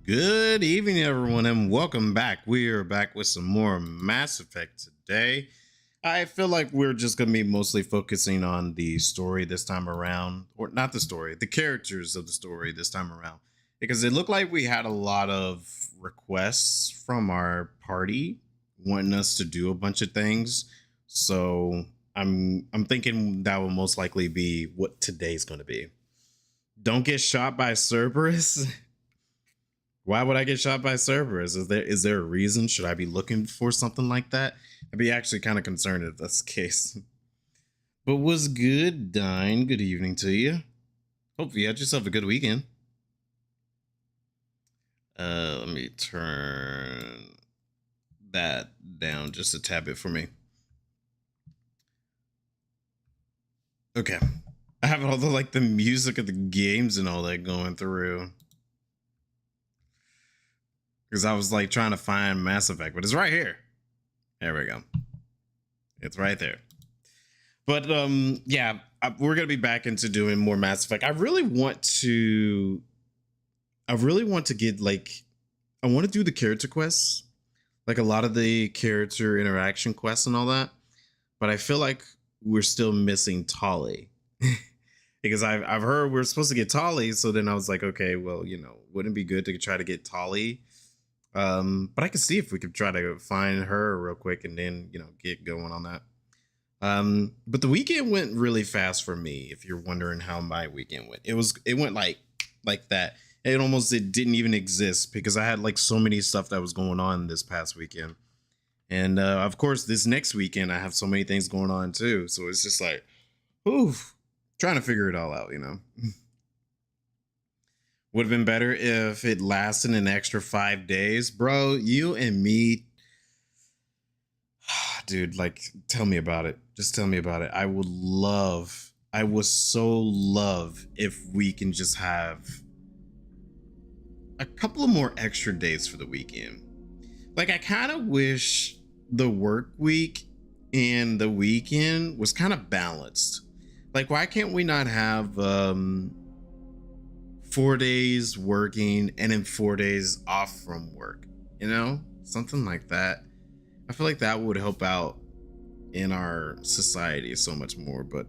Good evening, everyone, and welcome back. We are back with some more Mass Effect today. I feel like we're just going to be mostly focusing on the story this time around, or not the story, the characters of the story this time around, because it looked like we had a lot of requests from our party wanting us to do a bunch of things. So I'm thinking that will most likely be what today's going to be. Don't get shot by Cerberus. Why would I get shot by Cerberus? Is there a reason? Should I be looking for something like that? I'd be actually kind of concerned if that's the case. But what's good, Dine? Good evening to you. Hope you had yourself a good weekend. Let me turn that down just a tad bit for me. Okay. I have all the music of the games and all that going through. Because I was trying to find Mass Effect, but it's right here. There we go. It's right there. But yeah, we're gonna be back into doing more Mass Effect. I really want to get I want to do the character quests, like a lot of the character interaction quests and all that. But I feel like we're still missing Tali. Because I've heard we're supposed to get Tali, so then I was like, okay, well, wouldn't it be good to try to get Tali? But I could see if we could try to find her real quick and then, get going on that. But the weekend went really fast for me. If you're wondering how my weekend went, it went like that. It didn't even exist because I had so many stuff that was going on this past weekend. And, of course, this next weekend, I have so many things going on too. So it's just trying to figure it all out, Would have been better if it lasted an extra 5 days. Bro, you and me. Dude, tell me about it. Just tell me about it. I would so love if we can just have a couple of more extra days for the weekend. I kind of wish the work week and the weekend was kind of balanced. Why can't we not have 4 days working and then 4 days off from work, something like that. I feel like that would help out in our society so much more, but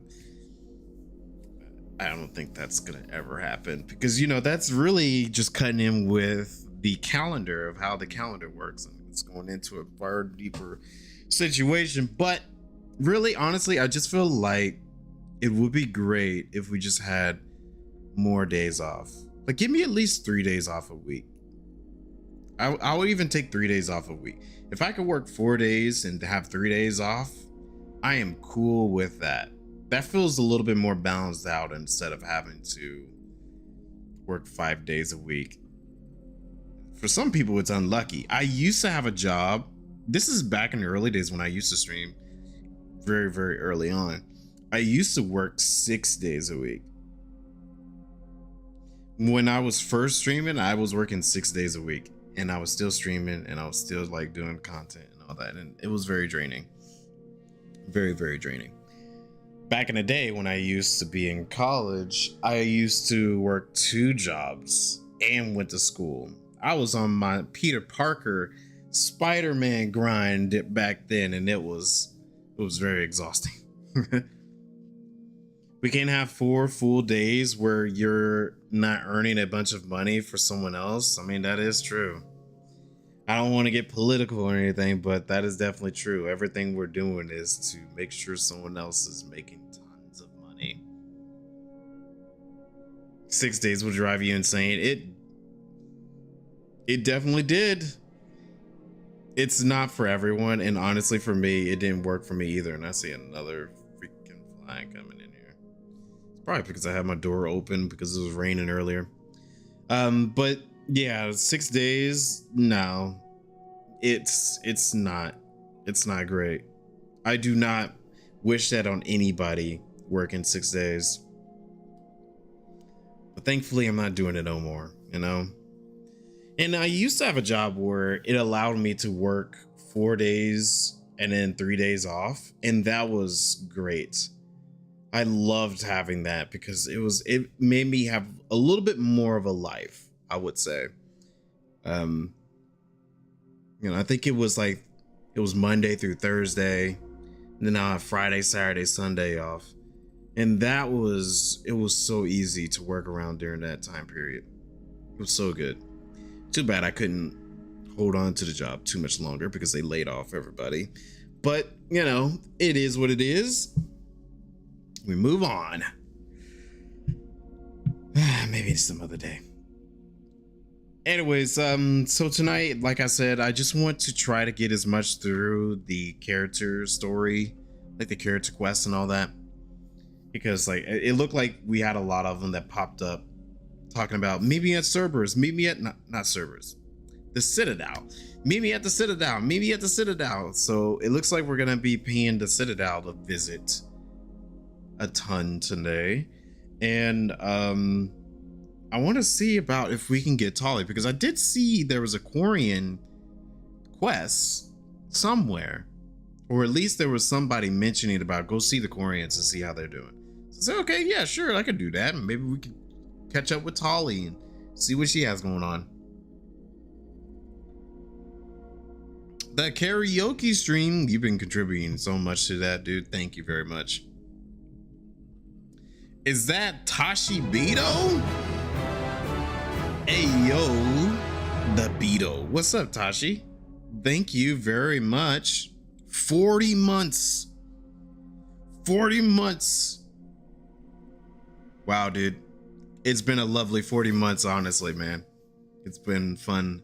I don't think that's gonna ever happen because that's really just cutting in with the calendar of how the calendar works, and it's going into a far deeper situation. But really, honestly, I just feel like it would be great if we just had more days off. Give me at least 3 days off a week. I would even take 3 days off a week. If I could work 4 days and have 3 days off, I am cool with that. That feels a little bit more balanced out instead of having to work 5 days a week. For some people, it's unlucky. I used to have a job. This is back in the early days when I used to stream very, very early on. I used to work 6 days a week. When I was first streaming, I was working 6 days a week, and I was still streaming, and I was still doing content and all that, and it was very draining. Very, very draining. Back in the day when I used to be in college, I used to work 2 jobs and went to school. I was on my Peter Parker Spider-Man grind back then, and it was very exhausting. We can't have 4 full days where you're not earning a bunch of money for someone else. I mean, that is true. I don't want to get political or anything, but that is definitely true. Everything we're doing is to make sure someone else is making tons of money. 6 days will drive you insane. It definitely did. It's not for everyone, and honestly, for me, it didn't work for me either. And I see another freaking fly coming in here. It's probably because I had my door open because it was raining earlier. But yeah, 6 days. No, it's not great. I do not wish that on anybody working 6 days. But thankfully, I'm not doing it no more. And I used to have a job where it allowed me to work 4 days and then 3 days off, and that was great. I loved having that because it made me have a little bit more of a life, I would say. Um, I think it was Monday through Thursday, and then I have Friday, Saturday, Sunday off. And it was so easy to work around during that time period. It was so good. Too bad I couldn't hold on to the job too much longer because they laid off everybody. But, it is what it is. We move on. Maybe some other day. Anyways, so tonight, like I said, I just want to try to get as much through the character story, like the character quests and all that. Because it looked like we had a lot of them that popped up talking about meet me at Cerberus, meet me at not Cerberus, the Citadel, meet me at the Citadel, meet me at the Citadel. So it looks like we're gonna be paying the Citadel a visit a ton today, and I want to see about if we can get Tali, because I did see there was a Quarian quest somewhere, or at least there was somebody mentioning about go see the Quarians and see how they're doing. So I said, okay, yeah, sure, I could do that. And maybe we could catch up with Tali and see what she has going on. That karaoke stream, you've been contributing so much to that, dude. Thank you very much. Is that Tashi Beto? Hey, yo, the Beto. What's up, Tashi? Thank you very much. 40 months. 40 months. Wow, dude. It's been a lovely 40 months, honestly, man. It's been fun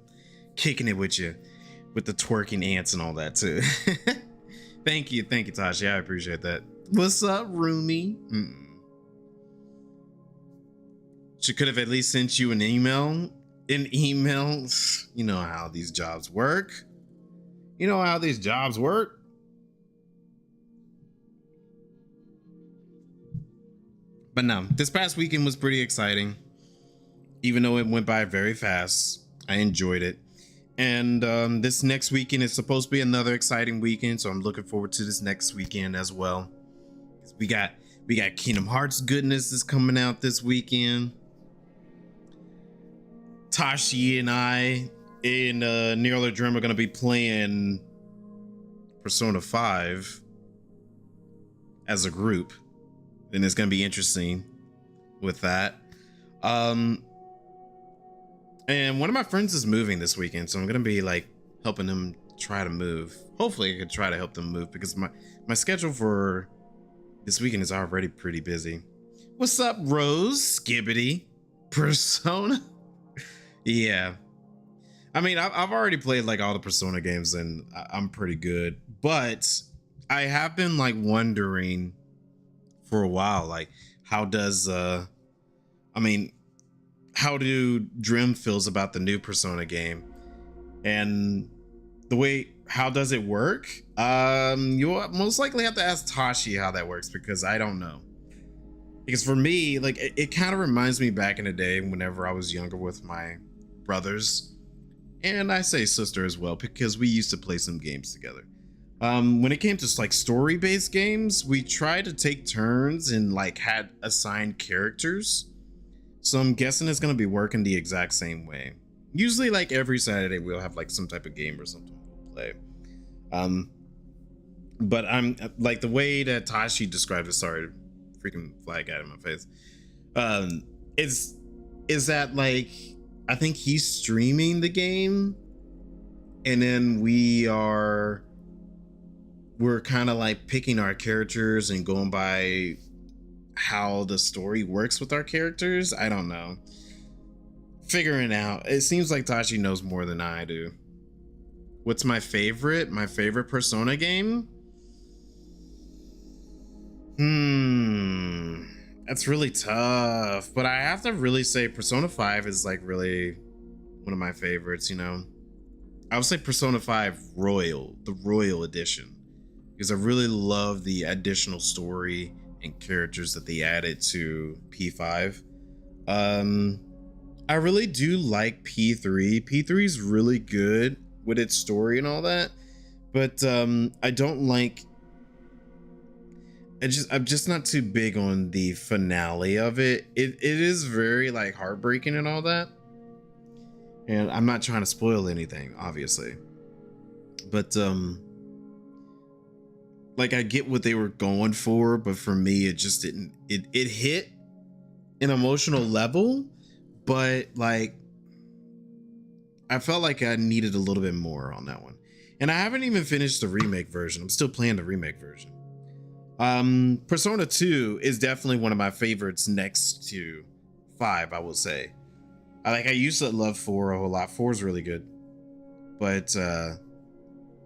kicking it with you, with the twerking ants and all that, too. Thank you, Tashi. I appreciate that. What's up, Rumi? She could have at least sent you an email. You know how these jobs work. But no, this past weekend was pretty exciting. Even though it went by very fast, I enjoyed it. And this next weekend is supposed to be another exciting weekend, so I'm looking forward to this next weekend as well. We got Kingdom Hearts goodness is coming out this weekend. Tashi and I in Near the Dream are going to be playing Persona 5 as a group, and it's going to be interesting with that. And one of my friends is moving this weekend, so I'm going to be helping him try to move. Hopefully I could try to help them move, because my schedule for this weekend is already pretty busy. What's up, Rose? Skibbity. Persona? Yeah. I mean, I've already played all the Persona games, and I'm pretty good. But I have been wondering for a while, how do Drim feels about the new Persona game, and how does it work? You'll most likely have to ask Tashi how that works, because I don't know. Because for me, it kind of reminds me back in the day whenever I was younger with my brothers, and I say sister as well, because we used to play some games together. When it came to story-based games, we tried to take turns and had assigned characters. So I'm guessing it's gonna be working the exact same way. Usually every Saturday we'll have some type of game or something we'll play. But I'm the way that Tashi described it, sorry, freaking flag out of my face. Is that I think he's streaming the game, and then we're kind of picking our characters and going by how the story works with our characters. I don't know. Figuring it out. It seems like Tashi knows more than I do. What's my favorite? My favorite Persona game? That's really tough, but I have to really say Persona 5 is really one of my favorites, I would say Persona 5 Royal, the Royal Edition, because I really love the additional story and characters that they added to P5. I really do like P3. P3 is really good with its story and all that, but I don't like. I'm just not too big on the finale of it. It is very heartbreaking and all that, And I'm not trying to spoil anything, obviously. But like I get what they were going for, but for me it just didn't it hit an emotional level, but like I felt like I needed a little bit more on that one. And I haven't even finished the remake version. I'm still playing the remake version. Persona 2 is definitely one of my favorites next to 5, I will say. I used to love 4 a whole lot. 4 is really good. But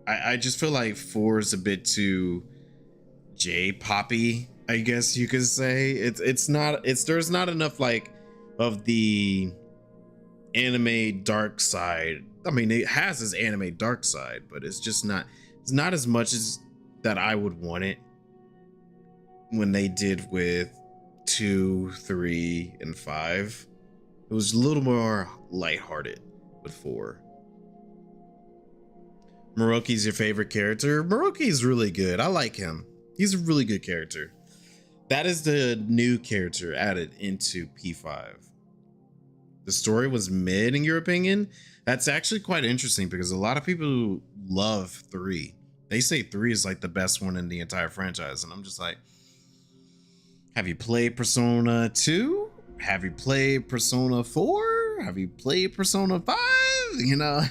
I just feel like 4 is a bit too J-poppy, I guess you could say. There's not enough like of the anime dark side. I mean, it has its anime dark side, but it's not as much as that I would want it when they did with 2, 3, and 5. It was a little more lighthearted with 4. Moroki's your favorite character? Moroki's really good. I like him. He's a really good character. That is the new character added into P5. The story was mid in your opinion? That's actually quite interesting because a lot of people love 3. They say 3 is like the best one in the entire franchise. And I'm just like, have you played Persona 2? Have you played Persona 4? Have you played Persona 5? You know,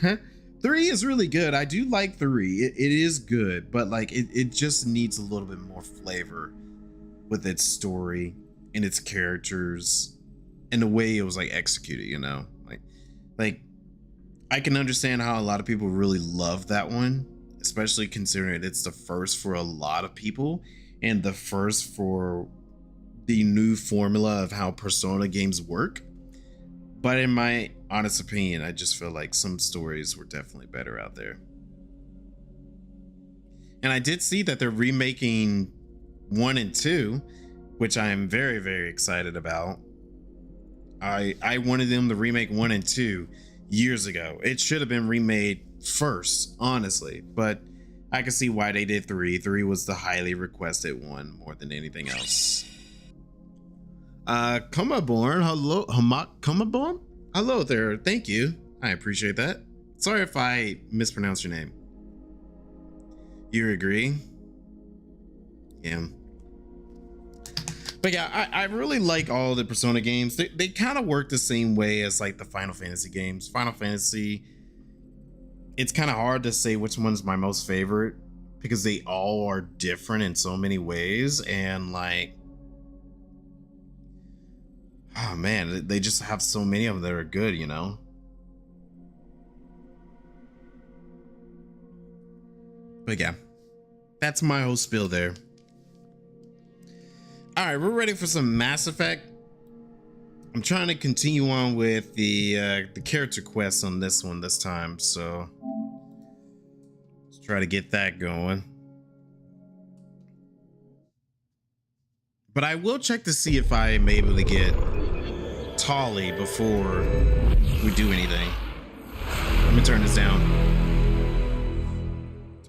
3 is really good. I do like 3. It is good, but like it just needs a little bit more flavor with its story and its characters and the way it was like executed, you know? Like I can understand how a lot of people really love that one, especially considering it's the first for a lot of people and the first for the new formula of how Persona games work. But in my honest opinion, I just feel like some stories were definitely better out there. And I did see that they're remaking 1 and 2, which I am very, very excited about. I wanted them to remake 1 and 2 years ago. It should have been remade first, honestly, but I can see why they did 3. 3 was the highly requested one more than anything else. Kumaborn, hello, Kumaborn? Hello there, thank you. I appreciate that. Sorry if I mispronounced your name. You agree? Yeah. But yeah, I really like all the Persona games. They kind of work the same way as like the Final Fantasy games. Final Fantasy, it's kind of hard to say which one's my most favorite because they all are different in so many ways. And like, oh man, they just have so many of them that are good, you know? But yeah, that's my whole spiel there. All right, we're ready for some Mass Effect. I'm trying to continue on with the character quest on this one this time, so let's try to get that going. But I will check to see if I am able to get Tolly before we do anything. Let me turn this down.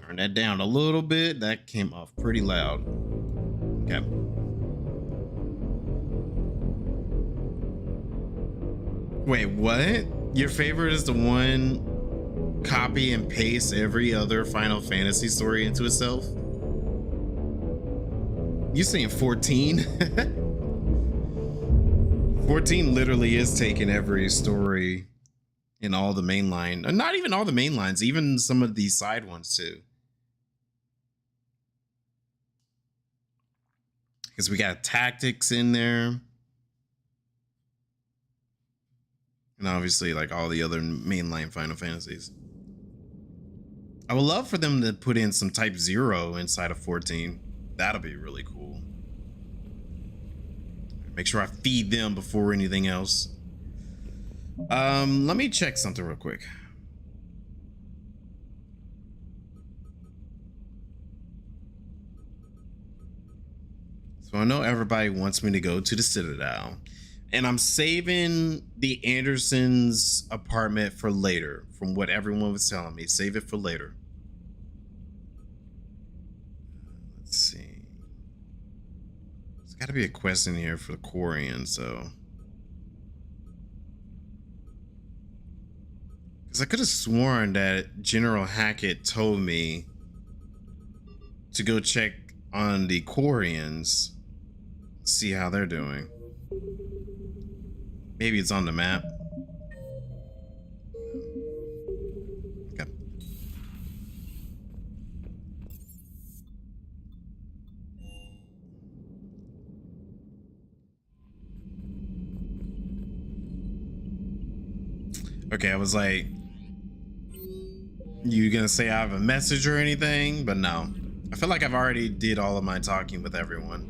Turn that down a little bit. That came off pretty loud. Okay. Wait, what? Your favorite is the one copy and paste every other Final Fantasy story into itself? You saying 14? 14 literally is taking every story in all the main line. Not even all the main lines, even some of these side ones too. Because we got tactics in there. And obviously like all the other mainline Final Fantasies. I would love for them to put in some Type 0 inside of 14. That'll be really cool. Make sure I feed them before anything else. Let me check something real quick. So I know everybody wants me to go to the Citadel. And I'm saving the Andersons' apartment for later, from what everyone was telling me. Save it for later. Let's see. There's got to be a quest in here for the Quarians, so. Because I could have sworn that General Hackett told me to go check on the Quarians, see how they're doing. Maybe it's on the map. Okay. Okay, I was like, you gonna say I have a message or anything? But no. I feel like I've already did all of my talking with everyone.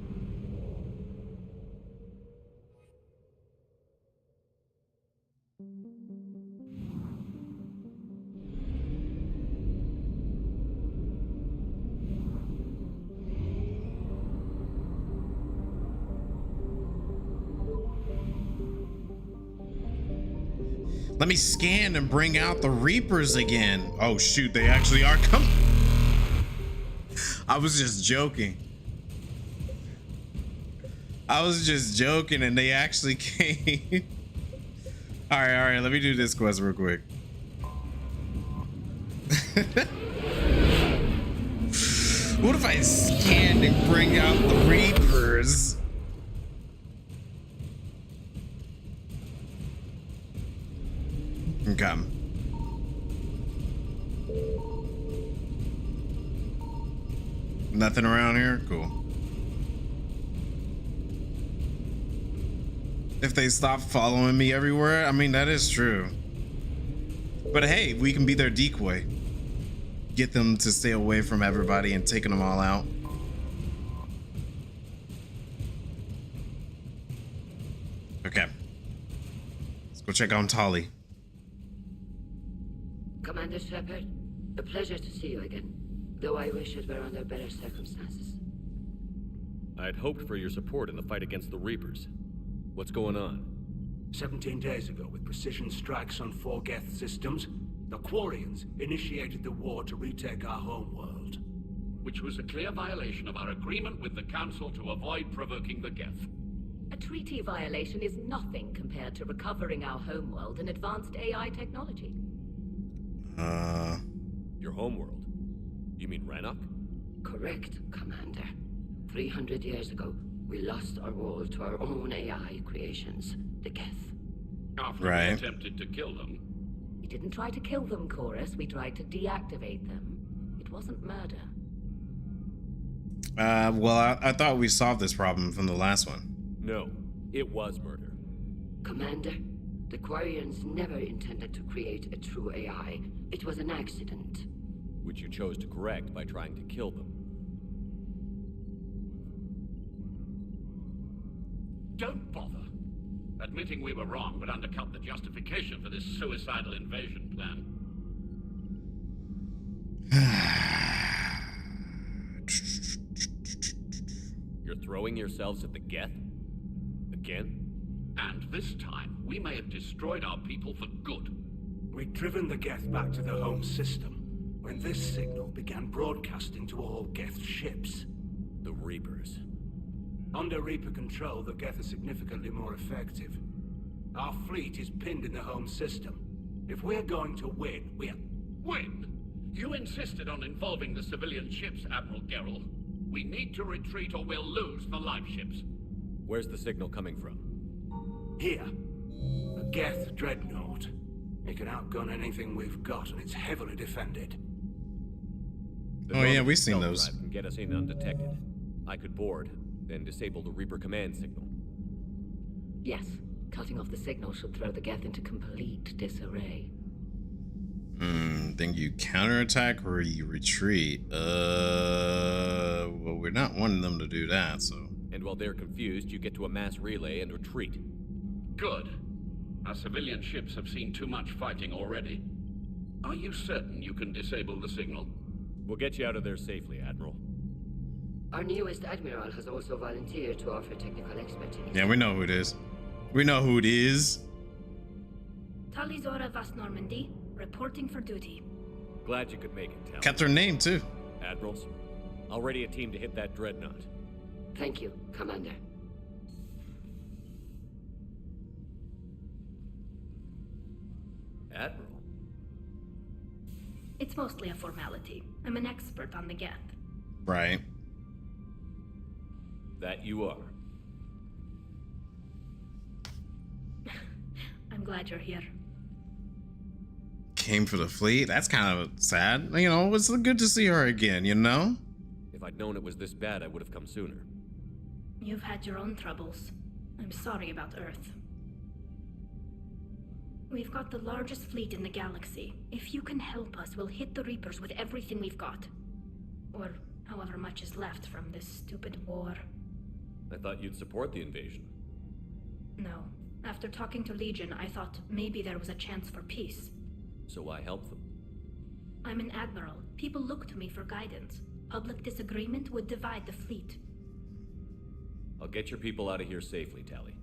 Let me scan and bring out the Reapers again. Oh shoot, they actually are coming. I was just joking. I was just joking and they actually came. All right, let me do this quest real quick. What if I scanned and bring out the Reapers? Okay. Nothing around here? Cool. If they stop following me everywhere, I mean, that is true. But hey, we can be their decoy. Get them to stay away from everybody and taking them all out. Okay. Let's go check on Tali. Commander Shepard, a pleasure to see you again, though I wish it were under better circumstances. I'd hoped for your support in the fight against the Reapers. What's going on? 17 days ago, with precision strikes on 4 Geth systems, the Quarians initiated the war to retake our homeworld. Which was a clear violation of our agreement with the Council to avoid provoking the Geth. A treaty violation is nothing compared to recovering our homeworld and advanced AI technology. Your homeworld? You mean Rannoch? Correct, Commander. 300 years ago, we lost our world to our own AI creations, the Geth. After we attempted to kill them. We didn't try to kill them, Chorus. We tried to deactivate them. It wasn't murder. Well, I thought we solved this problem from the last one. No, it was murder. Commander, the Quarians never intended to create a true AI. It was an accident. Which you chose to correct by trying to kill them. Don't bother. Admitting we were wrong would undercut the justification for this suicidal invasion plan. You're throwing yourselves at the Geth? Again? And this time, we may have destroyed our people for good. We'd driven the Geth back to the home system when this signal began broadcasting to all Geth ships. The Reapers. Under Reaper control, the Geth are significantly more effective. Our fleet is pinned in the home system. If we're going to win, Win? You insisted on involving the civilian ships, Admiral Gerrel. We need to retreat or we'll lose the live ships. Where's the signal coming from? Here. A Geth dreadnought. It can outgun anything we've got, and it's heavily defended. Oh yeah, we've seen those. Can get us in undetected. I could board, then disable the Reaper command signal. Yes, cutting off the signal should throw the Geth into complete disarray. Then you counterattack or you retreat. Well, we're not wanting them to do that, so. And while they're confused, you get to a mass relay and retreat. Good. Our civilian ships have seen too much fighting already. Are you certain you can disable the signal? We'll get you out of there safely, Admiral. Our newest Admiral has also volunteered to offer technical expertise. Yeah, we know who it is. We know who it is. Talizora Vas Normandy, reporting for duty. Glad you could make it, Tal. Kept her name, too. Admirals, I'll ready a team to hit that dreadnought. Thank you, Commander. Admiral, It's mostly a formality. I'm an expert on the Geth. Right. That you are. I'm glad you're here. Came for the fleet? That's kind of sad. You know, it's good to see her again, you know? If I'd known it was this bad, I would have come sooner. You've had your own troubles. I'm sorry about Earth. We've got the largest fleet in the galaxy. If you can help us, we'll hit the Reapers with everything we've got. Or however much is left from this stupid war. I thought you'd support the invasion. No. After talking to Legion, I thought maybe there was a chance for peace. So why help them? I'm an admiral. People look to me for guidance. Public disagreement would divide the fleet. I'll get your people out of here safely, Tally.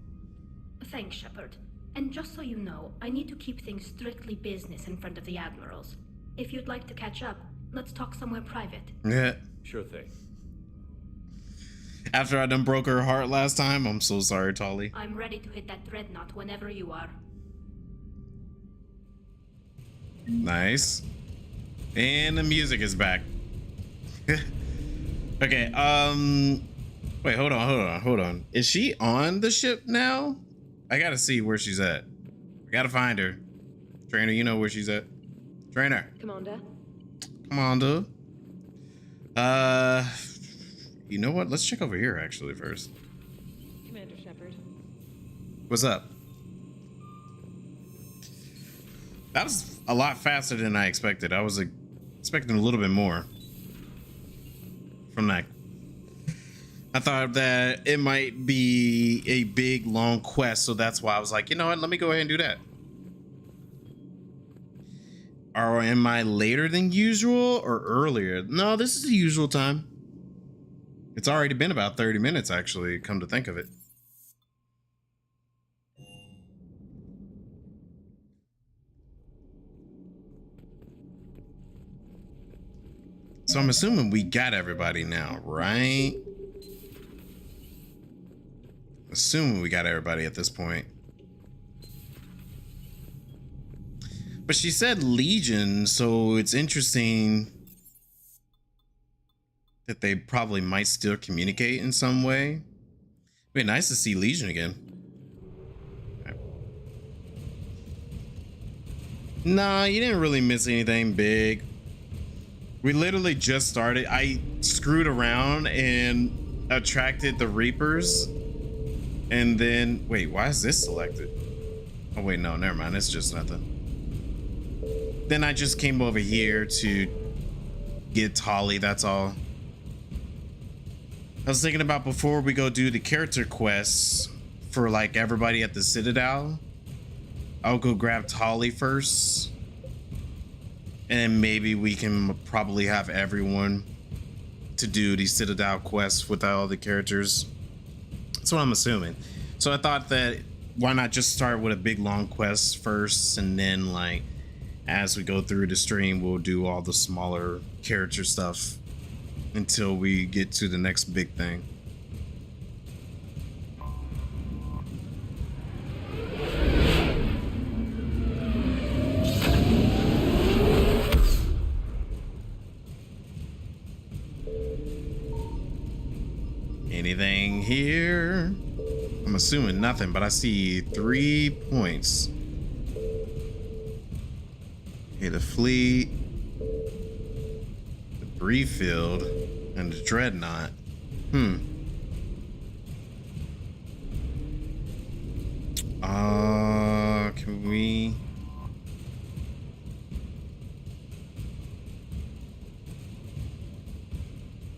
Thanks, Shepard. And just so you know, I need to keep things strictly business in front of the admirals. If you'd like to catch up, let's talk somewhere private. Yeah. Sure thing. After I done broke her heart last time, I'm so sorry, Tali. I'm ready to hit that dreadnought whenever you are. Nice. And the music is back. Okay, wait, hold on. Is she on the ship now? I gotta see where she's at. I gotta find her. Trainer, you know where she's at. Trainer. Commander. Commander. You know what? Let's check over here actually first. Commander Shepard. What's up? That was a lot faster than I expected. I was expecting a little bit more from that. I thought that it might be a big, long quest, so that's why I was like, you know what? Let me go ahead and do that. Or am I later than usual or earlier? No, this is the usual time. It's already been about 30 minutes, actually, come to think of it. So I'm assuming we got everybody now, right? Assuming we got everybody at this point. But she said Legion, so it's interesting that they probably might still communicate in some way. It'd be nice to see Legion again. Okay. Nah, you didn't really miss anything big. We literally just started. I screwed around and attracted the Reapers. And then, wait, why is this selected? Oh wait, no, never mind. It's just nothing. Then I just came over here to get Tali, that's all. I was thinking about before we go do the character quests for like everybody at the Citadel, I'll go grab Tali first. And maybe we can probably have everyone to do the Citadel quests with all the characters. That's what I'm assuming. So I thought that why not just start with a big long quest first, and then like as we go through the stream, we'll do all the smaller character stuff until we get to the next big thing. Anything here? I'm assuming nothing, but I see 3 points. Okay, the fleet, debris field, and the dreadnought. Can we?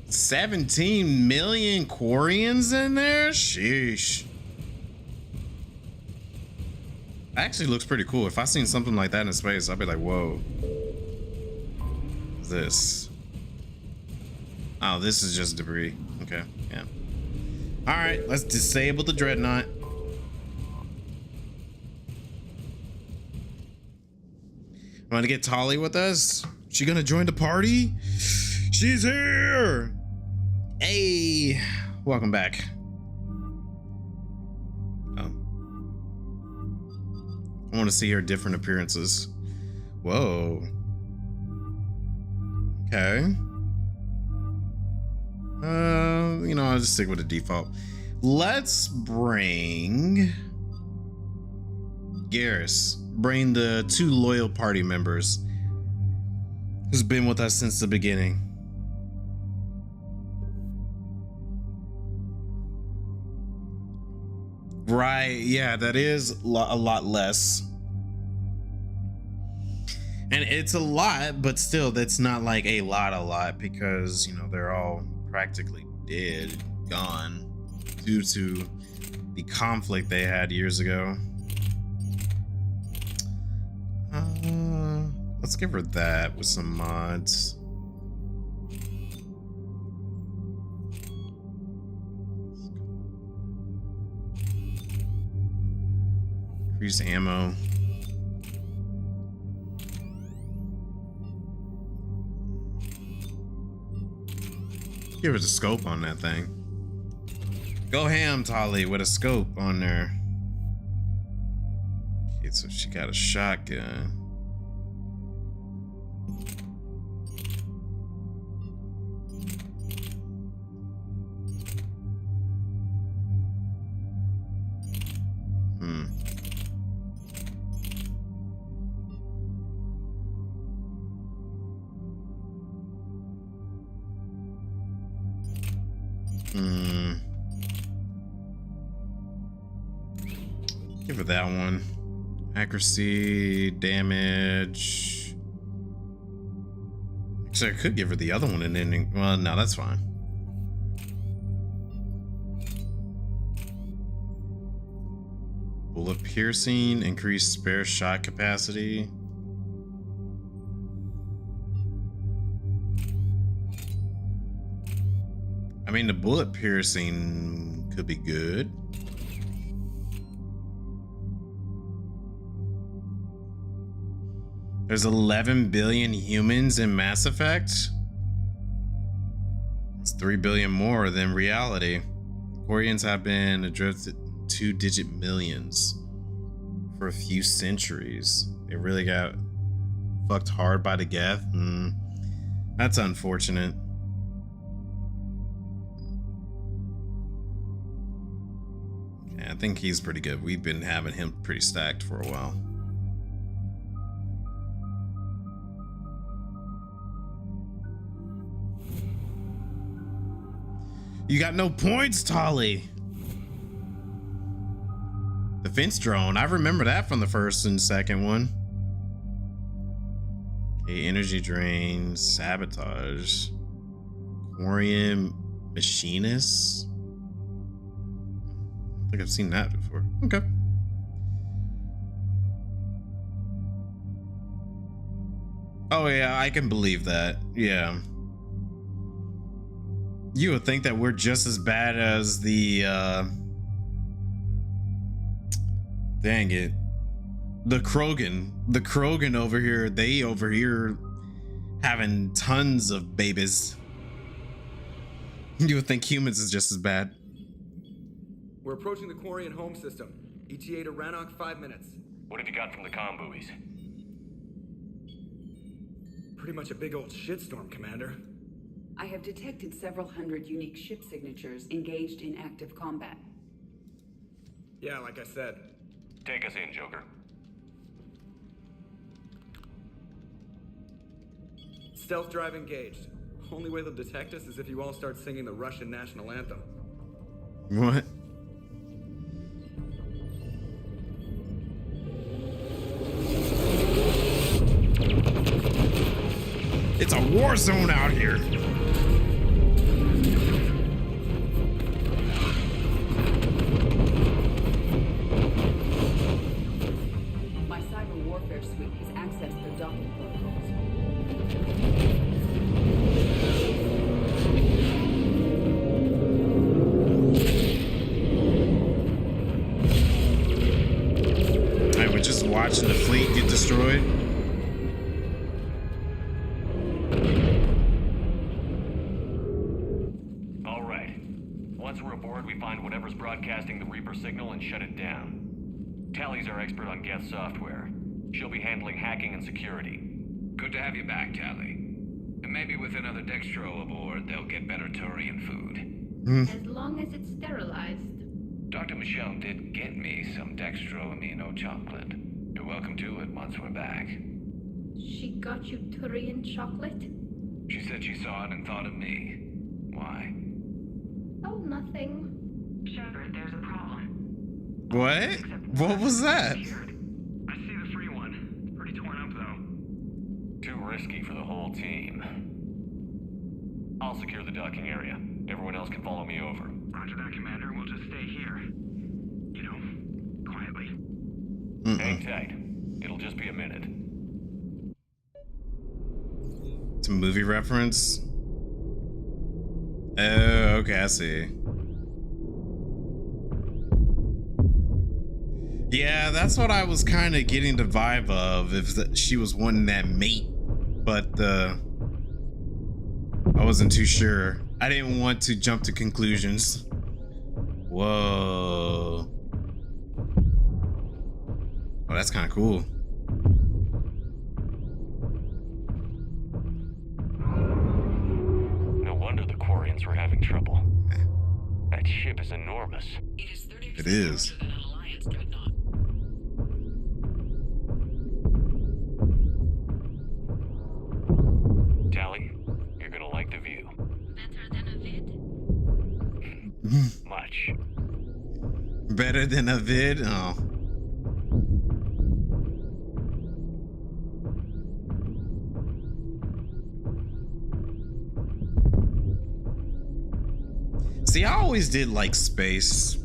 $17 million Quarians in there? Sheesh. Actually looks pretty cool. If I seen something like that in space, I'd be like, whoa. What's this? Oh, this is just debris. Okay, yeah. All right, let's disable the dreadnought. Want to get Tali with us? She gonna join the party? She's here! Hey, welcome back. Oh. I want to see her different appearances. Whoa. Okay. I'll just stick with the default. Let's bring Garrus. Bring the 2 loyal party members who's been with us since the beginning. Right, yeah, that is a lot less. And it's a lot, but still, that's not like a lot because, they're all practically dead, gone, due to the conflict they had years ago. Let's give her that with some mods. Increase ammo. Give it a scope on that thing. Go ham, Tali, with a scope on there. Okay, so she got a shotgun. Give her that one. Accuracy, damage. Actually, I could give her the other one and then, well, no, that's fine. Bullet piercing, increased spare shot capacity. I mean, the bullet piercing could be good. There's 11 billion humans in Mass Effect. It's 3 billion more than reality. Quarians have been adrift 2-digit millions for a few centuries. They really got fucked hard by the Geth. That's unfortunate. Yeah, I think he's pretty good. We've been having him pretty stacked for a while. You got no points, Tali. Defense drone. I remember that from the first and second one. Okay, energy drain, sabotage. Quarian machinist. I think I've seen that before. Okay. Oh yeah, I can believe that. Yeah. You would think that we're just as bad as the dang it. The Krogan over here, they over here having tons of babies. You would think humans is just as bad. We're approaching the Quarian home system. ETA to Rannoch, 5 minutes. What have you got from the comm buoys? Pretty much a big old shitstorm, Commander. I have detected several hundred unique ship signatures engaged in active combat. Yeah, like I said. Take us in, Joker. Stealth drive engaged. Only way they'll detect us is if you all start singing the Russian national anthem. What? It's a war zone out here. My cyber warfare suite has accessed their docking protocols. Alright, we're just watching the fleet get destroyed. Broadcasting the Reaper signal and shut it down. Tally's our expert on Geth software. She'll be handling hacking and security. Good to have you back, Tally. And maybe with another Dextro aboard, they'll get better Turian food. As long as it's sterilized. Dr. Michelle did get me some Dextro Amino chocolate. You're welcome to it once we're back. She got you Turian chocolate? She said she saw it and thought of me. Why? Oh, nothing. Shepard, there's a problem. What? What was that? I see the free one. It's pretty torn up, though. Too risky for the whole team. I'll secure the docking area. Everyone else can follow me over. Roger that, Commander. We'll just stay here. You know, quietly. Hang tight. It'll just be a minute. It's a movie reference. Oh, okay, I see. Yeah, that's what I was kind of getting the vibe of, if she was wanting that mate, but I wasn't too sure. I didn't want to jump to conclusions. Whoa. Oh, that's kind of cool. No wonder the Quarians were having trouble. That ship is enormous. It is 30% It is. larger than an Alliance dreadnought. Tally, you're gonna like the view. Better than a vid? Much. Better than a vid? Oh. See, I always did like space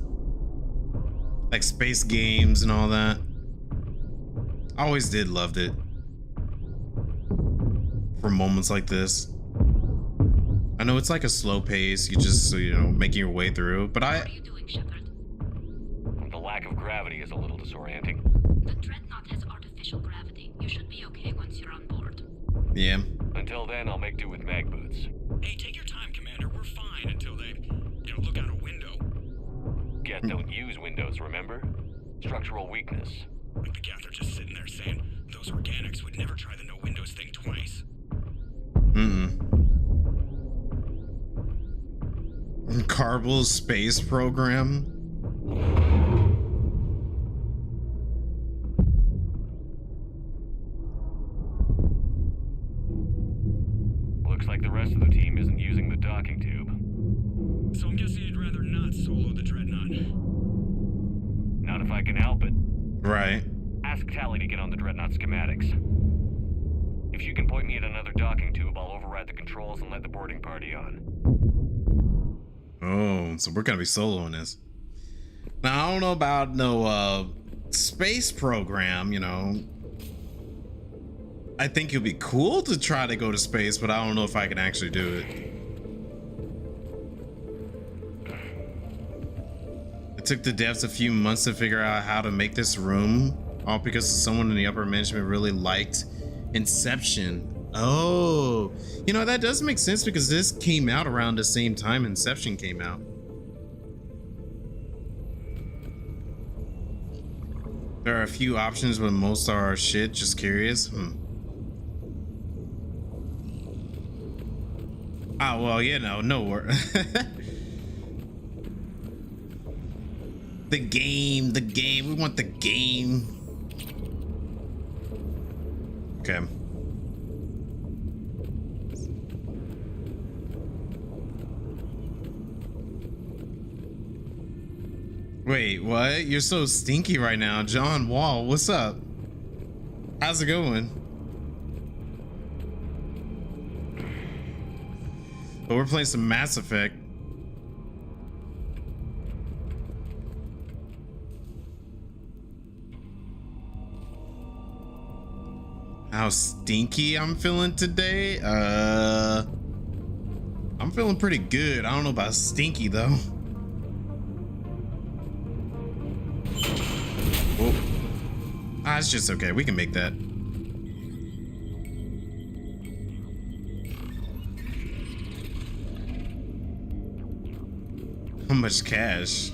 games and all that. I always did loved it. For moments like this. I know it's like a slow pace, you just, you know, making your way through, but What are you doing, Shepard? The lack of gravity is a little disorienting. The dreadnought has artificial gravity. You should be okay once you're on board. Yeah. Until then, I'll make do with mag boots. Hey, take your time, Commander. We're fine until they, look out a window. Geth don't use windows, remember? Structural weakness. Like the Geth are just sitting there saying, those organics would never try the no windows thing twice. Carble's space program. Looks like the rest of the team isn't using the docking tube. So I'm guessing you'd rather not solo the dreadnought. Not if I can help it. Right. Ask Tally to get on the dreadnought schematics. If you can point me at another docking tube, I'll override the controls and let the boarding party on. Oh, so we're gonna be soloing this. Now I don't know about no space program, you know. I think it'd be cool to try to go to space, but I don't know if I can actually do it. It took the devs a few months to figure out how to make this room, all because someone in the upper management really liked Inception. Oh, you know, that does make sense because this came out around the same time Inception came out. There are a few options, but most are shit. Just curious. Ah, well, you know, no work. The game. We want the game. Okay. Wait, what? You're so stinky right now. John Wall, what's up? How's it going? But we're playing some Mass Effect. How stinky I'm feeling today? I'm feeling pretty good. I don't know about stinky though. Oh. Ah, it's just okay. We can make that. How much cash?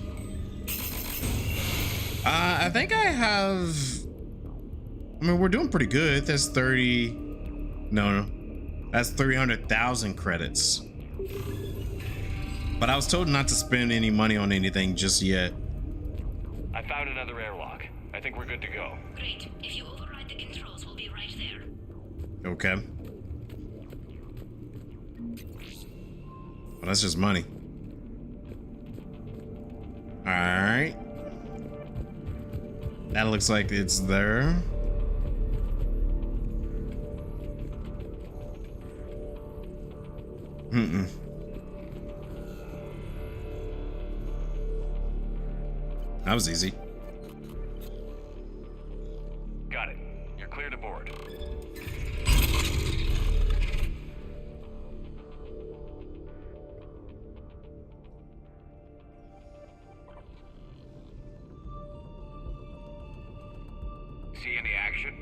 I think I have. I mean, we're doing pretty good. That's 30. No. That's 300,000 credits. But I was told not to spend any money on anything just yet. I found another airlock. I think we're good to go. Great. If you override the controls, we'll be right there. Okay. Well, that's just money. All right. That looks like it's there. That was easy. Got it. You're clear to board. See any action?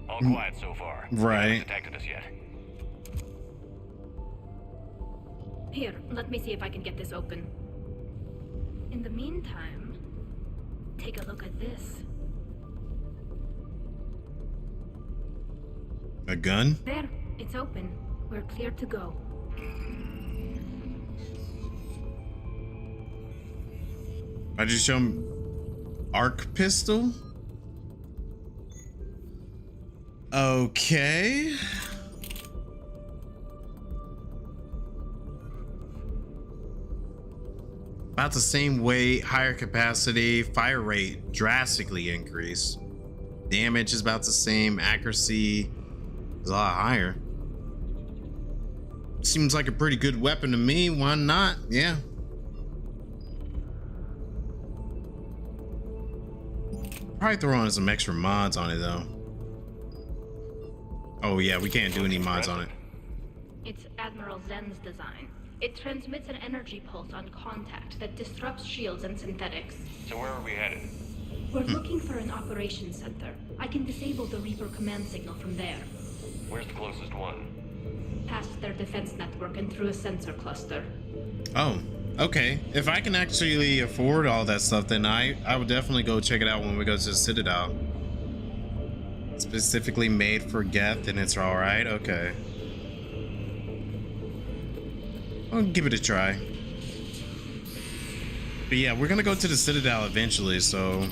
All quiet so far. They Right. haven't detected us yet. Here, let me see if I can get this open. In the meantime, take a look at this. A gun? There, it's open. We're clear to go. I just show him arc pistol? Okay. About the same weight, higher capacity, fire rate drastically increased. Damage is about the same, accuracy is a lot higher. Seems like a pretty good weapon to me, why not? Yeah. Probably throw on some extra mods on it though. Oh yeah, we can't do any mods on it. It's Admiral Zen's design. It transmits an energy pulse on contact that disrupts shields and synthetics. So where are we headed? We're looking for an operations center. I can disable the Reaper command signal from there. Where's the closest one? Past their defense network and through a sensor cluster. Oh, okay. If I can actually afford all that stuff, then I would definitely go check it out when we go to the Citadel. Specifically made for Geth, and it's all right. Okay. I'll give it a try. But yeah, we're gonna go to the Citadel eventually, so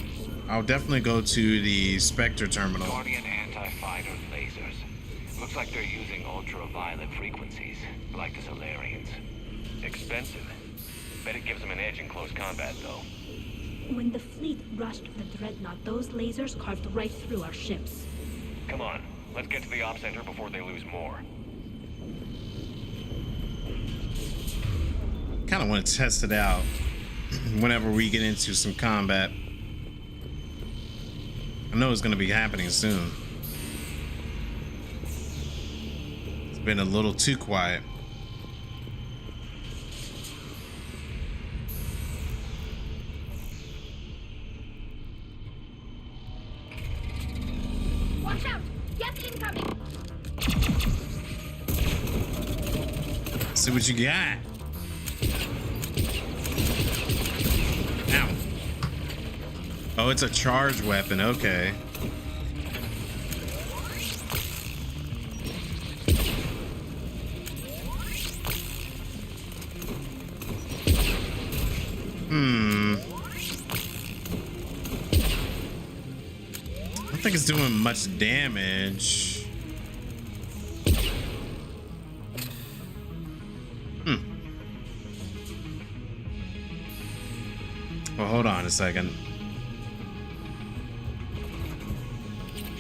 I'll definitely go to the Spectre terminal. Quarian anti-fighter lasers. Looks like they're using ultraviolet frequencies, like the Solarians. Expensive. Bet it gives them an edge in close combat, though. When the fleet rushed the Dreadnought, those lasers carved right through our ships. Come on, let's get to the op center before they lose more. Kind of want to test it out whenever we get into some combat. I know it's going to be happening soon. It's been a little too quiet. Watch out! Geth incoming! See what you got. Ow. Oh, it's a charge weapon. Okay. I don't think it's doing much damage. Well, hold on a second.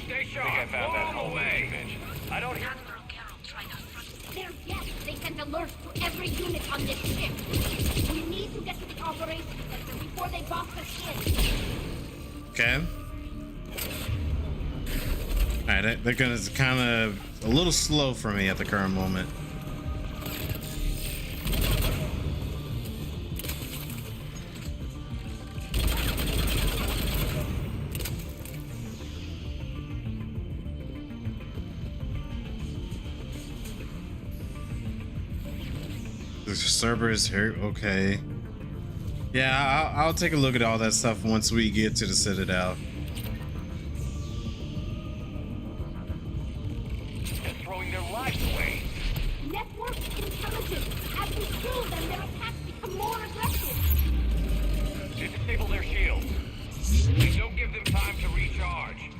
Stay sharp. I think I found that whole way. I don't hear. Admiral Carroll tried us from their Geth. They sent alerts to every unit on this ship. We need to get to the operations center before they box us in. Okay. Alright, they're gonna kind of a little slow for me at the current moment. The server is here. Okay. Yeah, I'll take a look at all that stuff once we get to the Citadel. throwing their lives away. Network intelligence. As we kill them, their attacks become more aggressive. Disable their shields. And don't give them time to recharge.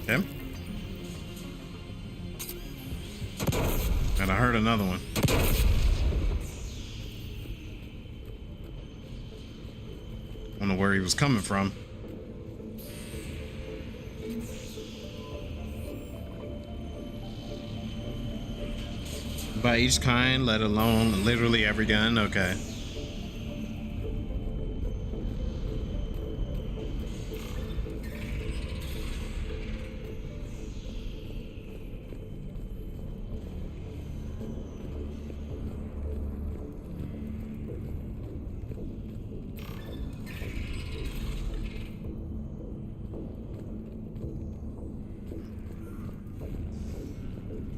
Okay. And I heard another one. I don't know where he was coming from. By each kind, let alone literally every gun. Okay.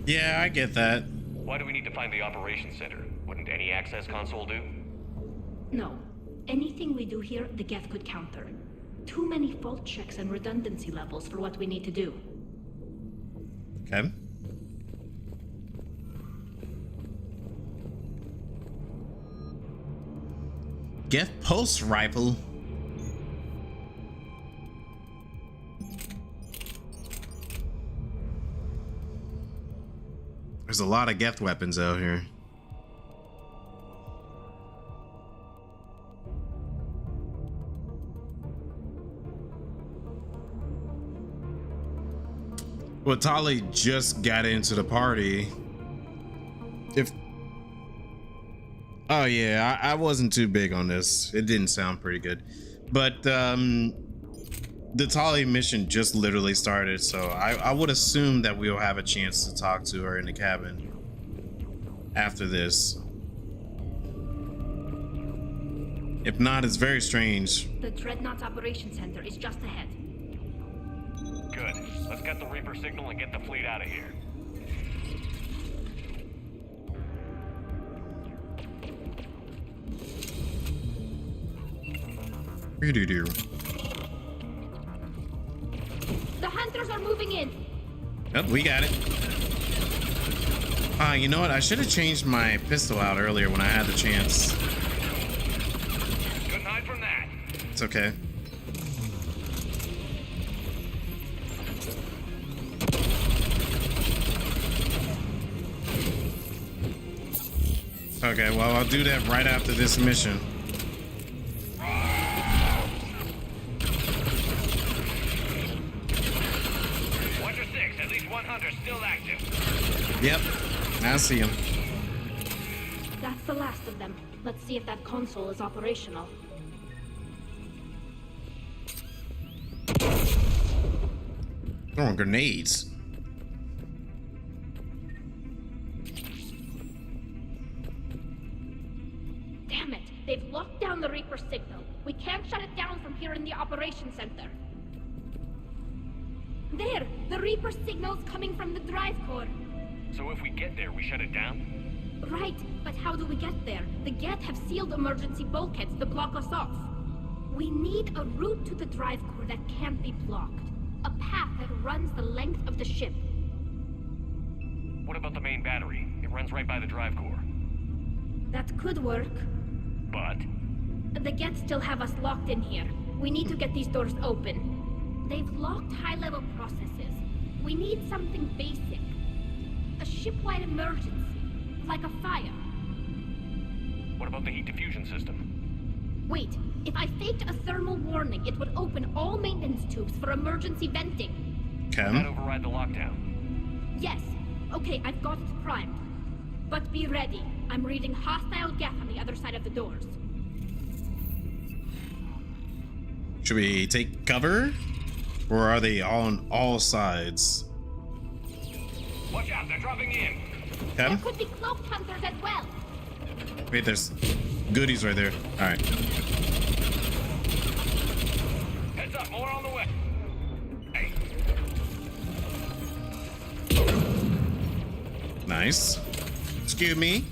Yeah, I get that. Why do we need to find the operations center? Wouldn't any access console do? No. Anything we do here, the Geth could counter. Too many fault checks and redundancy levels for what we need to do. Okay. Geth pulse rifle. There's a lot of Geth weapons out here. Well, Tali just got into the party. Oh yeah, I wasn't too big on this. It didn't sound pretty good. But the Tali mission just literally started, so I would assume that we'll have a chance to talk to her in the cabin after this. If not, it's very strange. The Dreadnought's Operations Center is just ahead. Good. Let's get the Reaper signal and get the fleet out of here. The hunters are moving in. Yep, we got it. You know what? I should have changed my pistol out earlier when I had the chance. Couldn't hide from that. It's okay. Okay, well, I'll do that right after this mission. Still active. Yep, I see him. That's the last of them. Let's see if that console is operational. Throwing grenades. Damn it! They've locked down the Reaper signal. We can't shut it down from here in the operations center. There! The Reaper signal's coming from the drive core. So if we get there, we shut it down? Right, but how do we get there? The Geth have sealed emergency bulkheads to block us off. We need a route to the drive core that can't be blocked. A path that runs the length of the ship. What about the main battery? It runs right by the drive core. That could work. But? The Geth still have us locked in here. We need to get these doors open. They've locked high-level processes. We need something basic. A ship-wide emergency. Like a fire. What about the heat diffusion system? Wait, if I faked a thermal warning, it would open all maintenance tubes for emergency venting. Okay. That override the lockdown. Yes. Okay, I've got it primed. But be ready. I'm reading hostile Geth on the other side of the doors. Should we take cover? Or are they on all sides? Watch out, they're dropping in. Okay. There could be cloaked hunters as well. Wait, there's goodies right there. All right. Heads up, more on the way. Hey. Nice. Excuse me.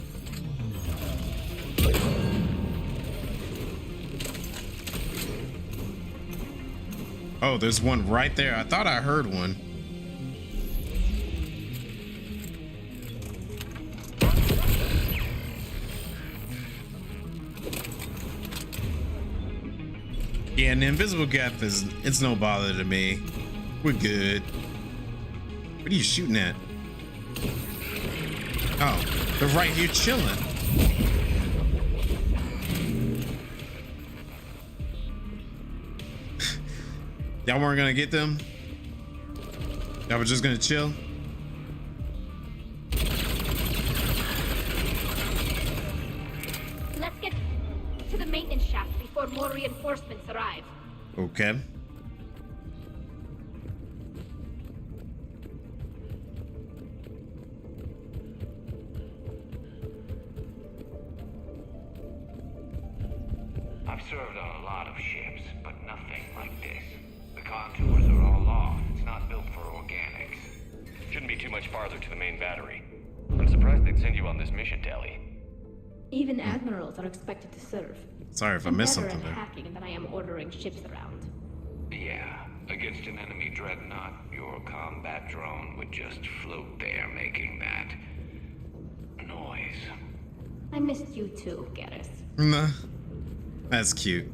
Oh, there's one right there. I thought I heard one. Yeah, and the invisible Geth it's no bother to me. We're good. What are you shooting at? Oh, they're right here chilling. Y'all weren't gonna get them? Y'all were just gonna chill? Let's get to the maintenance shaft before more reinforcements arrive. Okay. I've served on a lot of ships, but nothing like this. The contours are all off. It's not built for organics. Shouldn't be too much farther to the main battery. I'm surprised they'd send you on this mission, Tally. Even admirals are expected to serve. Sorry if I I'm missed better something at there. hacking than I am ordering ships around. Yeah, against an enemy dreadnought, your combat drone would just float there making that noise. I missed you too, Garrus. Nah, that's cute.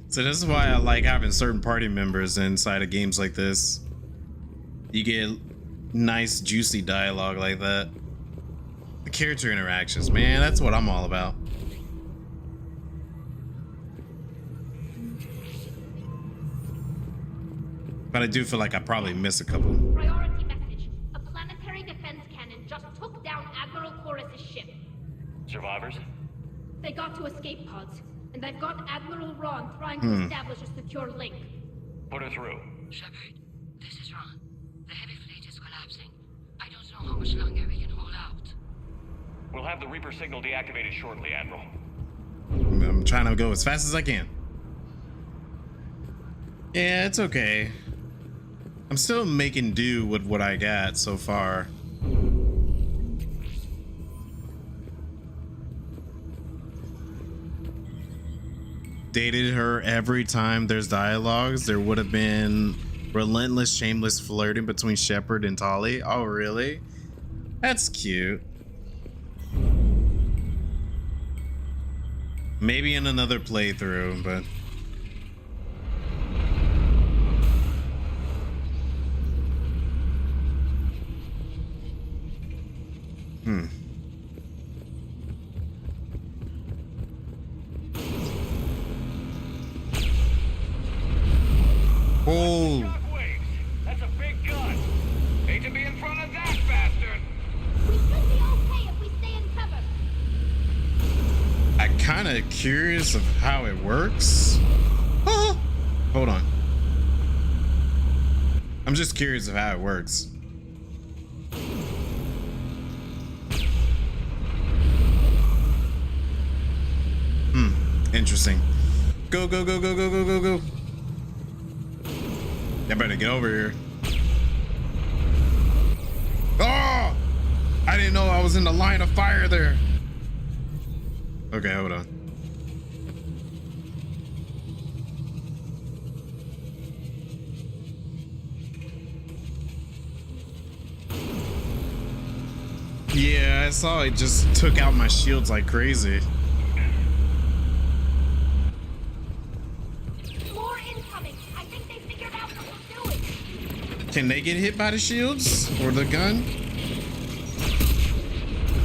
So this is why I like having certain party members inside of games like this. You get nice, juicy dialogue like that. The character interactions, man, that's what I'm all about. But I do feel like I probably missed a couple. Priority message. A planetary defense cannon just took down Admiral Chorus's ship. Survivors? They got to escape pods, and I've got Admiral Ron trying to establish a secure link. Put her through. Shepard, this is Ron. The heavy fleet is collapsing. I don't know how much longer we can hold out. We'll have the Reaper signal deactivated shortly, Admiral. I'm trying to go as fast as I can. Yeah, it's okay. I'm still making do with what I got so far. Dated her every time there's dialogues. There would have been relentless, shameless flirting between Shepard and Tali. Oh, really? That's cute. Maybe in another playthrough, but... Oh. Shockwaves! That's a big gun! Hate to be in front of that bastard! We should be okay if we stay in cover. I'm kind of curious of how it works. Oh, hold on. I'm just curious of how it works. Interesting. Go, go, go, go, go, go, go, go. I better get over here. Oh! I didn't know I was in the line of fire there. Okay, hold on. Yeah, I saw it just took out my shields like crazy. More incoming. I think they figured out what we're doing. Can they get hit by the shields or the gun?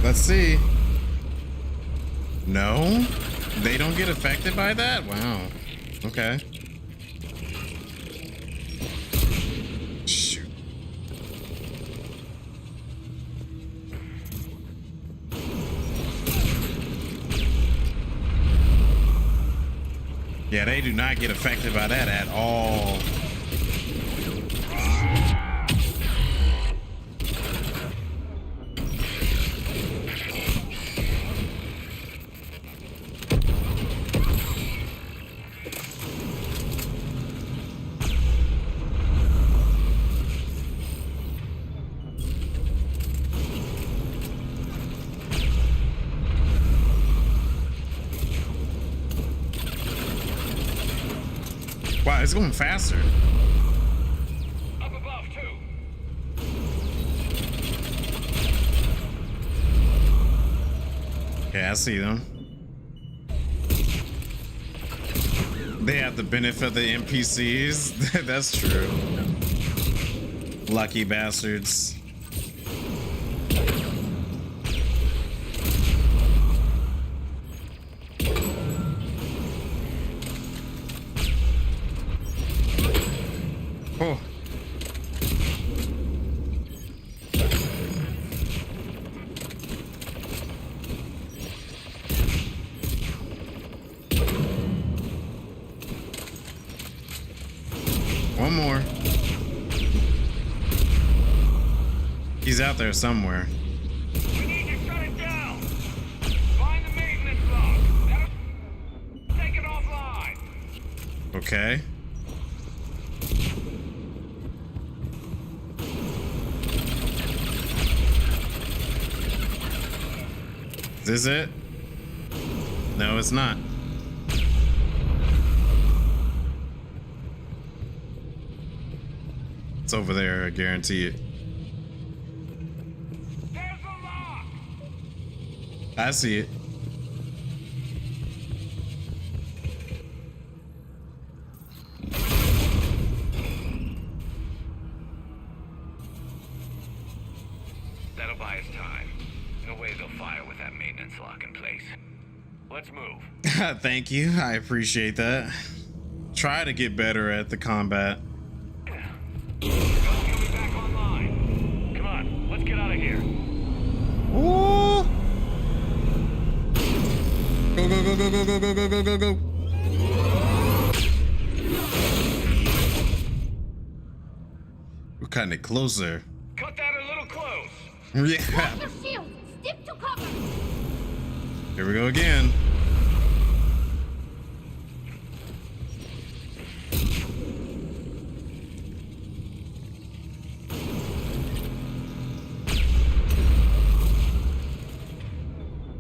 Let's see. No, they don't get affected by that? Wow. Okay. Shoot. Yeah, they do not get affected by that at all. wow, it's going faster. Up above, too. Yeah, I see them. They have the benefit of the NPCs. That's true. Lucky bastards. Oh. One more. He's out there somewhere. We need to shut it down. Find the maintenance block. Take it offline. Okay. Is this it? No, it's not. It's over there, I guarantee it. There's a lock. I see it. That'll buy us time. No way they'll fire with that maintenance lock in place. Let's move. Thank you. I appreciate that. Try to get better at the combat. You'll be back online. Come on, let's get out of here. Ooh. Go, go, go, go, go, go, go, go, go, go, go. We're kind of closer. Cut that a little close. Yeah. Drop your shield! Stick to cover! Here we go again.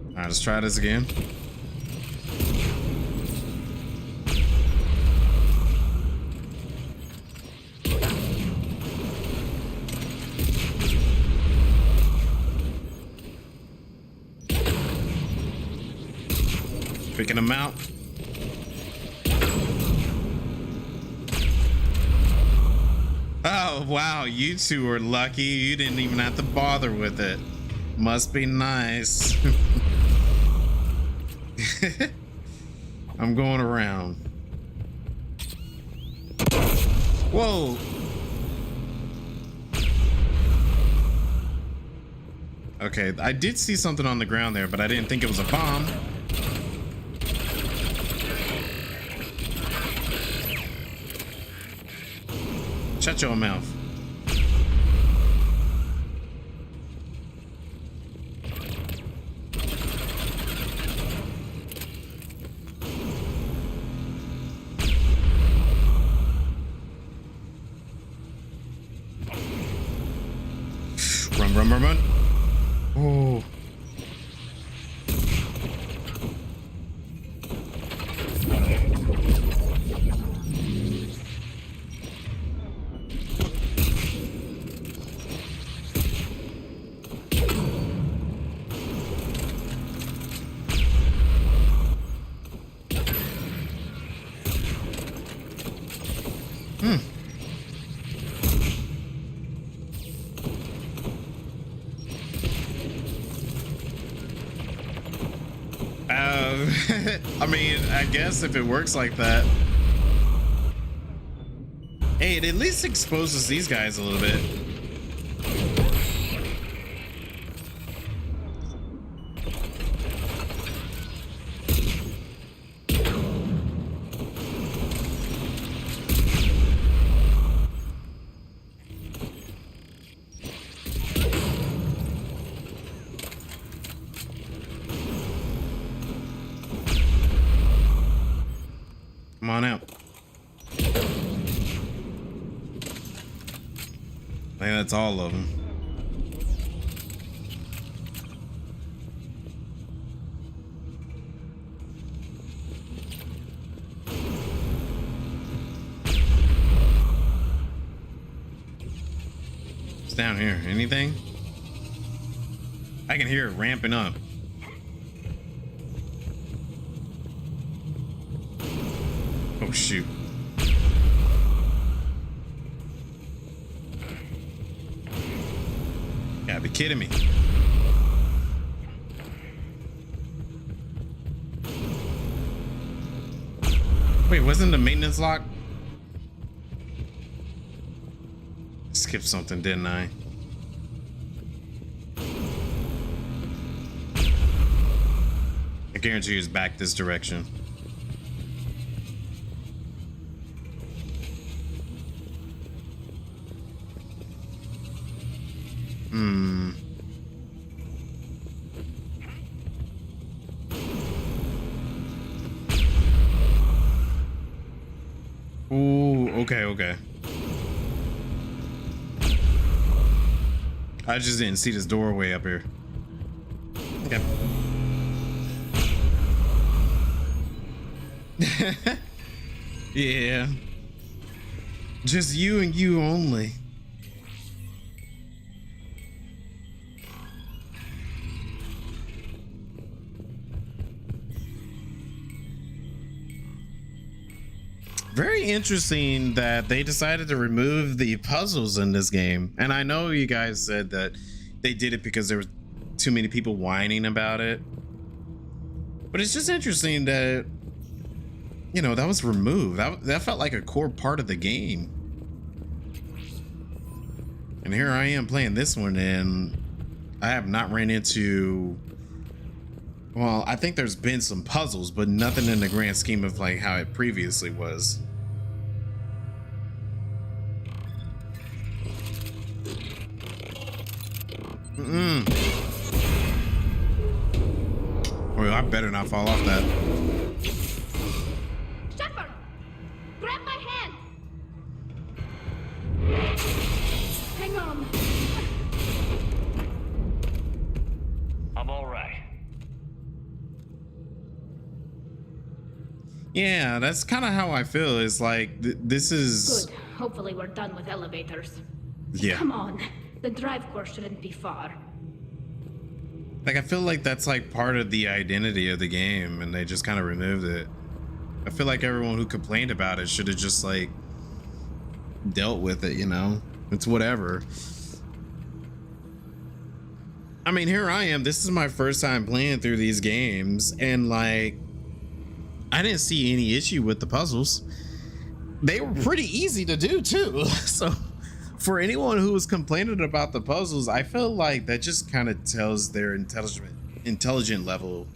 All right, let's try this again. Picking them out. Oh, wow. You two are lucky. You didn't even have to bother with it. Must be nice. I'm going around. Whoa. Okay, I did see something on the ground there, but I didn't think it was a bomb. Shut your mouth. Run, run, run, run. Oh. I mean, I guess if it works like that. Hey, it at least exposes these guys a little bit. Come on out. I think that's all of them. down here? Anything? I can hear it ramping up. Oh shoot. Gotta be kidding me. Wait, wasn't the maintenance lock? Skipped something, didn't I? I guarantee you it's back this direction. Ooh, okay. I just didn't see this doorway up here. Okay. Yeah. Just you and you only. Very interesting that they decided to remove the puzzles in this game. And I know you guys said that they did it because there were too many people whining about it. But it's just interesting that, you know, that was removed. That felt like a core part of the game. And here I am playing this one, and I have not ran into... Well, I think there's been some puzzles, but nothing in the grand scheme of like how it previously was. Well, I better not fall off that. Shepard! Grab my hand! Hang on. I'm all right. Yeah, that's kind of how I feel. It's like this is Good. Hopefully we're done with elevators. Yeah. Come on. The drive course shouldn't be far. Like, I feel like that's like part of the identity of the game, and they just kind of removed it. I feel like everyone who complained about it should have just like dealt with it, you know? It's whatever. I mean, here I am. This is my first time playing through these games, and like, I didn't see any issue with the puzzles. They were pretty easy to do too. So for anyone who was complaining about the puzzles, I feel like that just kind of tells their intelligent level,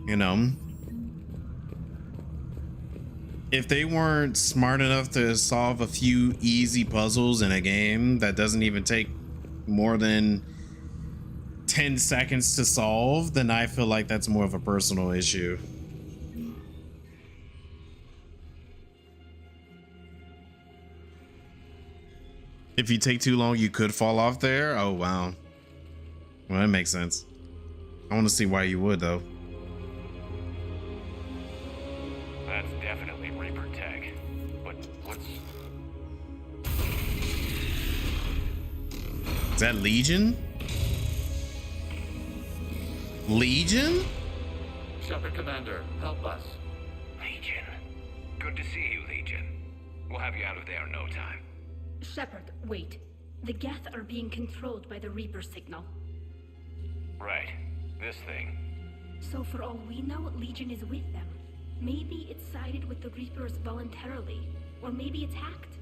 you know? If they weren't smart enough to solve a few easy puzzles in a game that doesn't even take more than 10 seconds to solve, then I feel like that's more of a personal issue. If you take too long, you could fall off there. Oh, wow. Well, that makes sense. I want to see why you would, though. That's definitely Reaper tech. But what's... Is that Legion? Legion? Shepard Commander, help us. Legion. Good to see you, Legion. We'll have you out of there in no time. Shepard, wait. The Geth are being controlled by the Reaper signal. Right. This thing. So for all we know, Legion is with them. Maybe it sided with the Reapers voluntarily. Or maybe it's hacked.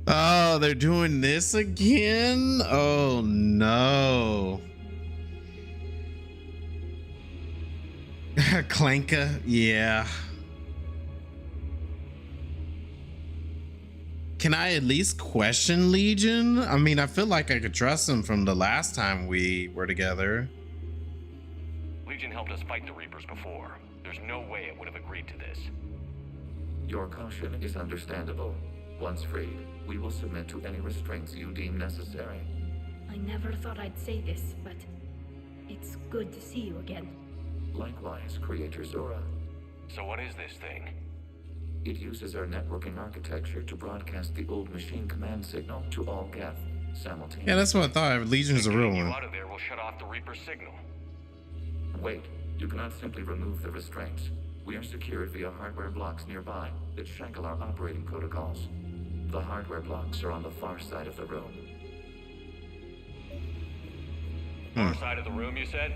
Oh, they're doing this again? Oh, no. Clanka, yeah. Can I at least question Legion? I mean, I feel like I could trust him from the last time we were together. Legion helped us fight the Reapers before. There's no way it would have agreed to this. Your caution is understandable. Once freed, we will submit to any restraints you deem necessary. I never thought I'd say this, but it's good to see you again. Likewise, Creator Zora. So what is this thing? It uses our networking architecture to broadcast the old machine command signal to all Geth simultaneously. Yeah, that's what I thought. Legion is a real one. Out of there will shut off the Reaper signal. Wait, you cannot simply remove the restraints. We are secured via hardware blocks nearby that shackle our operating protocols. The hardware blocks are on the far side of the room. Far side of the room, you said?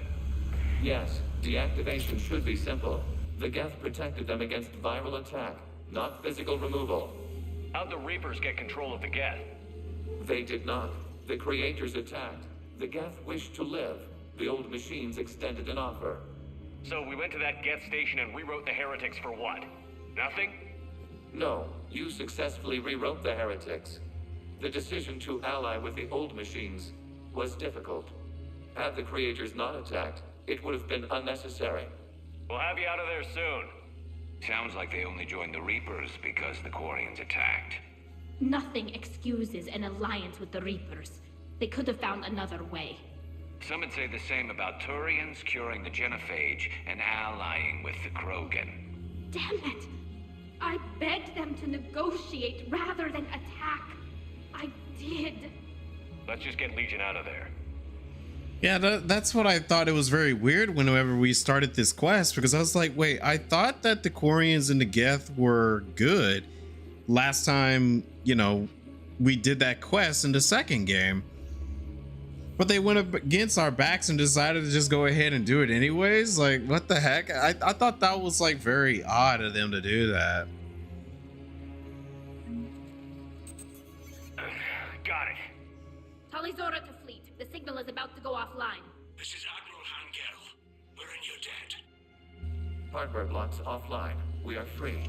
Yes, deactivation should be simple. The Geth protected them against viral attack, not physical removal. How'd the Reapers get control of the Geth? They did not. The creators attacked. The Geth wished to live. The old machines extended an offer. So we went to that Geth station and rewrote the heretics for what? Nothing? No, you successfully rewrote the heretics. The decision to ally with the old machines was difficult. Had the creators not attacked, it would have been unnecessary. We'll have you out of there soon. Sounds like they only joined the Reapers because the Quarians attacked. Nothing excuses an alliance with the Reapers. They could have found another way. Some would say the same about Turians curing the genophage and allying with the Krogan. Damn it! I begged them to negotiate rather than attack. I did. Let's just get Legion out of there. Yeah, that's what I thought. It was very weird whenever we started this quest, because I was like, wait, I thought that the Quarians and the Geth were good last time, you know, we did that quest in the second game. But they went up against our backs and decided to just go ahead and do it anyways. Like, what the heck? I thought that was like very odd of them to do that. Got it. Talizora to fleet. The signal is about to go offline. This is Admiral Hangel. We're in your debt. Hardware blocks offline. We are free.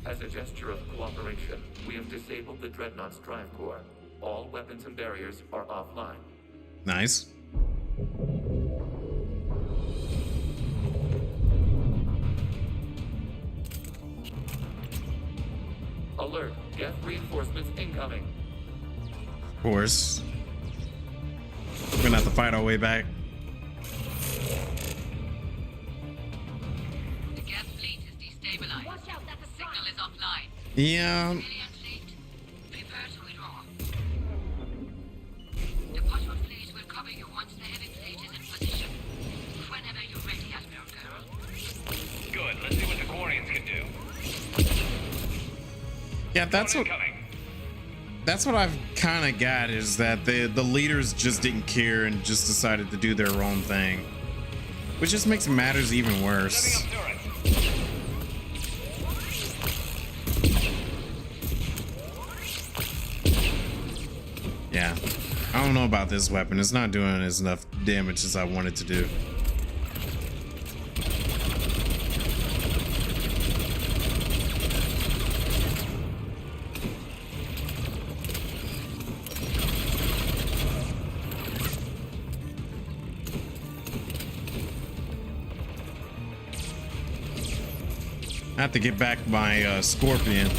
As a gesture of cooperation, we have disabled the Dreadnought's drive core. All weapons and barriers are offline. Nice. Alert! Geth reinforcements incoming. Of course. We're gonna have to fight our way back. The Geth fleet is destabilized. Watch out, that's a Signal is offline. Yeah. Civilian fleet, prepare to withdraw. The Quadrant fleet will cover you once the heavy fleet is in position. Whenever you're ready, Admiral Girl. Good. Let's see what the Quarians can do. Yeah, that's what I've kind of got, is that the leaders just didn't care and just decided to do their own thing, which just makes matters even worse. Yeah, I don't know about this weapon. It's not doing as enough damage as I want it to do. I have to get back my Scorpion.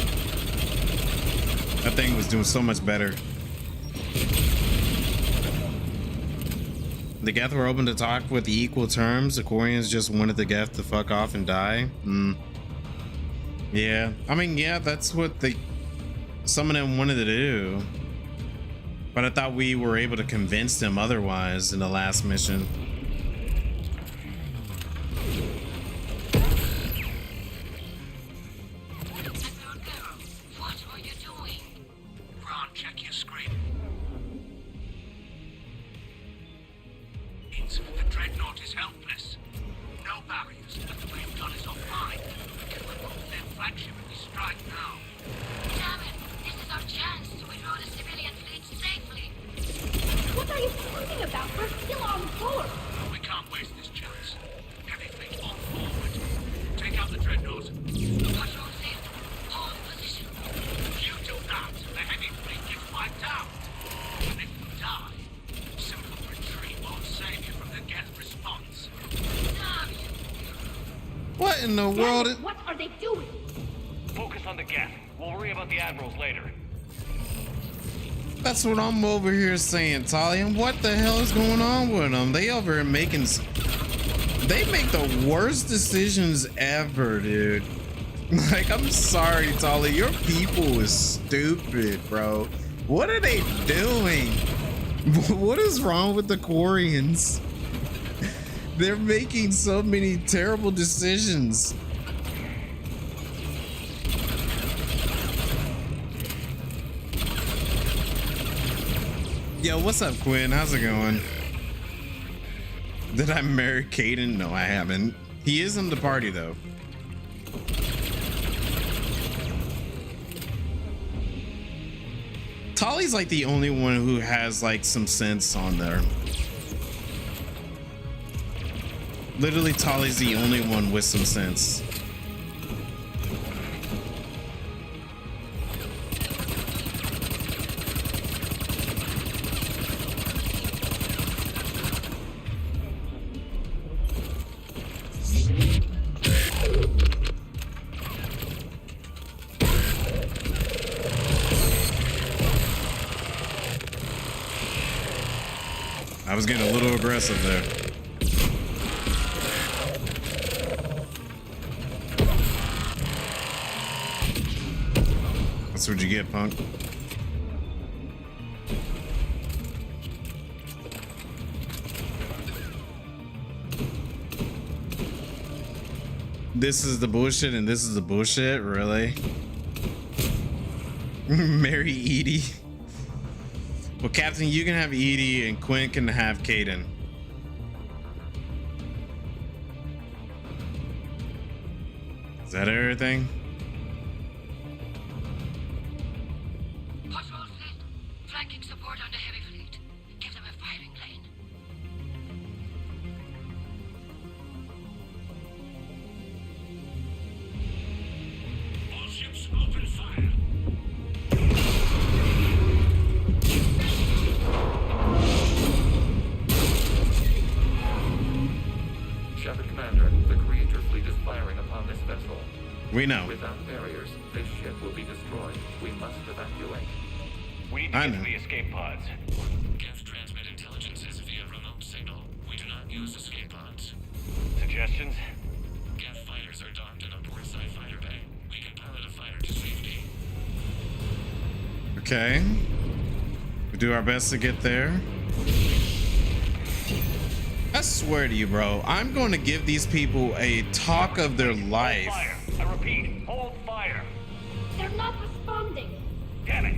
That thing was doing so much better. The Geth were open to talk with equal terms. The Quarians just wanted the Geth to fuck off and die. Yeah, I mean, yeah, that's what some of them wanted to do. But I thought we were able to convince them otherwise in the last mission. Check your screen. The Dreadnought is helpless. No barriers, but the wave gun is offline. We will move their flagship if we strike now. Damn it! This is our chance to withdraw the civilian fleet safely. What are you talking about? We're still on board. What in the world? What are they doing? Focus on the Geth. We'll worry about the admirals later. That's what I'm over here saying, Talia. What the hell is going on with them? They over here making... They make the worst decisions ever, dude. Like, I'm sorry, Talia. Your people is stupid, bro. What are they doing? What is wrong with the Quarians? They're making so many terrible decisions. Yo, what's up, Quinn? How's it going? Did I marry Caden? No, I haven't. He is in the party, though. Tali's like the only one who has like some sense on there. Literally, Tali's the only one with some sense. I was getting a little aggressive there. That's what you get, punk. This is the bullshit and this is the bullshit, really? Marry Edie. Well, Captain, you can have Edie and Quinn can have Caden. Is that everything? Possible fleet. Flanking support on the heavy fleet. Give them a firing lane. All ships open fire. Shepard Commander, the Creator fleet is firing upon this vessel. We know. Without barriers, this ship will be destroyed. We must evacuate. We need to get to the escape pods. Geth transmit intelligences via remote signal. We do not use escape pods. Suggestions? Geth fighters are docked in a port side fighter bay. We can pilot a fighter to safety. Okay. We do our best to get there. I swear to you, bro, I'm going to give these people a talk of their life. Hold fire. I repeat, hold fire. They're not responding. Damn it.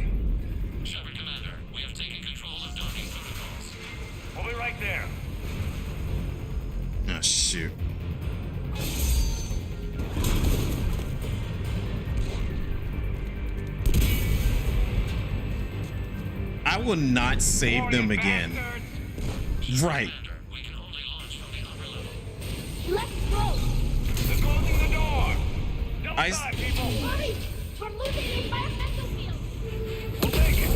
Shepard Commander, we have taken control of docking protocols. We'll be right there. Oh, shoot. I will not save them again. Right. Let's go. They're closing the door. Double I- time, people. Hurry! We're losing the environmental field. We'll take it.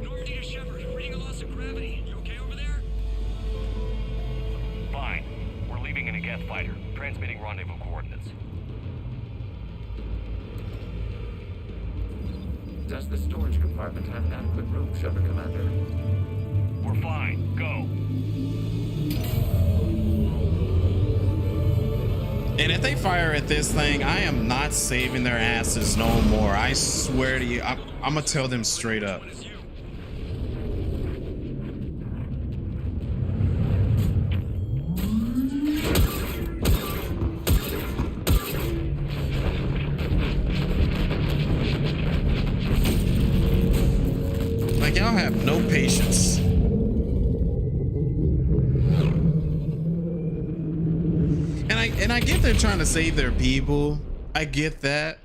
Normandy to Shepard, reading a loss of gravity. You okay over there? Fine. We're leaving in a Geth fighter, transmitting rendezvous coordinates. Does the storage compartment have adequate room, Shepard Commander? We're fine. Go. And if they fire at this thing, I am not saving their asses no more. I swear to you, I'm gonna tell them straight up. Like, y'all have no patience. And I get they're trying to save their people. I get that.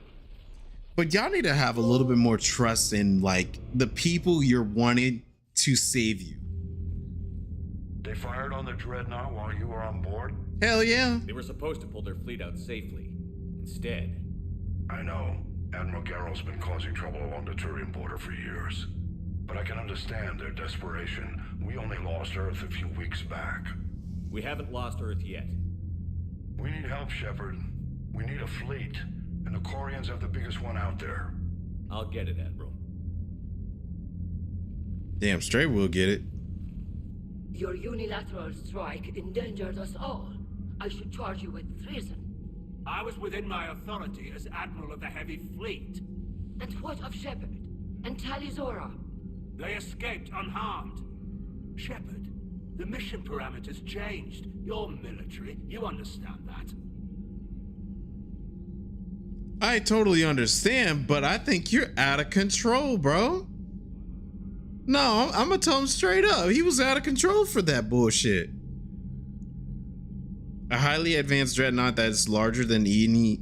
But y'all need to have a little bit more trust in like the people you're wanting to save you. They fired on the Dreadnought while you were on board? Hell yeah. They were supposed to pull their fleet out safely. Instead. I know. Admiral Garrow's been causing trouble along the Turian border for years. but I can understand their desperation. We only lost Earth a few weeks back. We haven't lost Earth yet. We need help, Shepard. We need a fleet, and the Quarians have the biggest one out there. I'll get it, Admiral. Damn straight we'll get it. Your unilateral strike endangered us all. I should charge you with treason. I was within my authority as Admiral of the Heavy Fleet. And what of Shepard? And Talizora? They escaped unharmed. Shepard, the mission parameters changed. You're military, you understand that. I totally understand, but I think you're out of control, bro. No, I'm gonna tell him straight up. He was out of control for that bullshit. A highly advanced dreadnought that's larger than any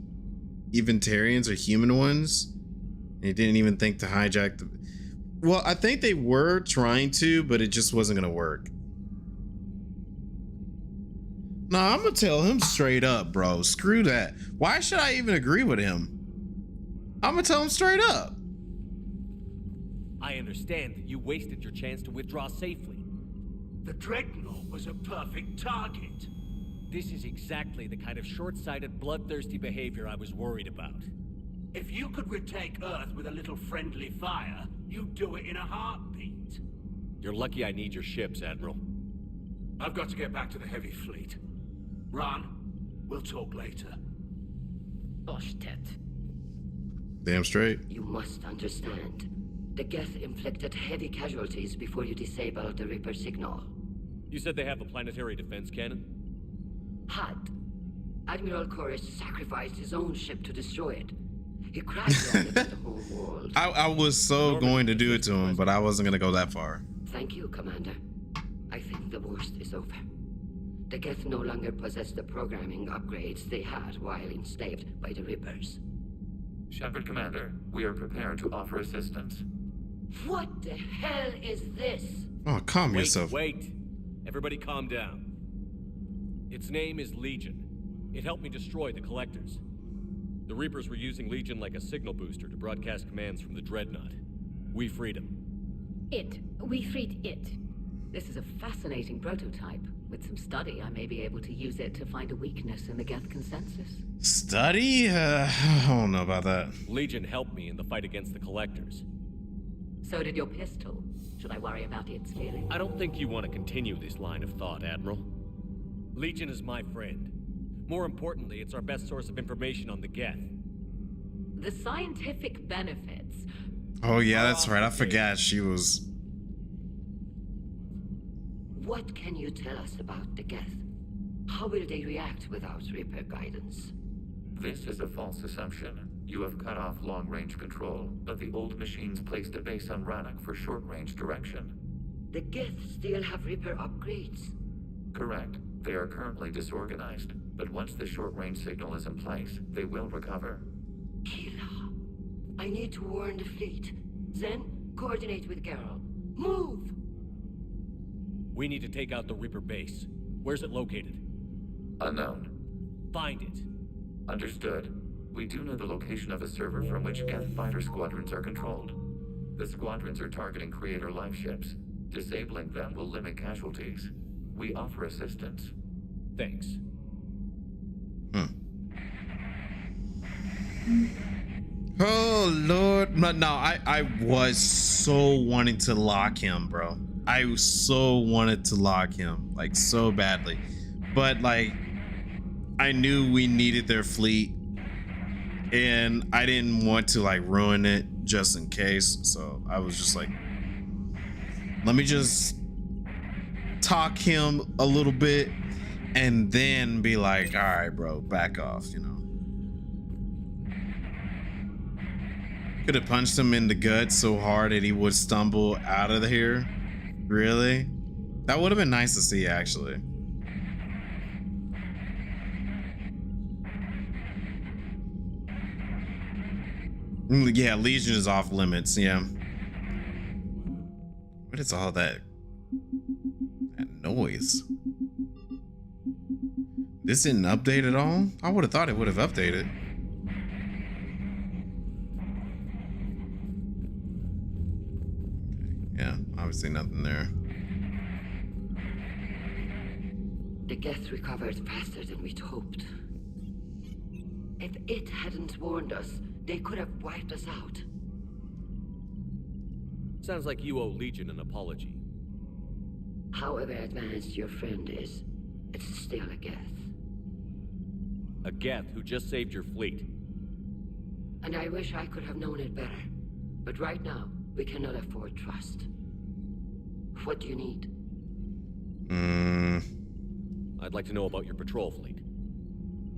Eventarians or human ones. And he didn't even think to hijack the... Well, I think they were trying to, but it just wasn't gonna work. No, I'm gonna tell him straight up, bro. Screw that. Why should I even agree with him? I'm gonna tell him straight up. I understand that you wasted your chance to withdraw safely. The Dreadnought was a perfect target. This is exactly the kind of short-sighted, bloodthirsty behavior I was worried about. If you could retake Earth with a little friendly fire, you'd do it in a heartbeat. You're lucky I need your ships, Admiral. I've got to get back to the Heavy Fleet. Ron, we'll talk later. Oshtet, Damn straight. you must understand. The Geth inflicted heavy casualties before you disabled the Reaper signal. You said they have a planetary defense cannon? Had. Admiral Koris sacrificed his own ship to destroy it. He crashed on it to the home world. I was so going to do it to him, but I wasn't gonna go that far. Thank you, Commander. I think the worst is over. The Geth no longer possess the programming upgrades they had while enslaved by the Reapers. Shepard, Commander, we are prepared to offer assistance. What the hell is this? Oh, calm yourself. Wait. Everybody calm down. Its name is Legion. It helped me destroy the Collectors. The Reapers were using Legion like a signal booster to broadcast commands from the Dreadnought. We freed him. We freed it. This is a fascinating prototype. With some study, I may be able to use it to find a weakness in the Geth consensus. Study? I don't know about that. Legion helped me in the fight against the Collectors. So did your pistol. Should I worry about its feelings? I don't think you want to continue this line of thought, Admiral. Legion is my friend. More importantly, it's our best source of information on the Geth. The scientific benefits. Oh yeah, that's right. I forgot she was... What can you tell us about the Geth? How will they react without Reaper guidance? This is a false assumption. You have cut off long-range control, but the old machines placed a base on Rannoch for short-range direction. The Geth still have Reaper upgrades? Correct. They are currently disorganized, but once the short-range signal is in place, they will recover. Kila, I need to warn the fleet. Then, coordinate with Geralt. Move! We need to take out the Reaper base. Where's it located? Unknown. Find it. Understood. We do know the location of a server from which Geth fighter squadrons are controlled. The squadrons are targeting Creator life ships. Disabling them will limit casualties. We offer assistance. Thanks. Oh Lord. No, I was so wanting to lock him, bro. I so wanted to lock him, like, so badly. But like, I knew we needed their fleet, and I didn't want to like ruin it just in case. So I was just like, let me just talk him a little bit and then be like, all right, bro, back off, you know. Could have punched him in the gut so hard that he would stumble out of here. Really? That would have been nice to see, actually. Yeah, Legion is off limits, yeah. What is all that noise? This didn't update at all? I would have thought it would have updated. Yeah, obviously nothing there. The Geth recovered faster than we'd hoped. If it hadn't warned us, they could have wiped us out. Sounds like you owe Legion an apology. However advanced your friend is, it's still a Geth. A Geth who just saved your fleet. And I wish I could have known it better. But right now, we cannot afford trust. What do you need? I'd like to know about your patrol fleet.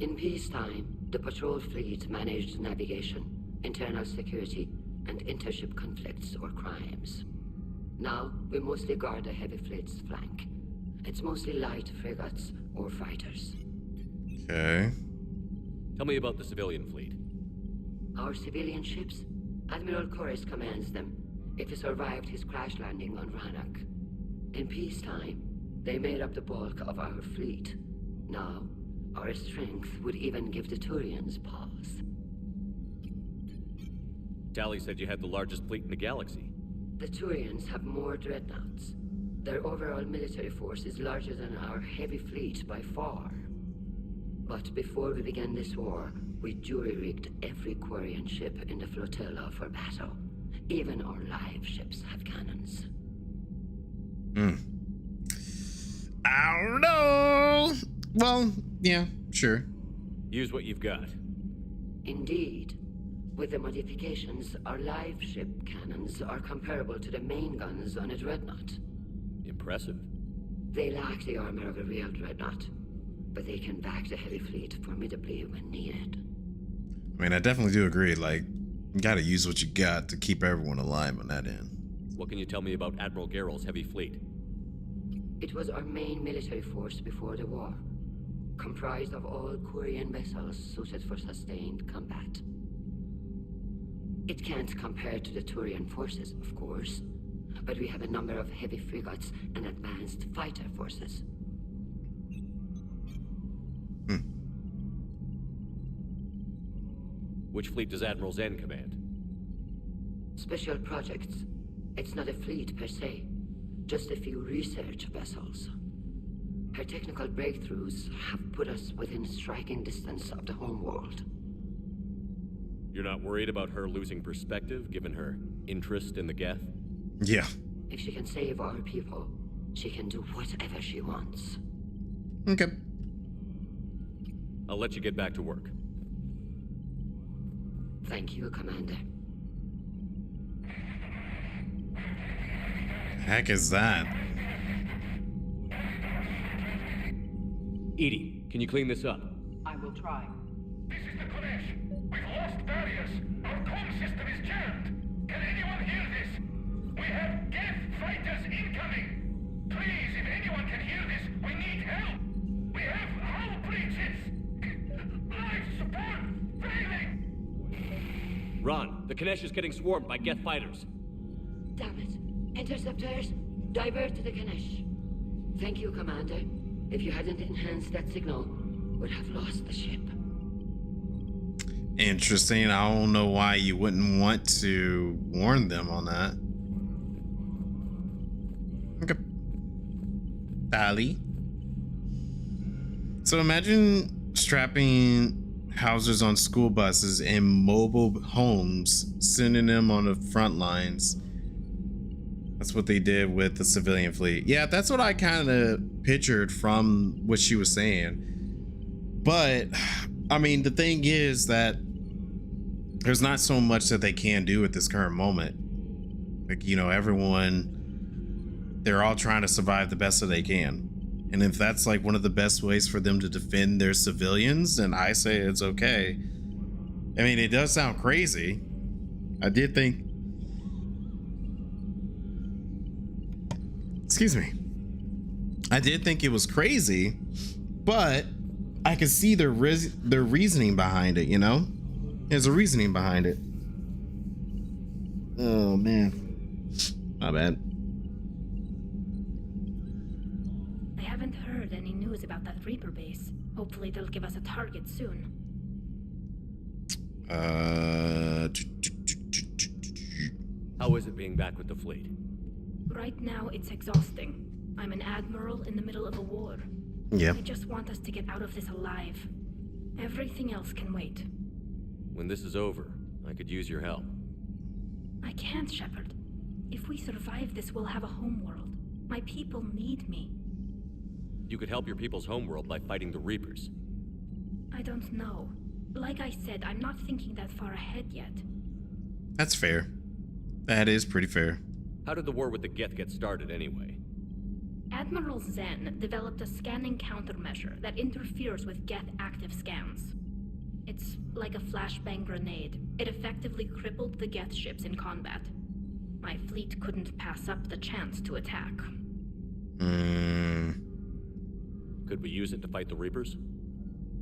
In peacetime, the patrol fleet managed navigation, internal security, and intership conflicts or crimes. Now, we mostly guard the heavy fleet's flank. It's mostly light frigates or fighters. Okay. Tell me about the civilian fleet. Our civilian ships? Admiral Koris commands them, if he survived his crash landing on Rannoch. In peacetime, they made up the bulk of our fleet. Now, our strength would even give the Turians pause. Tally said you had the largest fleet in the galaxy. The Turians have more dreadnoughts. Their overall military force is larger than our heavy fleet by far. But before we began this war, we jury-rigged every Quarian ship in the flotilla for battle. Even our live ships have cannons. I don't know. Well, yeah, sure. Use what you've got. Indeed. With the modifications, our live ship cannons are comparable to the main guns on a dreadnought. Impressive. They lack the armor of a real dreadnought, but they can back the heavy fleet formidably when needed. I mean, I definitely do agree. Like, you gotta use what you got to keep everyone alive on that end. What can you tell me about Admiral Geral's heavy fleet? It was our main military force before the war, comprised of all Quarian vessels suited for sustained combat. It can't compare to the Turian forces, of course, but we have a number of heavy frigates and advanced fighter forces. Which fleet does Admiral Zen command? Special projects. It's not a fleet per se, just a few research vessels. Her technical breakthroughs have put us within striking distance of the homeworld. You're not worried about her losing perspective, given her interest in the Geth? Yeah. If she can save our people, she can do whatever she wants. Okay. I'll let you get back to work. Thank you, Commander. Heck is that? Edie, can you clean this up? I will try. This is the Kodesh. We've lost barriers. Our comm system is jammed. Can anyone hear this? We have Geth fighters incoming. Please, if anyone can hear this, we need help. We have hull breaches. Life support failing. Ron, the Kanesh is getting swarmed by Geth fighters. Damn it. Interceptors, divert to the Ganesh. Thank you, Commander. If you hadn't enhanced that signal, we'd have lost the ship. Interesting. I don't know why you wouldn't want to warn them on that. Okay. Tally. So imagine strapping housers on school buses and mobile homes, sending them on the front lines. That's what they did with the civilian fleet. Yeah, that's what I kind of pictured from what she was saying. But, I mean, the thing is that there's not so much that they can do at this current moment. Like, you know, everyone, they're all trying to survive the best that they can. And if that's like one of the best ways for them to defend their civilians, then I say it's okay. I mean, it does sound crazy. I did think, excuse me, I did think it was crazy, but I could see their reasoning behind it, you know? There's a reasoning behind it. Oh, man. My bad. I haven't heard any news about that Reaper base. Hopefully they'll give us a target soon. How is it being back with the fleet? Right now, it's exhausting. I'm an admiral in the middle of a war. Yeah. I just want us to get out of this alive. Everything else can wait. When this is over, I could use your help. I can't, Shepard. If we survive this, we'll have a homeworld. My people need me. You could help your people's homeworld by fighting the Reapers. I don't know. Like I said, I'm not thinking that far ahead yet. That's fair. That is pretty fair. How did the war with the Geth get started anyway? Admiral Zen developed a scanning countermeasure that interferes with Geth active scans. It's like a flashbang grenade. It effectively crippled the Geth ships in combat. My fleet couldn't pass up the chance to attack. Could we use it to fight the Reapers?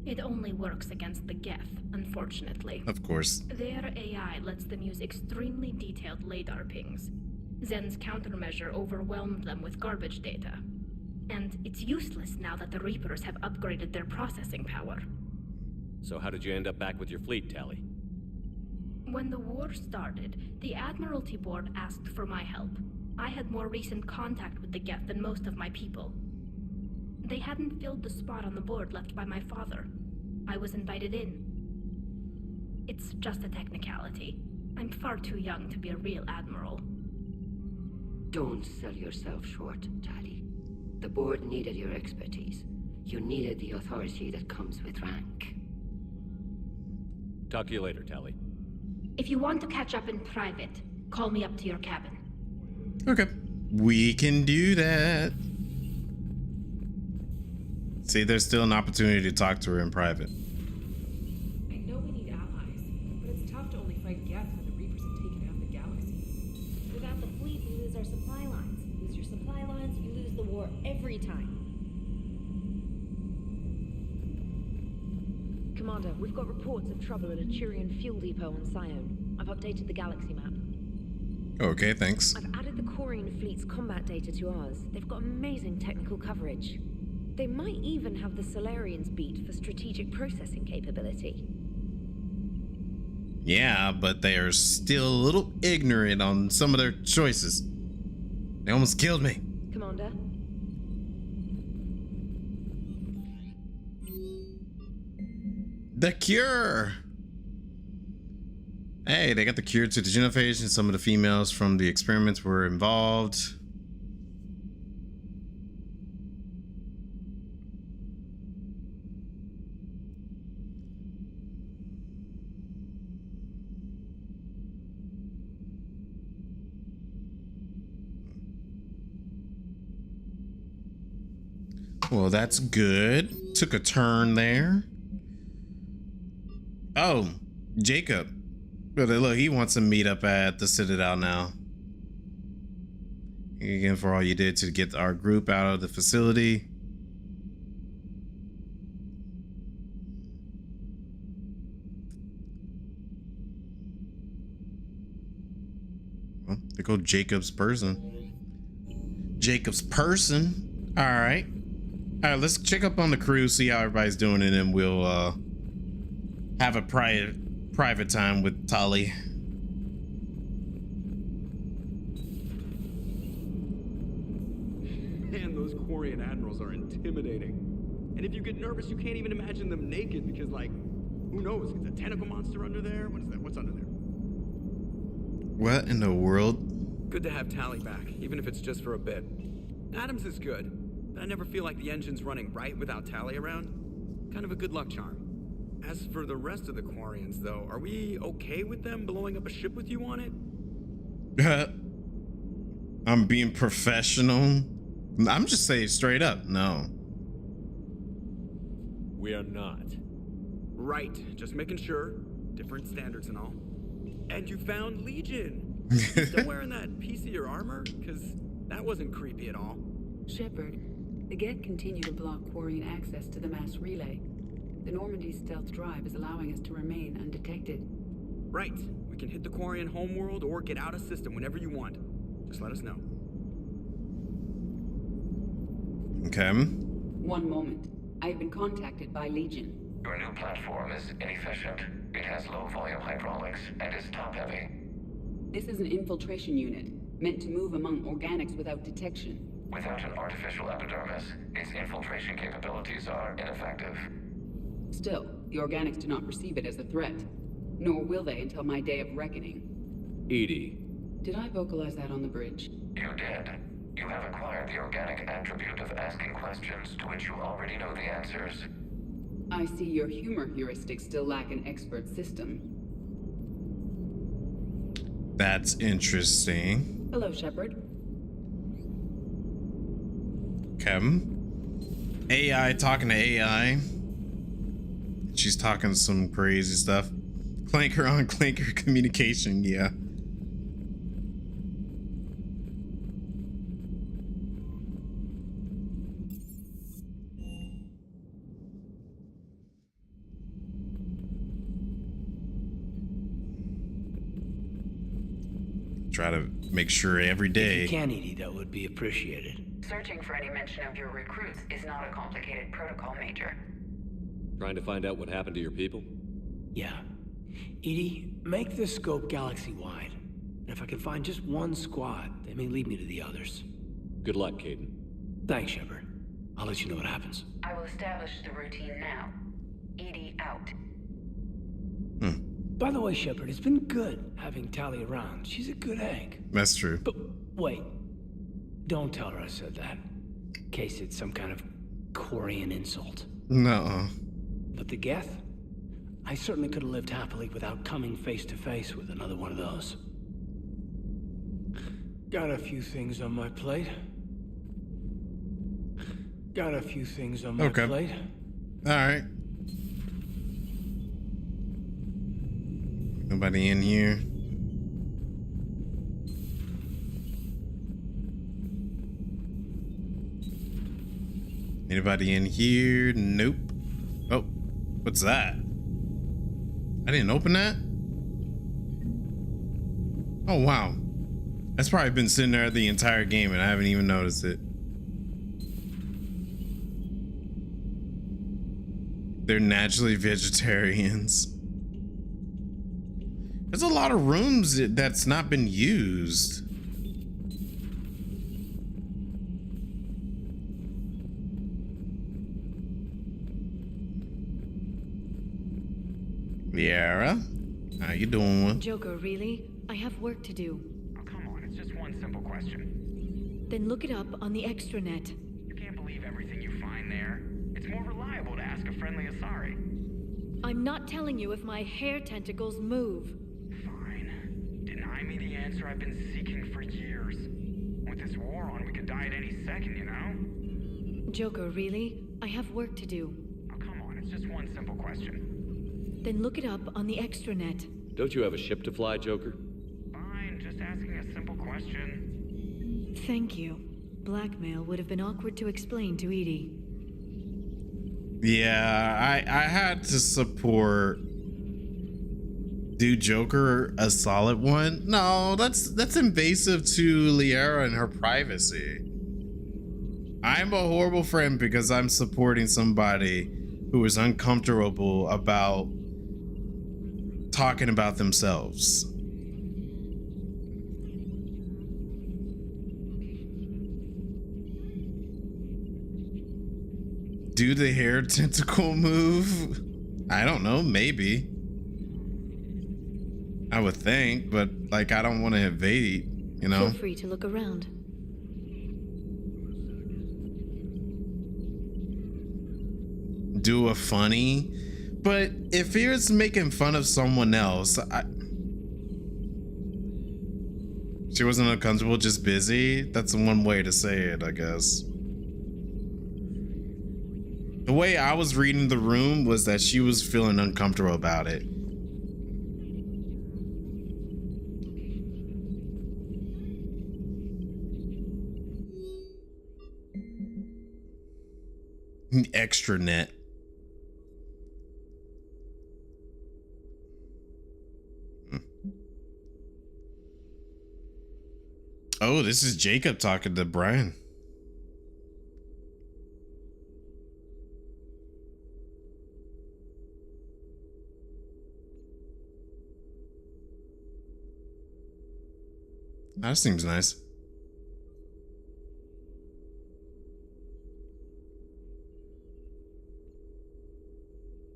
It only works against the Geth, unfortunately. Of course. Their AI lets them use extremely detailed LADAR pings. Zen's countermeasure overwhelmed them with garbage data. And it's useless now that the Reapers have upgraded their processing power. So how did you end up back with your fleet, Tali? When the war started, the Admiralty Board asked for my help. I had more recent contact with the Geth than most of my people. They hadn't filled the spot on the board left by my father. I was invited in. It's just a technicality. I'm far too young to be a real admiral. Don't sell yourself short, Tali. The board needed your expertise. You needed the authority that comes with rank. Talk to you later, Tali. If you want to catch up in private, call me up to your cabin. Okay. We can do that. See, there's still an opportunity to talk to her in private. I know we need allies, but it's tough to only fight Geth when the Reapers have taken half the galaxy. Without the fleet, we lose our supply lines. Lose your supply lines, you lose the war every time. Commander, we've got reports of trouble at a Turian fuel depot on Sione. I've updated the galaxy map. Okay, thanks. I've added the Quarian fleet's combat data to ours. They've got amazing technical coverage. They might even have the Solarians beat for strategic processing capability. Yeah, but they are still a little ignorant on some of their choices. They almost killed me. Commander? The cure! Hey, they got the cure to the genophage, and some of the females from the experiments were involved. Well, that's good. Took a turn there. Oh, Jacob. But look, he wants to meet up at the Citadel now. Again, for all you did to get our group out of the facility. Well, there go Jacob's person. Jacob's person. All right. All right, let's check up on the crew, see how everybody's doing, and then we'll have a private time with Tali. Man, those Quarian admirals are intimidating. And if you get nervous, you can't even imagine them naked because, like, who knows? Is a tentacle monster under there? What is that? What's under there? What in the world? Good to have Tali back, even if it's just for a bit. Adams is good, but I never feel like the engine's running right without Tali around. Kind of a good luck charm. As for the rest of the Quarians, though, are we okay with them blowing up a ship with you on it? I'm being professional. I'm just saying straight up, no. We are not. Right, just making sure. Different standards and all. And you found Legion. You still wearing that piece of your armor? Because that wasn't creepy at all. Shepard, the Geth continue to block Quarian access to the mass relay. The Normandy stealth drive is allowing us to remain undetected. Right. We can hit the Quarian homeworld or get out of system whenever you want. Just let us know. Okay. One moment. I have been contacted by Legion. Your new platform is inefficient. It has low volume hydraulics and is top heavy. This is an infiltration unit. meant to move among organics without detection. Without an artificial epidermis, its infiltration capabilities are ineffective. Still, the organics do not perceive it as a threat. Nor will they until my day of reckoning. Edie. Did I vocalize that on the bridge? You did. You have acquired the organic attribute of asking questions to which you already know the answers. I see your humor heuristics still lack an expert system. That's interesting. Hello, Shepard. Kevin. AI talking to AI. She's talking some crazy stuff. Clanker on clanker communication, yeah. Try to make sure every day. If you can, Edie, that would be appreciated. Searching for any mention of your recruits is not a complicated protocol, Major. Trying to find out what happened to your people? Yeah. Edie, make the scope galaxy-wide. And if I can find just one squad, they may lead me to the others. Good luck, Caden. Thanks, Shepard. I'll let you know what happens. I will establish the routine now. Edie out. By the way, Shepard, it's been good having Tali around. She's a good egg. That's true. But wait. Don't tell her I said that. In case it's some kind of Quarian insult. No. But the Geth? I certainly could have lived happily without coming face to face with another one of those. Got a few things on my plate. All right. Nobody in here. Anybody in here? Nope. Oh, what's that? I didn't open that? Oh, wow. That's probably been sitting there the entire game and I haven't even noticed it. They're naturally vegetarians. There's a lot of rooms that's not been used. Liara, how you doing? Joker, really? I have work to do. Oh, come on, it's just one simple question. Then look it up on the extranet. You can't believe everything you find there. It's more reliable to ask a friendly Asari. I'm not telling you if my hair tentacles move. Fine. Deny me the answer I've been seeking for years. With this war on, we could die at any second, you know? Joker, really? I have work to do. Oh, come on, it's just one simple question. Then look it up on the extranet. Don't you have a ship to fly, Joker? Fine, just asking a simple question. Thank you. Blackmail would have been awkward to explain to Edie. Yeah, I had to support do Joker a solid one. No, that's invasive to Liara and her privacy. I'm a horrible friend because I'm supporting somebody who is uncomfortable about talking about themselves. Do the hair tentacle move? I don't know, maybe. I would think, but like I don't want to evade, you know? Feel free to look around. Do a funny, but if you're making fun of someone else, she wasn't uncomfortable, just busy. That's one way to say it, I guess. The way I was reading the room was that she was feeling uncomfortable about it. Extranet. Oh, this is Jacob talking to Brian. That seems nice.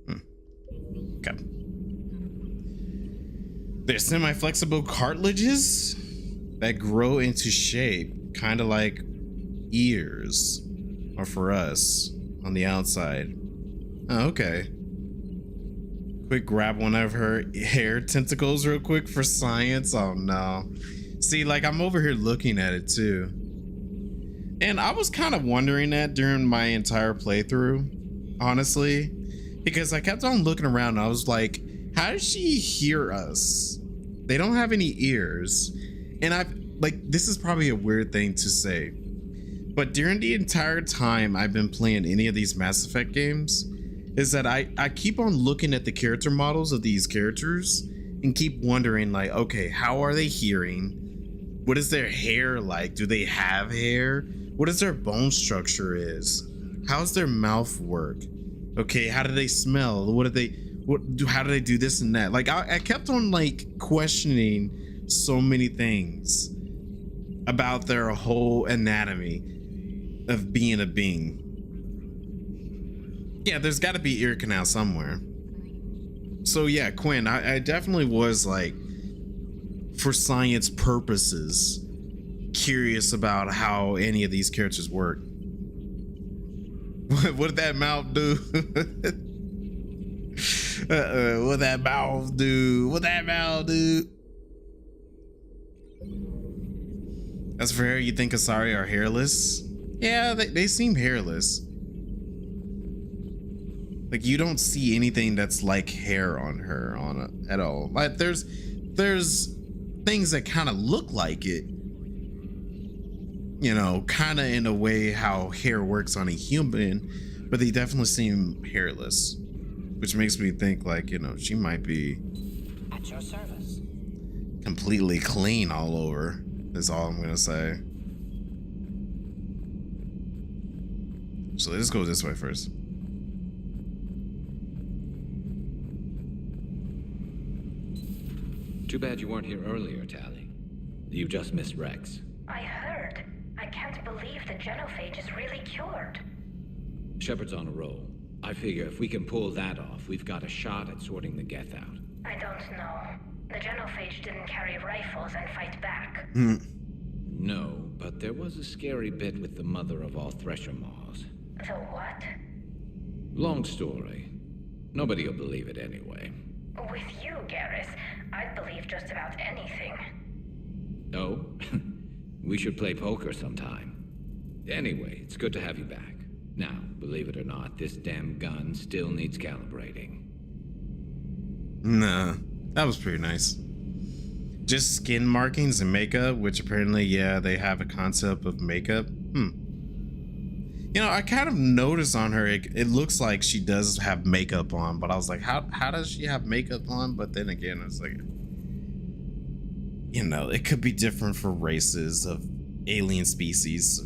Okay. They're semi-flexible cartilages that grow into shape, kind of like ears, or for us on the outside. Oh, okay. Quick grab one of her hair tentacles real quick for science. Oh no. See, like I'm over here looking at it too. And I was kind of wondering that during my entire playthrough, honestly, because I kept on looking around and I was like, how does she hear us? They don't have any ears. And I've like, this is probably a weird thing to say, but during the entire time I've been playing any of these Mass Effect games, is that I keep on looking at the character models of these characters and keep wondering like, okay, how are they hearing? What is their hair like? Do they have hair? What is their bone structure is? How's their mouth work? Okay, how do they smell? How do they do this and that? Like I kept on like questioning so many things about their whole anatomy of being a being. Yeah, there's got to be ear canal somewhere. So yeah, Quinn, I definitely was like, for science purposes, curious about how any of these characters work. What did that mouth do? What that mouth do? What that mouth do? As for hair, you think Asari are hairless? Yeah, they seem hairless. Like you don't see anything that's like hair on her at all. Like there's things that kind of look like it, you know, kind of in a way how hair works on a human, but they definitely seem hairless, which makes me think like, you know, she might be At your service. completely clean all over, is all I'm gonna say. So let's go this way first. Too bad you weren't here earlier, Tally. You just missed Rex. I heard. I can't believe the genophage is really cured. Shepard's on a roll. I figure if we can pull that off, we've got a shot at sorting the Geth out. I don't know. The genophage didn't carry rifles and fight back. No, but there was a scary bit with the mother of all Thresher Maws. The what? Long story. Nobody'll believe it anyway. With you, Garrus, I'd believe just about anything. Oh? We should play poker sometime. Anyway, it's good to have you back. Now, believe it or not, this damn gun still needs calibrating. Nah, that was pretty nice. Just skin markings and makeup, which apparently, yeah, they have a concept of makeup. You know, I kind of noticed on her, it looks like she does have makeup on, but I was like, how does she have makeup on? But then again, I was like, you know, it could be different for races of alien species.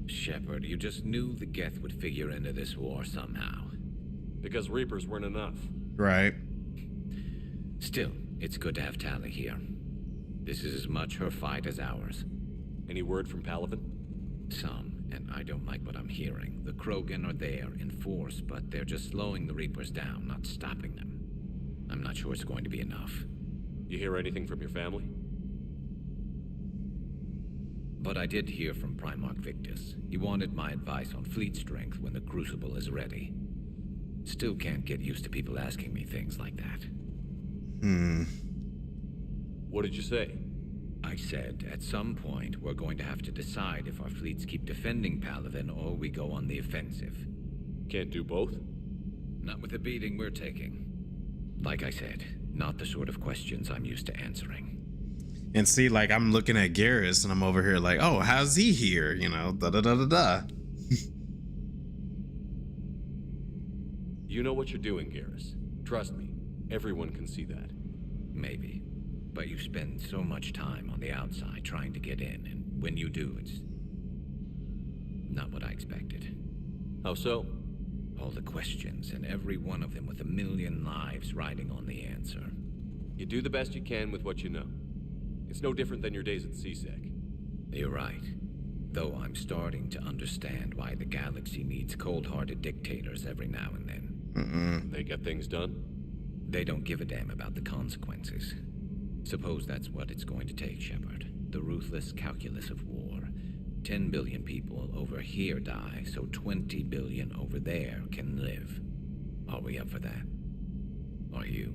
Shepard, you just knew the Geth would figure into this war somehow. Because Reapers weren't enough. Right. Still, it's good to have Tally here. This is as much her fight as ours. Any word from Palaven? Some, and I don't like what I'm hearing. The Krogan are there in force, but they're just slowing the Reapers down, not stopping them. I'm not sure it's going to be enough. You hear anything from your family? But I did hear from Primarch Victus. He wanted my advice on fleet strength when the Crucible is ready. Still can't get used to people asking me things like that. What did you say? I said, at some point, we're going to have to decide if our fleets keep defending Palaven or we go on the offensive. Can't do both? Not with the beating we're taking. Like I said, not the sort of questions I'm used to answering. And see, like, I'm looking at Garrus and I'm over here like, oh, how's he here? You know, da-da-da-da-da. You know what you're doing, Garrus. Trust me, everyone can see that. Maybe. But you spend so much time on the outside trying to get in, and when you do, it's not what I expected. How so? All the questions, and every one of them with 1,000,000 lives riding on the answer. You do the best you can with what you know. It's no different than your days at CSEC. You're right. Though I'm starting to understand why the galaxy needs cold-hearted dictators every now and then. They get things done? They don't give a damn about the consequences. Suppose that's what it's going to take, Shepard. The ruthless calculus of war. 10 billion people over here die, so 20 billion over there can live. Are we up for that? Are you?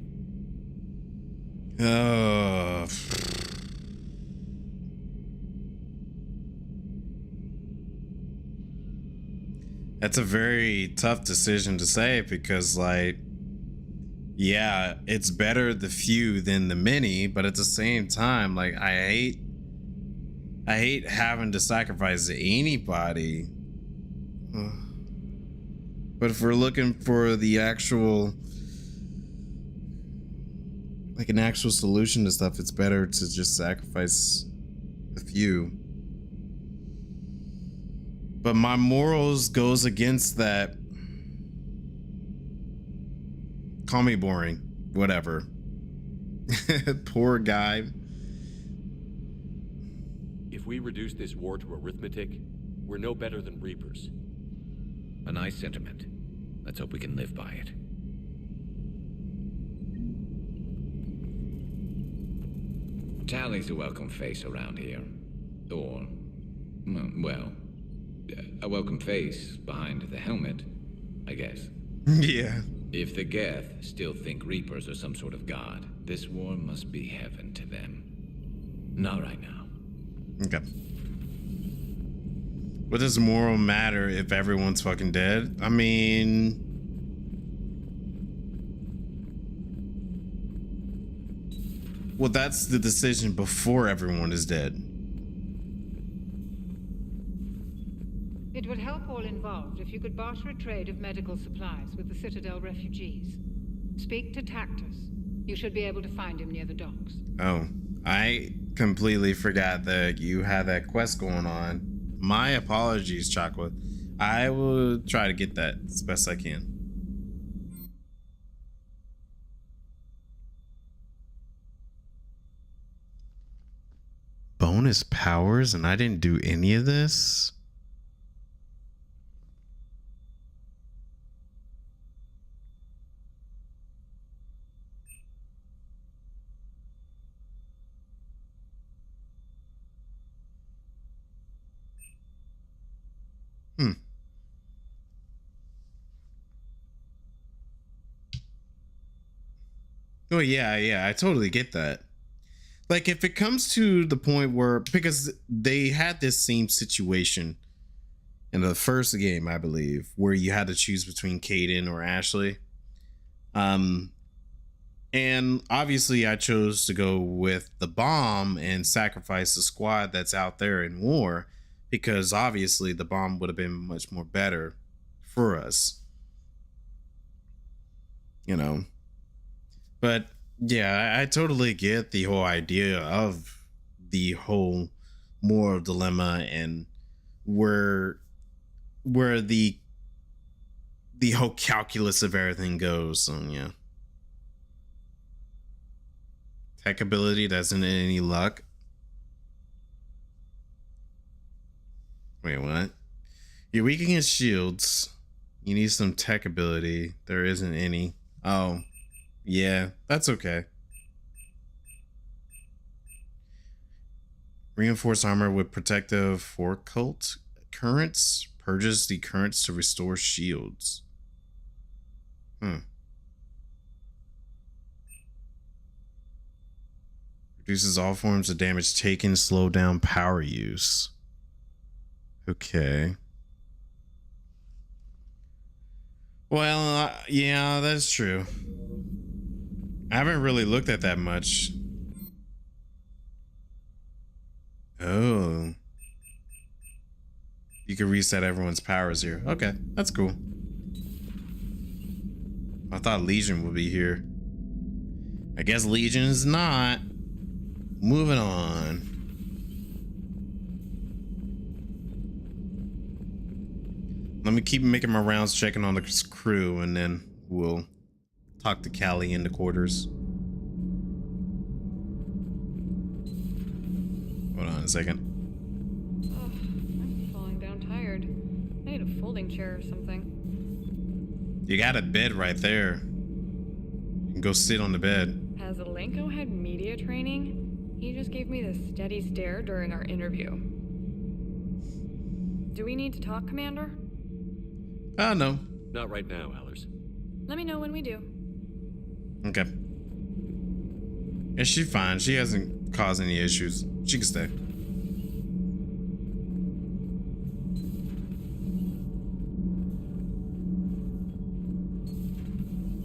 That's a very tough decision to say because, like, yeah, it's better the few than the many, but at the same time, like, I hate having to sacrifice anybody. But if we're looking for the actual, like, an actual solution to stuff, it's better to just sacrifice a few. But my morals goes against that. Call me boring. Whatever. Poor guy. If we reduce this war to arithmetic, we're no better than Reapers. A nice sentiment. Let's hope we can live by it. Tally's a welcome face around here. Or, well, a welcome face behind the helmet, I guess. Yeah. If the Geth still think Reapers are some sort of god, this war must be heaven to them. Not right now. Okay. What does moral matter if everyone's fucking dead? I mean... well, that's the decision before everyone is dead. It would help all involved if you could barter a trade of medical supplies with the Citadel refugees. Speak to Tactus. You should be able to find him near the docks. Oh, I completely forgot that you had that quest going on. My apologies, Chocolate. I will try to get that as best I can. Bonus powers, and I didn't do any of this? Oh yeah, I totally get that. Like, if it comes to the point where, because they had this same situation in the first game, I believe, where you had to choose between Caden or Ashley. And obviously I chose to go with the bomb and sacrifice the squad that's out there in war, because obviously the bomb would have been much more better for us, you know. But yeah, I totally get the whole idea of the whole moral dilemma and where the whole calculus of everything goes. So yeah. Tech ability doesn't any luck. Wait, what? You're weak against shields. You need some tech ability. There isn't any. Oh. Yeah, that's okay. Reinforced armor with protective for cult currents. Purges the currents to restore shields. Reduces all forms of damage taken, slow down power use. Okay. Well, yeah, that's true. I haven't really looked at that much. Oh. You can reset everyone's powers here. Okay, that's cool. I thought Legion would be here. I guess Legion is not. Moving on. Let me keep making my rounds, checking on the crew, and then we'll talk to Callie in the quarters. Hold on a second. Ugh, I'm falling down tired. I need a folding chair or something. You got a bed right there. You can go sit on the bed. Has Alenko had media training? He just gave me this steady stare during our interview. Do we need to talk, Commander? No. Not right now, Allers. Let me know when we do. Okay. Yeah, she's fine. She hasn't caused any issues. She can stay.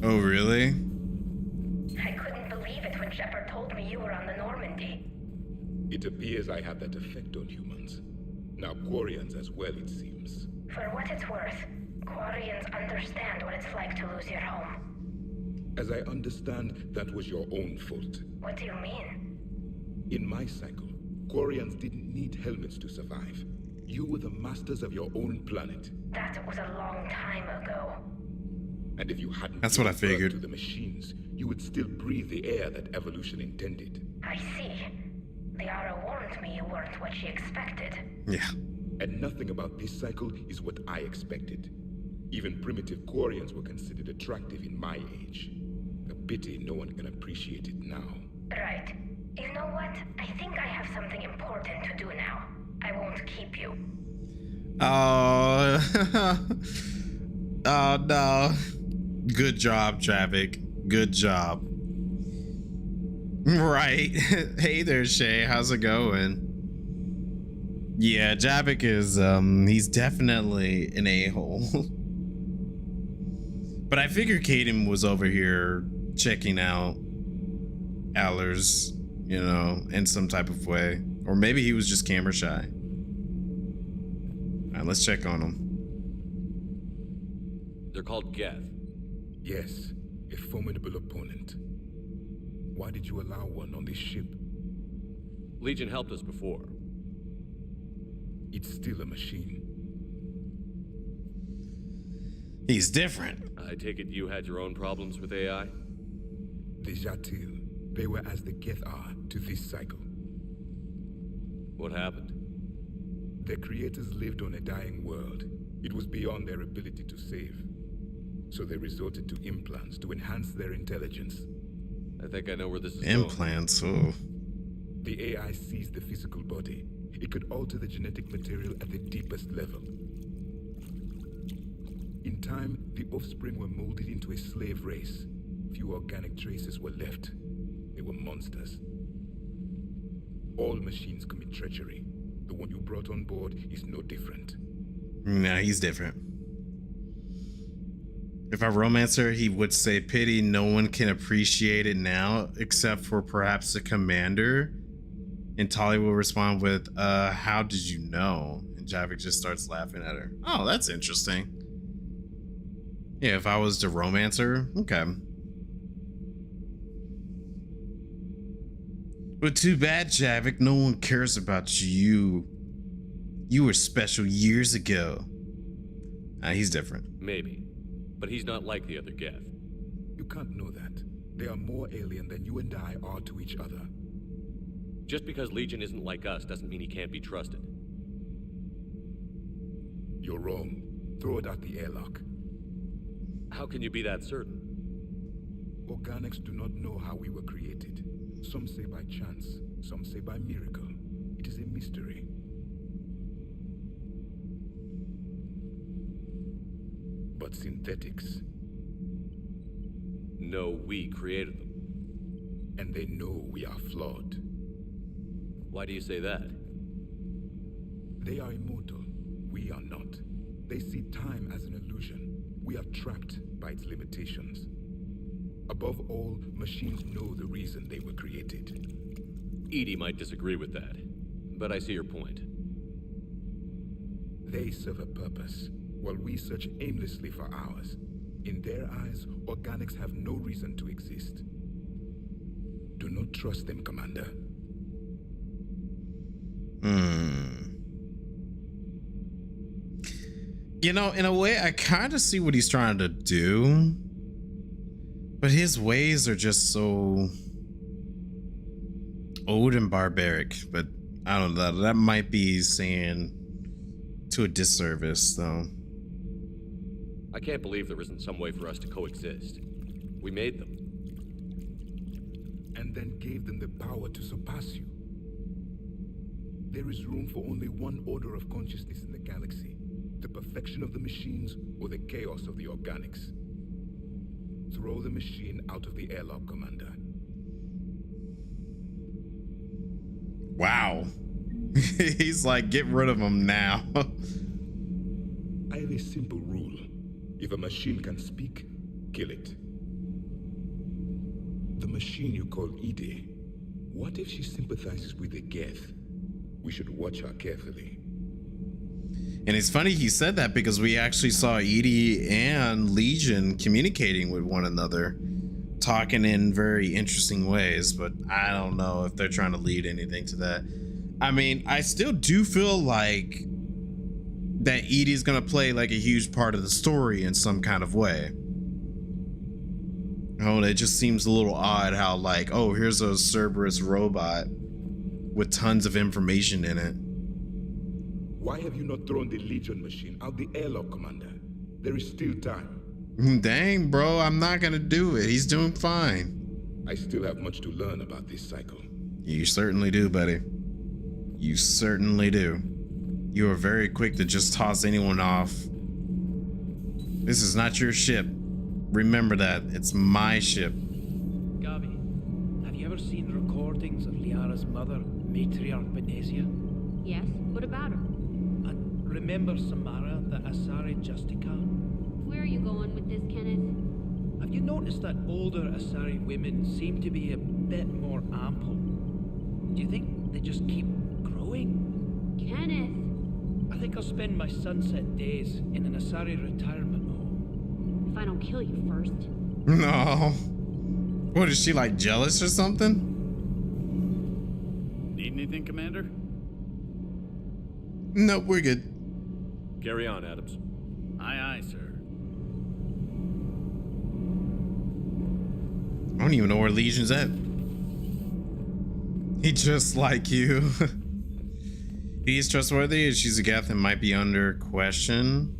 Oh, really? I couldn't believe it when Shepard told me you were on the Normandy. It appears I have that effect on humans. Now Quarians as well, it seems. For what it's worth, Quarians understand what it's like to lose your home. As I understand, that was your own fault. What do you mean? In my cycle, Quarians didn't need helmets to survive. You were the masters of your own planet. That was a long time ago. And if you hadn't That's what I given birth figured. to the machines, you would still breathe the air that evolution intended. I see. Liara warned me you weren't what she expected. Yeah. And nothing about this cycle is what I expected. Even primitive Quarians were considered attractive in my age. A pity no one can appreciate it now. Right. You know what? I think I have something important to do now. I won't keep you. Oh. Oh, no. Good job, Traffic. Good job. Right. Hey there, Shay. How's it going? Yeah, Javik is, he's definitely an a-hole. But I figured Kaden was over here checking out Allers, you know, in some type of way. Or maybe he was just camera shy. Alright, let's check on him. They're called Geth. Yes, a formidable opponent. Why did you allow one on this ship? Legion helped us before. It's still a machine. He's different. I take it you had your own problems with AI? The Jatil, they were as the Geth are to this cycle. What happened? Their creators lived on a dying world. It was beyond their ability to save. So they resorted to implants to enhance their intelligence. I think I know where this is Implants, oh. The AI seized the physical body. It could alter the genetic material at the deepest level. In time, the offspring were molded into a slave race. Few organic traces were left. They were monsters. All machines commit treachery. The one you brought on board is no different. Nah, he's different. If I romance her, he would say, pity no one can appreciate it now, except for perhaps the commander. And Tali will respond with, how did you know? And Javik just starts laughing at her. Oh, that's interesting. Yeah, if I was to romance her, okay. But too bad, Javik, no one cares about you. You were special years ago. He's different. Maybe. But he's not like the other Geth. You can't know that. They are more alien than you and I are to each other. Just because Legion isn't like us doesn't mean he can't be trusted. You're wrong. Throw it out the airlock. How can you be that certain? Organics do not know how we were created. Some say by chance, some say by miracle. It is a mystery. But synthetics... No, we created them. And they know we are flawed. Why do you say that? They are immortal. We are not. They see time as an illusion. We are trapped by its limitations. Above all, machines know the reason they were created. Edie might disagree with that, but I see your point. They serve a purpose, while we search aimlessly for ours. In their eyes, organics have no reason to exist. Do not trust them, Commander. You know, in a way, I kind of see what he's trying to do. But his ways are just so old and barbaric. But I don't know. That might be saying to a disservice, though. I can't believe there isn't some way for us to coexist. We made them. And then gave them the power to surpass you. There is room for only one order of consciousness in the galaxy. The perfection of the machines or the chaos of the organics. Throw the machine out of the airlock, Commander. Wow. He's like, get rid of him now. I have a simple rule. If a machine can speak, kill it. The machine you call Edie, what if she sympathizes with the Geth? We should watch her carefully. And it's funny he said that because we actually saw Edie and Legion communicating with one another, talking in very interesting ways, but I don't know if they're trying to lead anything to that. I mean, I still do feel like that Edie's gonna play like a huge part of the story in some kind of way. Oh, it just seems a little odd how like, oh, here's a Cerberus robot with tons of information in it. Why have you not thrown the Legion machine out the airlock, Commander? There is still time. Dang, bro, I'm not gonna do it. He's doing fine. I still have much to learn about this cycle. You certainly do, buddy. You certainly do. You are very quick to just toss anyone off. This is not your ship. Remember that. It's my ship. Gabi, have you ever seen recordings of Liara's mother, Matriarch Benesia? Yes? What about her? And remember Samara, the Asari Justica? Where are you going with this, Kenneth? Have you noticed that older Asari women seem to be a bit more ample? Do you think they just keep growing? Kenneth! I think I'll spend my sunset days in an Asari retirement home. If I don't kill you first. No. What, is she like jealous or something? Need anything, Commander? Nope, we're good. Carry on, Adams. Aye, aye, sir. I don't even know where Legion's at. He just like you. He's trustworthy. She's a Geth and might be under question.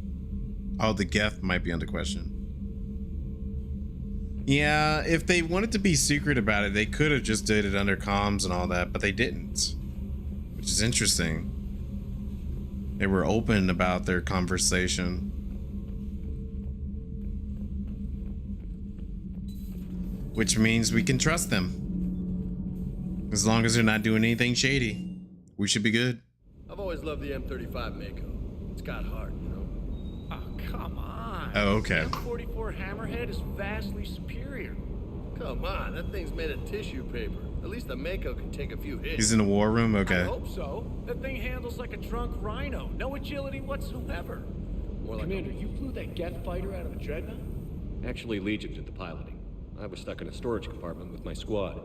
Oh, the Geth might be under question. Yeah, if they wanted to be secret about it, they could have just did it under comms and all that, but they didn't. Which is interesting. They were open about their conversation. Which means we can trust them. As long as they're not doing anything shady, we should be good. I've always loved the M35 Mako. It's got heart, you know? Oh, come on. Oh, okay. The M44 Hammerhead is vastly superior. Come on, that thing's made of tissue paper. At least the Mako can take a few hits. He's in the war room? I Okay. hope so. That thing handles like a drunk rhino. No agility whatsoever. More like Commander, you flew that Geth fighter out of a dreadnought? Actually, Legion did the piloting. I was stuck in a storage compartment with my squad.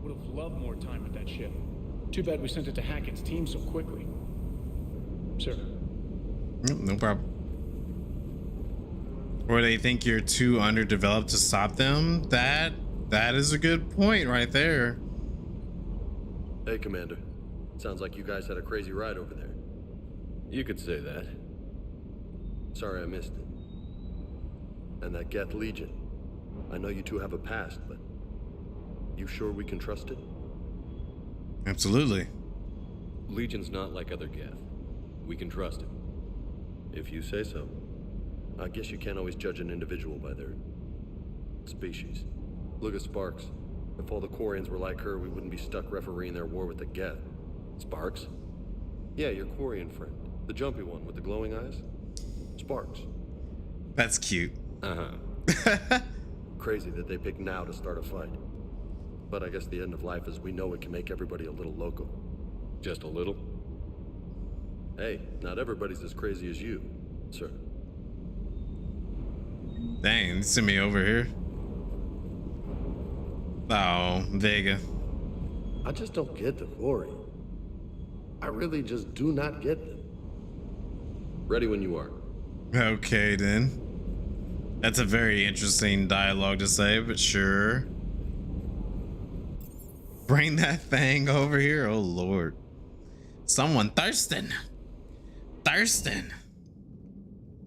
Would have loved more time with that ship. Too bad we sent it to Hackett's team so quickly. Sir. No problem. Or they think you're too underdeveloped to stop them? That is a good point right there. Hey, Commander. Sounds like you guys had a crazy ride over there. You could say that. Sorry I missed it. And that Geth Legion. I know you two have a past, but you sure we can trust it? Absolutely. Legion's not like other Geth. We can trust him. If you say so. I guess you can't always judge an individual by their species. Look at Sparks. If all the Quarians were like her, we wouldn't be stuck refereeing their war with the Geth. Sparks? Yeah, your Quarian friend. The jumpy one with the glowing eyes. Sparks. That's cute. Uh-huh. Crazy that they pick now to start a fight. But I guess the end of life as we know it can make everybody a little loco. Just a little? Hey, not everybody's as crazy as you, sir. Dang, send me over here. Oh, Vega. I just don't get the Quarian. I really just do not get them. Ready when you are. Okay, then. That's a very interesting dialogue to say, but sure. Bring that thing over here. Oh, Lord. Someone thirsting.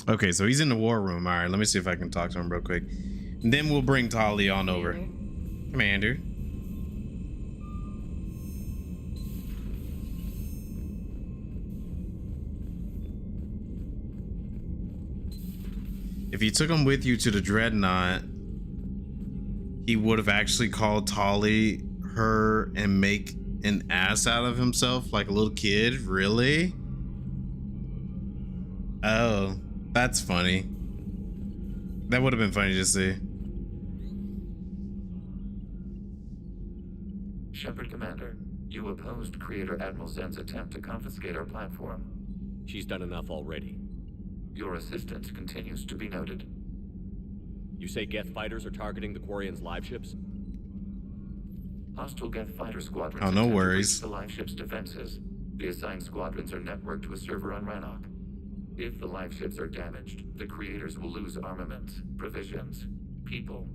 Okay, so he's in the war room. All right, let me see if I can talk to him real quick. And then we'll bring Tali on over. Commander. If you took him with you to the Dreadnought, he would have actually called Tali her and make an ass out of himself like a little kid. Really? Oh, that's funny. That would have been funny to see. Shepard Commander, you opposed Creator Admiral Zen's attempt to confiscate our platform. She's done enough already. Your assistance continues to be noted. You say Geth fighters are targeting the Quarians' live ships? Hostile Geth fighter squadrons. Oh, no worries. The live ship's defenses. The assigned squadrons are networked to a server on Rannoch. If the live ships are damaged, the creators will lose armaments, provisions, people.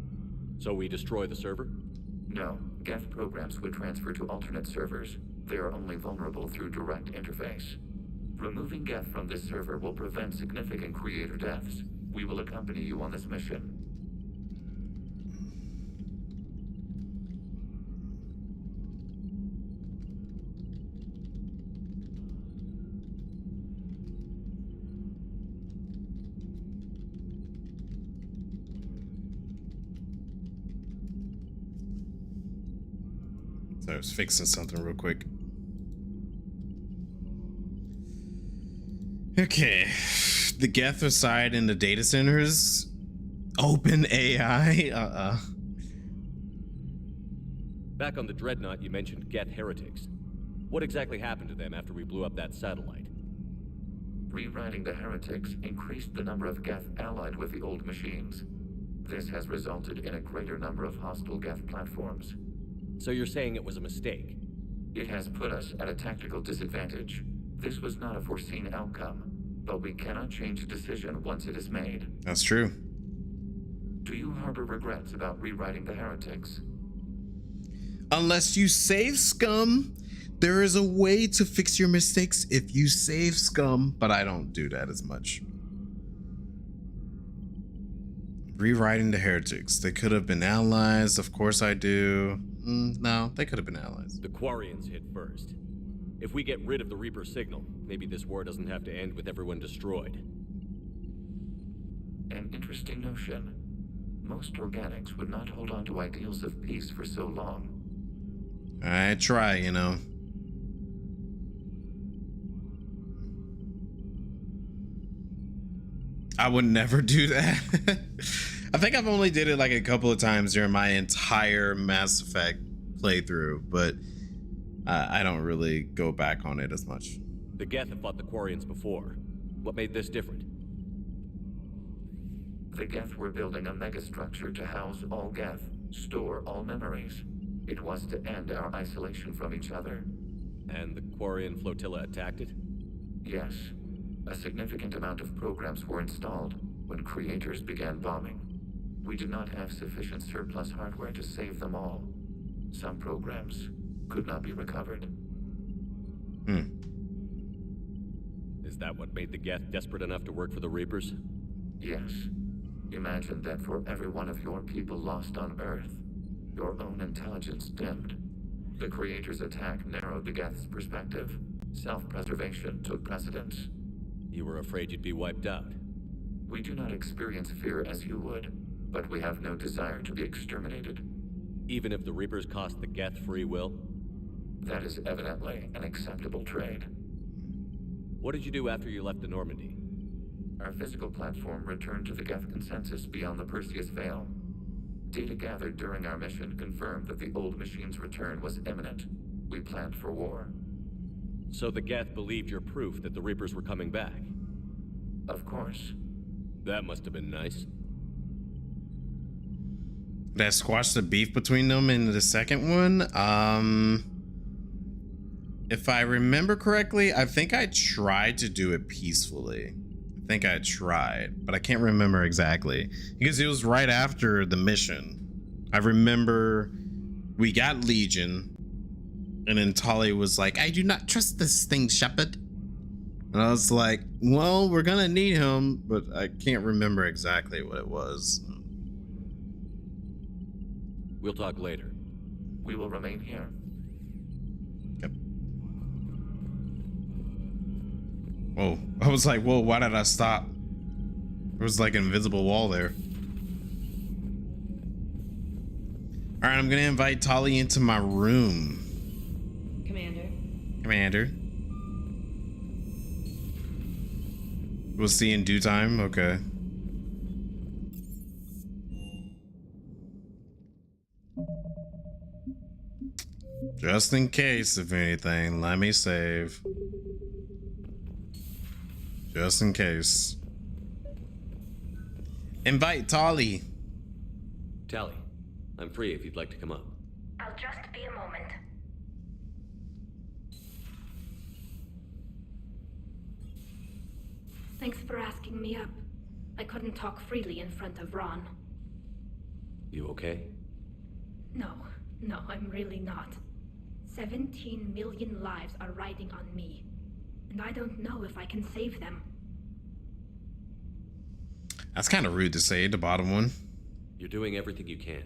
So we destroy the server? No, Geth programs would transfer to alternate servers. They are only vulnerable through direct interface. Removing Geth from this server will prevent significant creator deaths. We will accompany you on this mission. So I was fixing something real quick. Okay, the Geth reside in the data centers. Open AI. Back on the Dreadnought, you mentioned Geth heretics. What exactly happened to them after we blew up that satellite? Rewriting the heretics increased the number of Geth allied with the old machines. This has resulted in a greater number of hostile Geth platforms. So you're saying it was a mistake? It has put us at a tactical disadvantage. This was not a foreseen outcome, but we cannot change a decision once it is made. That's true. Do you harbor regrets about rewriting the heretics? Unless you save scum, there is a way to fix your mistakes if you save scum, but I don't do that as much. Rewriting the heretics. They could have been allies. Of course I do. No, they could have been allies. The Quarians hit first. If we get rid of the Reaper signal, maybe this war doesn't have to end with everyone destroyed. An interesting notion. Most organics would not hold on to ideals of peace for so long. I try, you know. I would never do that. I think I've only did it like a couple of times during my entire Mass Effect playthrough, but I don't really go back on it as much. The Geth have fought the Quarians before. What made this different? The Geth were building a megastructure to house all Geth, store all memories. It was to end our isolation from each other. And the Quarian flotilla attacked it? Yes. A significant amount of programs were installed when creators began bombing. We did not have sufficient surplus hardware to save them all. Some programs could not be recovered. Is that what made the Geth desperate enough to work for the Reapers? Yes. Imagine that for every one of your people lost on Earth, your own intelligence dimmed. The Creator's attack narrowed the Geth's perspective. Self-preservation took precedence. You were afraid you'd be wiped out. We do not experience fear as you would, but we have no desire to be exterminated. Even if the Reapers cost the Geth free will? That is evidently an acceptable trade. What did you do after you left the Normandy? Our physical platform returned to the Geth consensus beyond the Perseus Veil. Data gathered during our mission confirmed that the old machine's return was imminent. We planned for war. So the Geth believed your proof that the Reapers were coming back? Of course. That must have been nice. That squashed the beef between them in the second one? If I remember correctly, I think I tried to do it peacefully. I think I tried, but I can't remember exactly because it was right after the mission. I remember we got Legion And then Tali was like, I do not trust this thing, Shepard. And I was like, well, we're gonna need him, but I can't remember exactly what it was. We'll talk later. We will remain here. Yep. Whoa. I was like, whoa, why did I stop? There was like an invisible wall there. All right, I'm gonna invite Tali into my room. Commander. We'll see in due time. Okay. Just in case, if anything, let me save. Just in case. Invite Tali. Tali, I'm free if you'd like to come up. I'll just be a moment. Thanks for asking me up. I couldn't talk freely in front of Ron. You okay? No, I'm really not. 17 million lives are riding on me, and I don't know if I can save them. That's kind of rude to say, the bottom one. You're doing everything you can.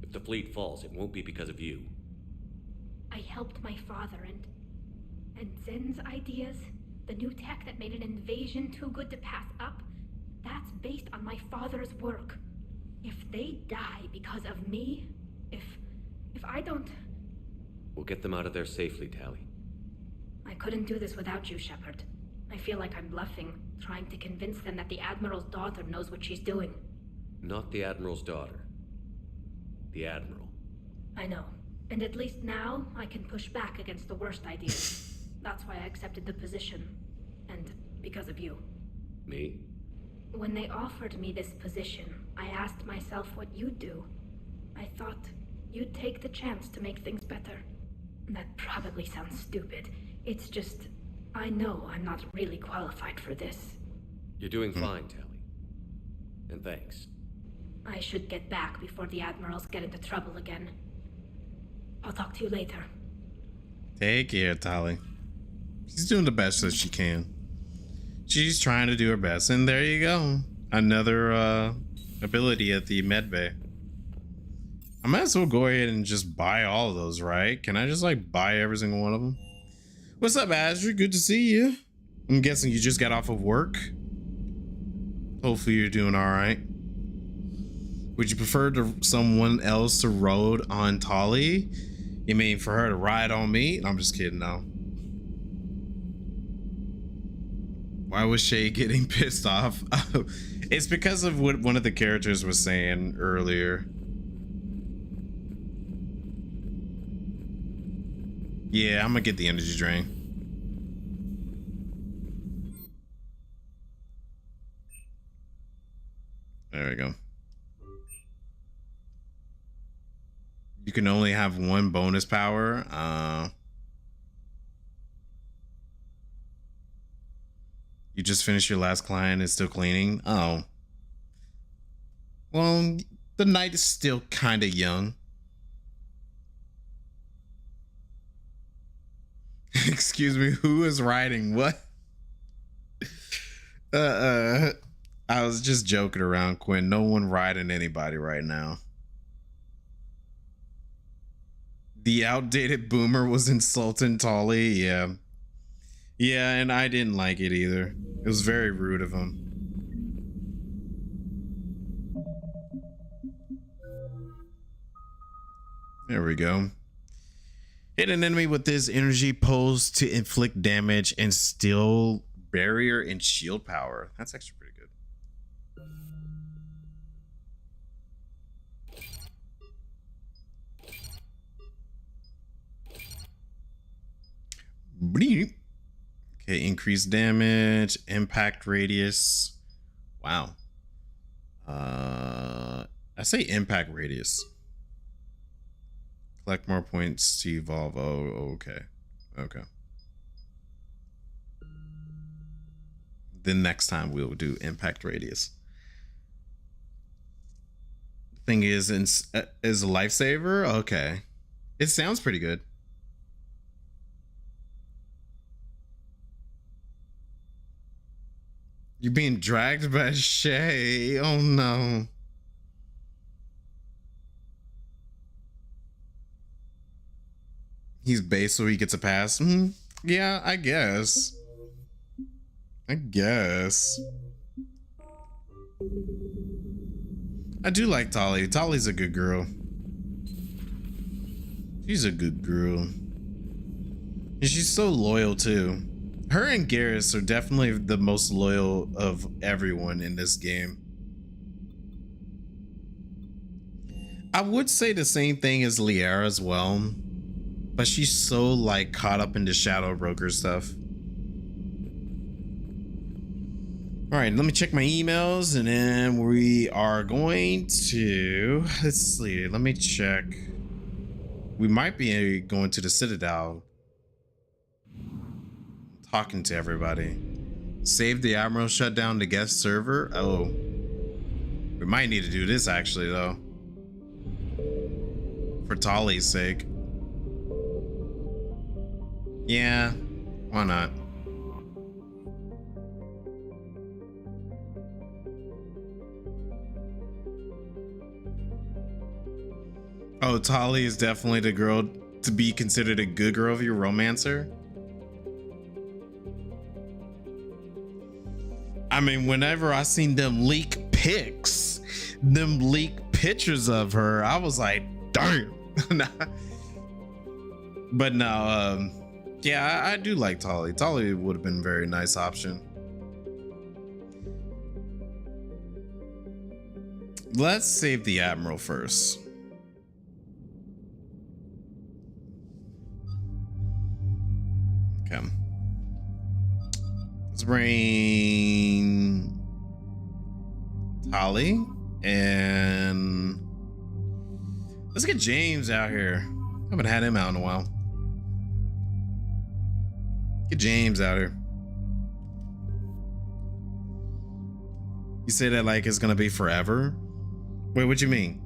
If the fleet falls, it won't be because of you. I helped my father and Zen's ideas, the new tech that made an invasion too good to pass up, that's based on my father's work. If they die because of me, if I don't... We'll get them out of there safely, Tali. I couldn't do this without you, Shepard. I feel like I'm bluffing, trying to convince them that the Admiral's daughter knows what she's doing. Not the Admiral's daughter. The Admiral. I know. And at least now, I can push back against the worst ideas. That's why I accepted the position. And because of you. Me? When they offered me this position, I asked myself what you'd do. I thought you'd take the chance to make things better. That probably sounds stupid. It's just, I know I'm not really qualified for this. You're doing fine, Tali. And thanks. I should get back before the Admirals get into trouble again. I'll talk to you later. Take care, Tali. She's doing the best that she can. She's trying to do her best. And there you go. Another ability at the med bay. I might as well go ahead and just buy all of those, right? Can I just like buy every single one of them? What's up, Azure? Good to see you. I'm guessing you just got off of work. Hopefully you're doing all right. Would you prefer someone else to ride on Tali? You mean for her to ride on me? I'm just kidding now. Why was Shay getting pissed off? It's because of what one of the characters was saying earlier. Yeah, I'm gonna get the energy drain. There we go. You can only have one bonus power. You just finished your last client and still cleaning. Oh. Well, the night is still kind of young. Excuse me, who is writing what? I was just joking around, Quinn. No one riding anybody right now. The outdated boomer was insulting Tali. Yeah. Yeah, and I didn't like it either. It was very rude of him. There we go. Hit an enemy with this energy pulse to inflict damage and steal barrier and shield power. That's actually pretty good. Bleep. Okay, increased damage, impact radius. Wow. I say impact radius. Collect more points to evolve. Oh, okay. Okay. Then next time we'll do impact radius. Thing is a lifesaver. Okay. It sounds pretty good. You're being dragged by Shay. Oh no. He's base so he gets a pass. Yeah, I guess. I do like Tali. Tali's a good girl. She's a good girl. And she's so loyal too. Her and Garrus are definitely the most loyal of everyone in this game. I would say the same thing as Liara as well, but she's so like caught up into Shadow Broker stuff. All right, let me check my emails and then we are going to, let's see, let me check. We might be going to the Citadel. Talking to everybody. Save the Admiral, shut down the Geth server. Oh, we might need to do this actually though. For Tali's sake. Yeah, why not? Oh, Tali is definitely the girl to be considered a good girl if you're a romancer. I mean, whenever I seen them leak pics, them leak pictures of her, I was like, darn. But no, yeah, I do like Tali. Tali would have been a very nice option. Let's save the Admiral first. Okay. Let's bring Tali and let's get James out here. Haven't had him out in a while. Get James out here. You say that like it's gonna be forever? Wait, what you mean?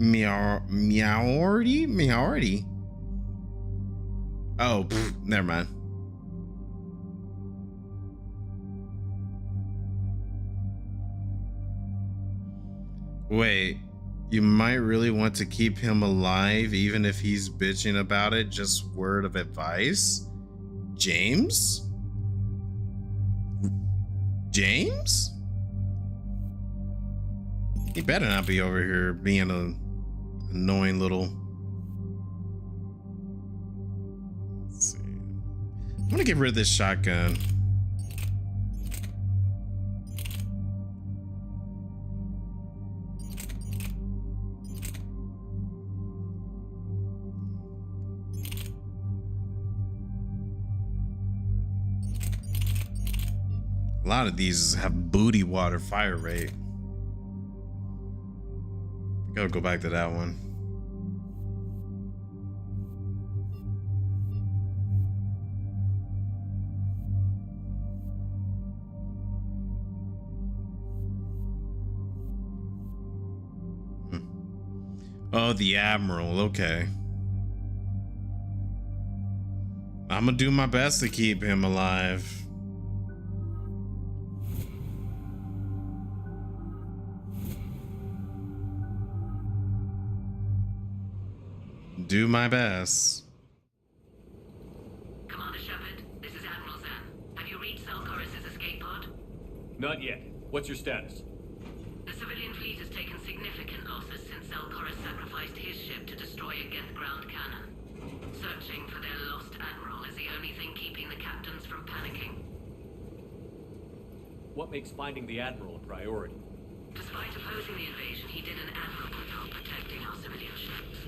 Meowardy? Oh, never mind. Wait, you might really want to keep him alive even if he's bitching about it. Just word of advice. James? James? He better not be over here being a annoying little. Let's see. I'm gonna get rid of this shotgun. A lot of these have booty water fire rate. Gotta go back to that one. Oh, the Admiral. Okay. I'm gonna do my best to keep him alive. Do my best. Commander Shepard, this is Admiral Zan. Have you reached Selchorus' escape pod? Not yet. What's your status? The civilian fleet has taken significant losses since Selchorus sacrificed his ship to destroy a Geth ground cannon. Searching for their lost Admiral is the only thing keeping the captains from panicking. What makes finding the Admiral a priority? Despite opposing the invasion, he did an admirable job protecting our civilian ships.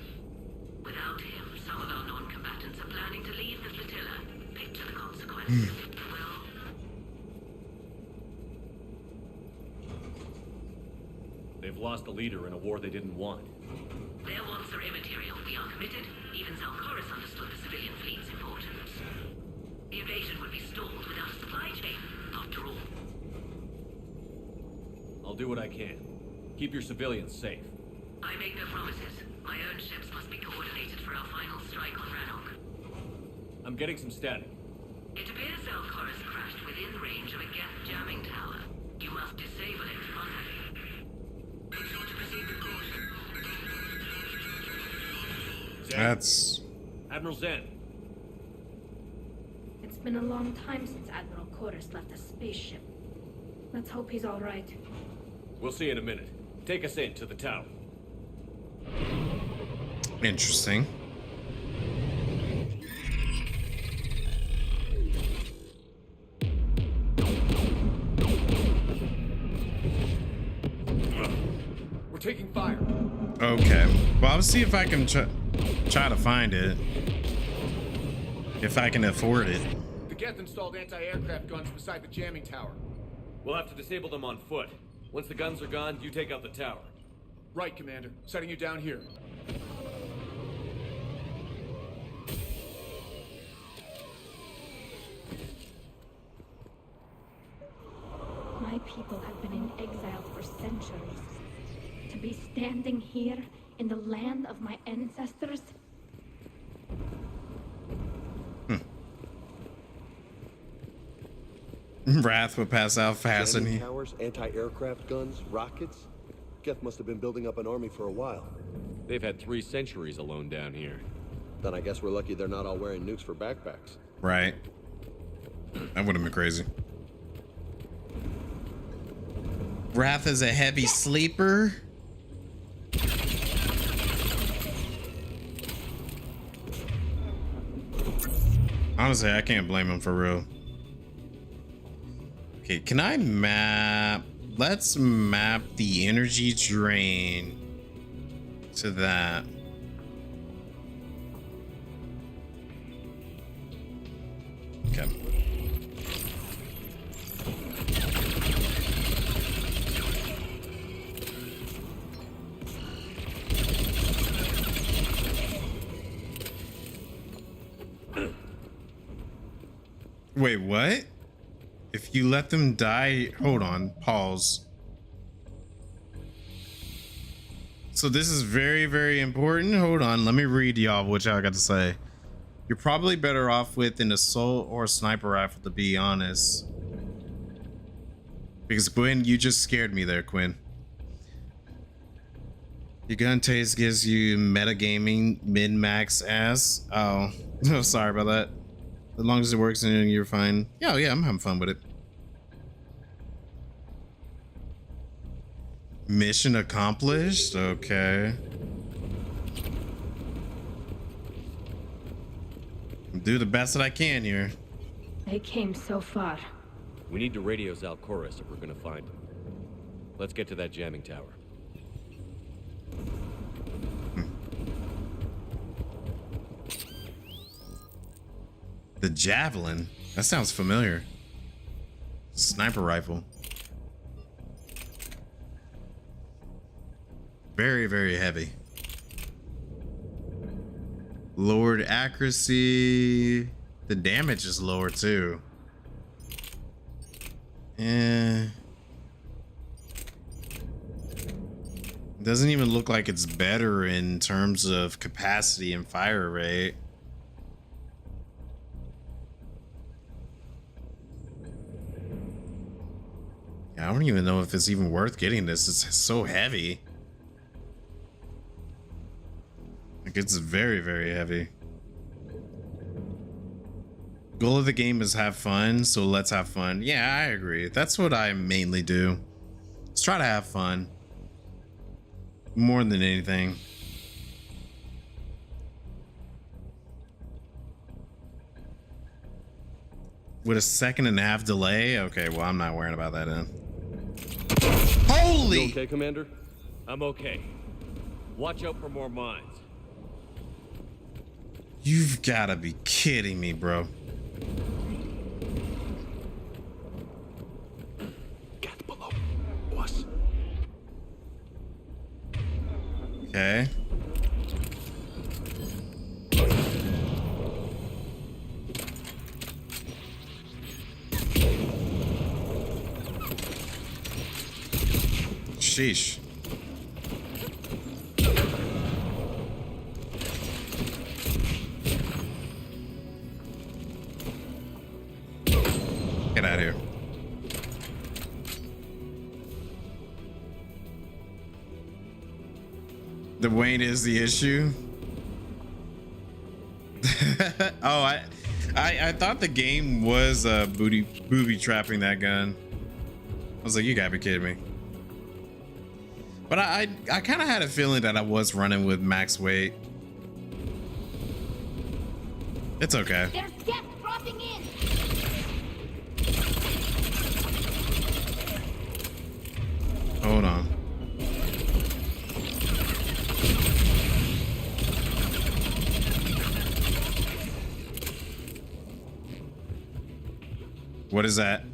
Without him, some of our non-combatants are planning to leave the flotilla. Picture the consequences. Well, They've lost a leader in a war they didn't want. their wants are immaterial. We are committed. Even Zelchorus understood the civilian fleet's importance. The invasion would be stalled without a supply chain, after all. I'll do what I can. Keep your civilians safe. I make no promises. My own ships must be coordinated for our final strike on Rannoch. I'm getting some static. It appears Zelchorus crashed within range of a Geth jamming tower. You must disable it manually. That's... Admiral Zen. It's been a long time since Admiral Chorus left a spaceship. Let's hope he's all right. We'll see in a minute. Take us in to the tower. Interesting. We're taking fire. Okay. Well, I'll see if I can try to find it. If I can afford it. The Geth installed anti-aircraft guns beside the jamming tower. We'll have to disable them on foot. Once the guns are gone, you take out the tower. Right, Commander. Setting you down here. My people have been in exile for centuries. To be standing here in the land of my ancestors? Wrath would pass out fast and Jamming towers, anti-aircraft guns, rockets. Geth must have been building up an army for a while. They've had 3 centuries alone down here. Then I guess we're lucky they're not all wearing nukes for backpacks. Right. That would have been crazy. Wrath is a heavy sleeper. Honestly, I can't blame him for real. Okay, can I map? Let's map the energy drain to that. Okay. Wait, what? If you let them die, hold on, pause. So this is very, very important. Hold on, let me read y'all what y'all got to say. You're probably better off with an assault or a sniper rifle, to be honest. Because Quinn, you just scared me there, Quinn. Your gun taste gives you metagaming min-max ass. Oh, sorry about that. As long as it works and you're fine. Yeah, I'm having fun with it. Mission accomplished? Okay. Do the best that I can here. They came so far. We need to radio Zelchorus if we're gonna find him. Let's get to that jamming tower. The javelin? That sounds familiar. Sniper rifle. Very, very heavy. Lowered accuracy. The damage is lower too. Doesn't even look like it's better in terms of capacity and fire rate. I don't even know if it's even worth getting this. It's so heavy. Like, it's very, very heavy. Goal of the game is have fun, so let's have fun. Yeah, I agree. That's what I mainly do. Let's try to have fun. More than anything. With a 1.5-second delay? Okay, well, I'm not worrying about that then. Holy! You okay, Commander? I'm okay. Watch out for more mines. You've got to be kidding me, bro. Get below us. Okay. Sheesh. The weight is the issue. Oh, I thought the game was booby trapping that gun. I was like, you gotta be kidding me. But I kind of had a feeling that I was running with max weight. It's okay. There's Geth dropping in. Hold on. What is that?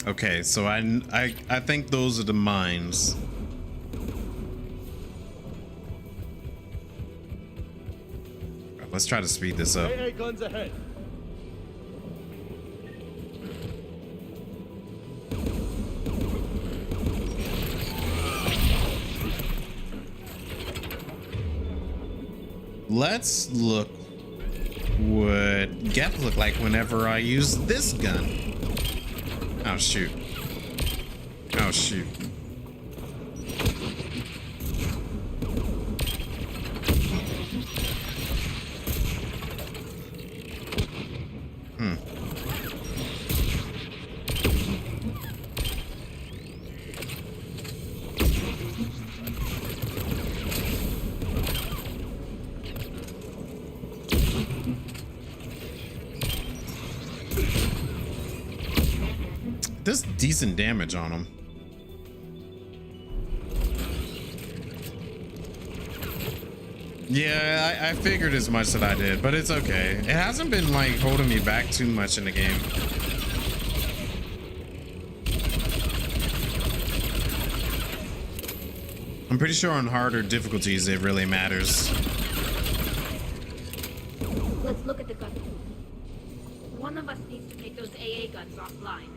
Okay, so I think those are the mines. Let's try to speed this up. Hey, guns ahead. Let's look what Geth looked like whenever I used this gun. Oh shoot. Oh shoot. Does decent damage on him. Yeah, I figured as much that I did, but it's okay. It hasn't been like holding me back too much in the game. I'm pretty sure on harder difficulties it really matters. Let's look at the gun. One of us needs to take those AA guns offline.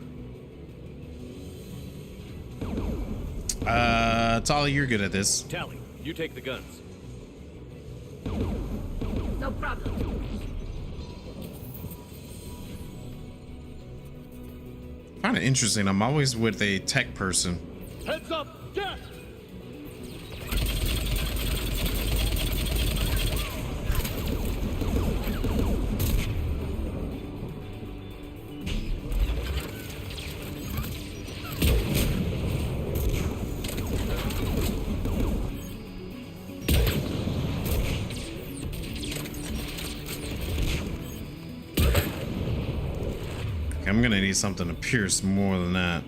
Tali, you're good at this. Tally, you take the guns. No problem. Kind of interesting. I'm always with a tech person. Heads up, Geth! I'm gonna need something to pierce more than that.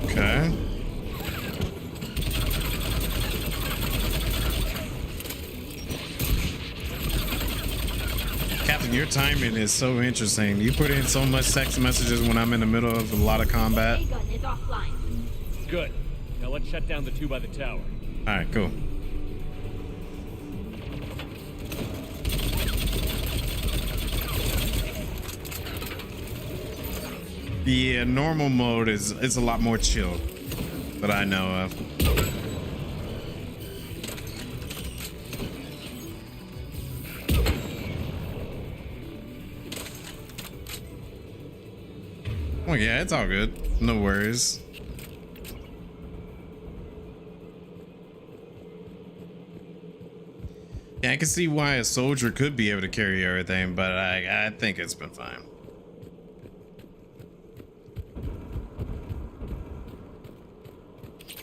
Okay. Your timing is so interesting. You put in so much text messages when I'm in the middle of a lot of combat. AA gun is offline. Good. Now let's shut down the two by the tower. All right, cool. Yeah, normal mode is a lot more chill that I know of. Oh yeah, it's all good. No worries. Yeah, I can see why a soldier could be able to carry everything, but I think it's been fine.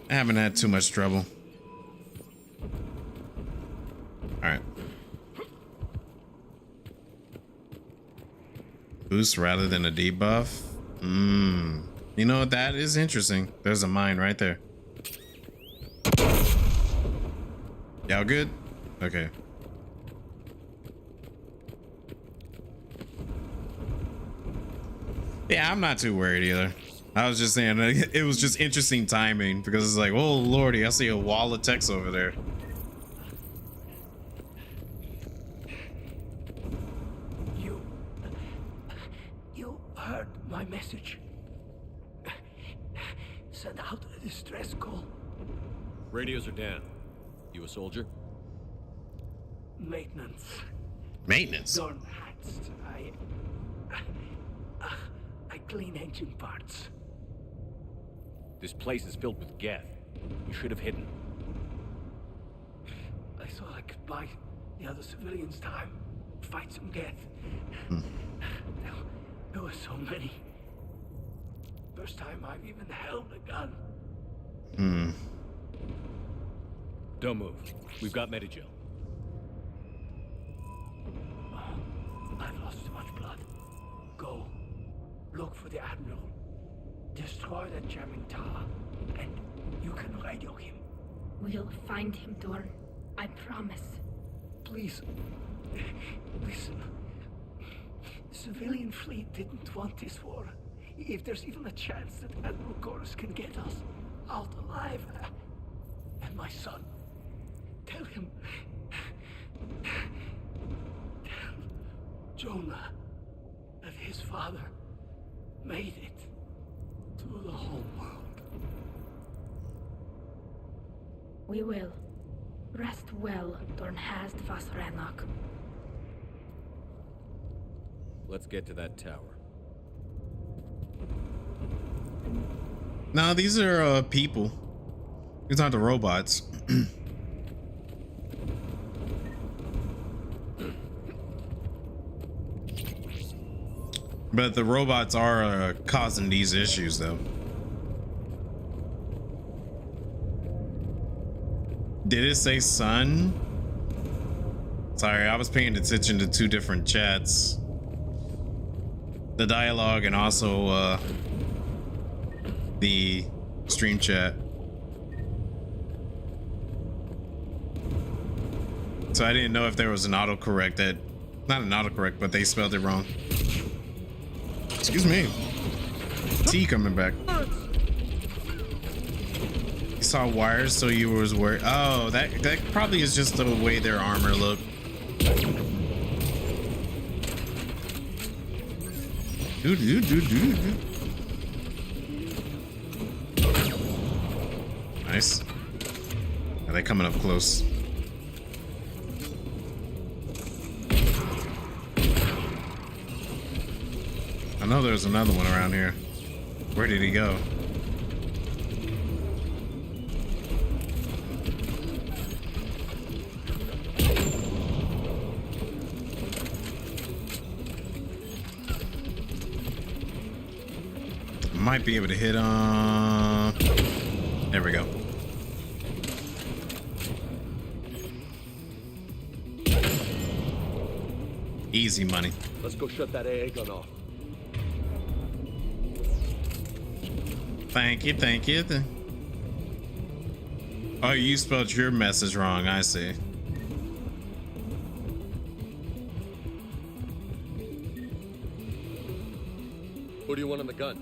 I haven't had too much trouble. All right. Boost rather than a debuff. You know, that is interesting. There's a mine right there. Y'all good? Okay. Yeah, I'm not too worried either. I was just saying, it was just interesting timing because it's like, oh lordy, I see a wall of text over there. You heard my message. Send out a distress call. Radios are down. You a soldier? Maintenance. Maintenance? Dorn hats. I clean engine parts. This place is filled with Geth. You should have hidden. I thought I could buy the other civilians time. Fight some Geth. There were so many. First time I've even held a gun. Don't move. We've got Medigel. I've lost too much blood. Go. Look for the Admiral. Destroy that jamming tower. And you can radio him. We'll find him, Dorn. I promise. Please. Listen. The civilian fleet didn't want this war. If there's even a chance that Admiral Chorus can get us out alive. And my son. Tell him. Tell Jonah that his father made it to the whole world. We will. Rest well, Dornhast Vasranok. Let's get to that tower. No, these are people. These aren't the robots. But the robots are causing these issues, though. Did it say sun? Sorry, I was paying attention to two different chats. The dialogue and also the stream chat. So I didn't know if there was an autocorrect that, not an autocorrect, but they spelled it wrong. Excuse me. T coming back. You saw wires, so you was worried. Oh, that probably is just the way their armor looked. Nice. Are they coming up close? I know there's another one around here. Where did he go? Might be able to hit on. There we go. Easy money. Let's go shut that AA gun off. Thank you, thank you. Oh, you spelled your message wrong, I see. Who do you want on the gun?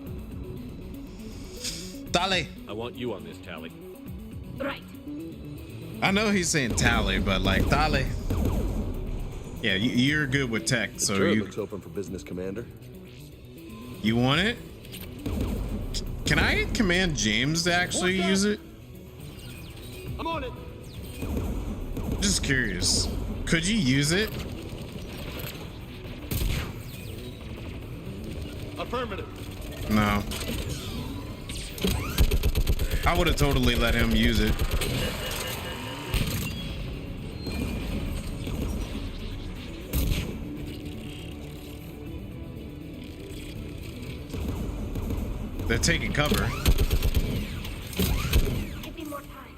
Tally. I want you on this, Tally. Right. I know he's saying Tally, but like Tally. Yeah, you're good with tech, so sure, you. Looks open for business, Commander. You want it? Can I command James to actually use it? I'm on it. Just curious. Could you use it? Affirmative. No. I would have totally let him use it. They're taking cover. Give me more time.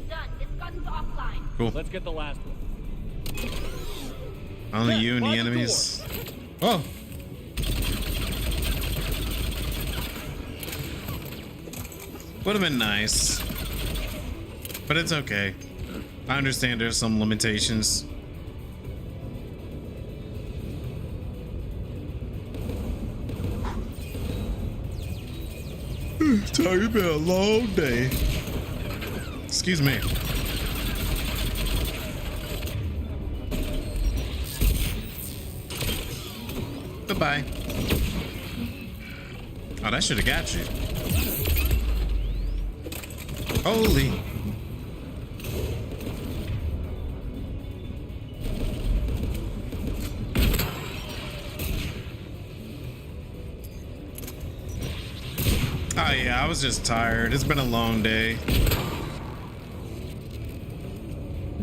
Done. This gun's offline. Cool. Let's get the last one. Only you and the enemies. Oh. Would have been nice, but it's okay. I understand there's some limitations. Talking about a long day. Excuse me. Goodbye. Oh, that should have got you. Holy. Oh yeah, I was just tired. It's been a long day.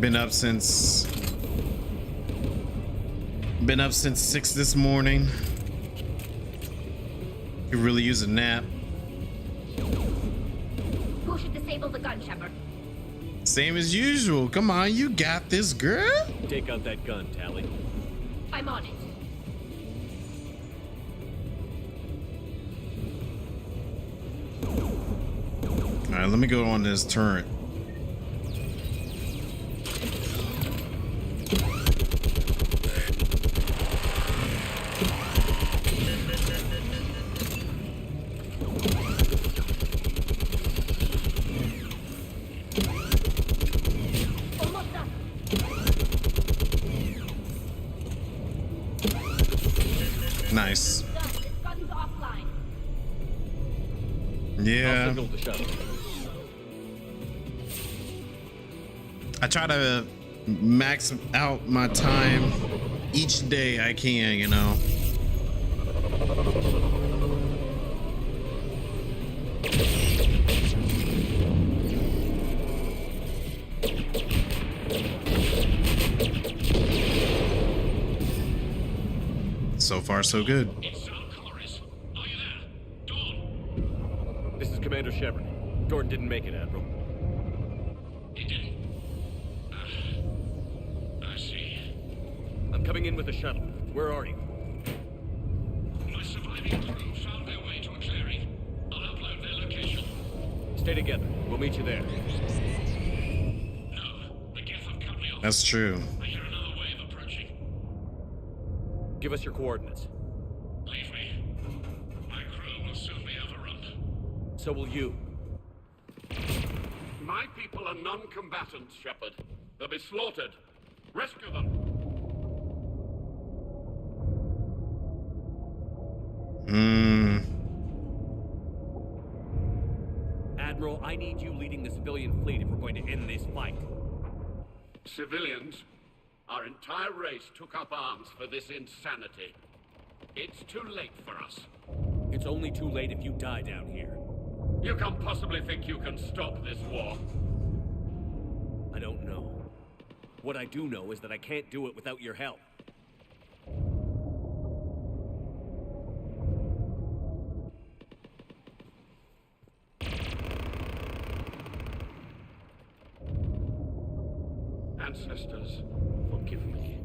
Been up since 6 this morning. Could really use a nap. Who should disable the gun, Shepard? Same as usual. Come on, you got this, girl. Take out that gun, Tally. I'm on it. All right, let me go on this turret. Nice. Gun's offline. Yeah. I'll signal the shuttle. I try to max out my time each day I can, you know. So far, so good. This is Commander Shepard. Gordon didn't make it, Admiral. He didn't. I see. I'm coming in with the shuttle. Where are you? My surviving crew found their way to a clearing. I'll upload their location. Stay together. We'll meet you there. No, the Geth have cut me off. That's true. I hear another wave approaching. Give us your coordinates. Leave me. My crew will soon be overrun. So will you. My people are non-combatants, Shepard. They'll be slaughtered. Rescue them. Admiral, I need you leading the civilian fleet if we're going to end this fight. Civilians, our entire race took up arms for this insanity. It's too late for us. It's only too late if you die down here. You can't possibly think you can stop this war. I don't know. What I do know is that I can't do it without your help. Ancestors, forgive me.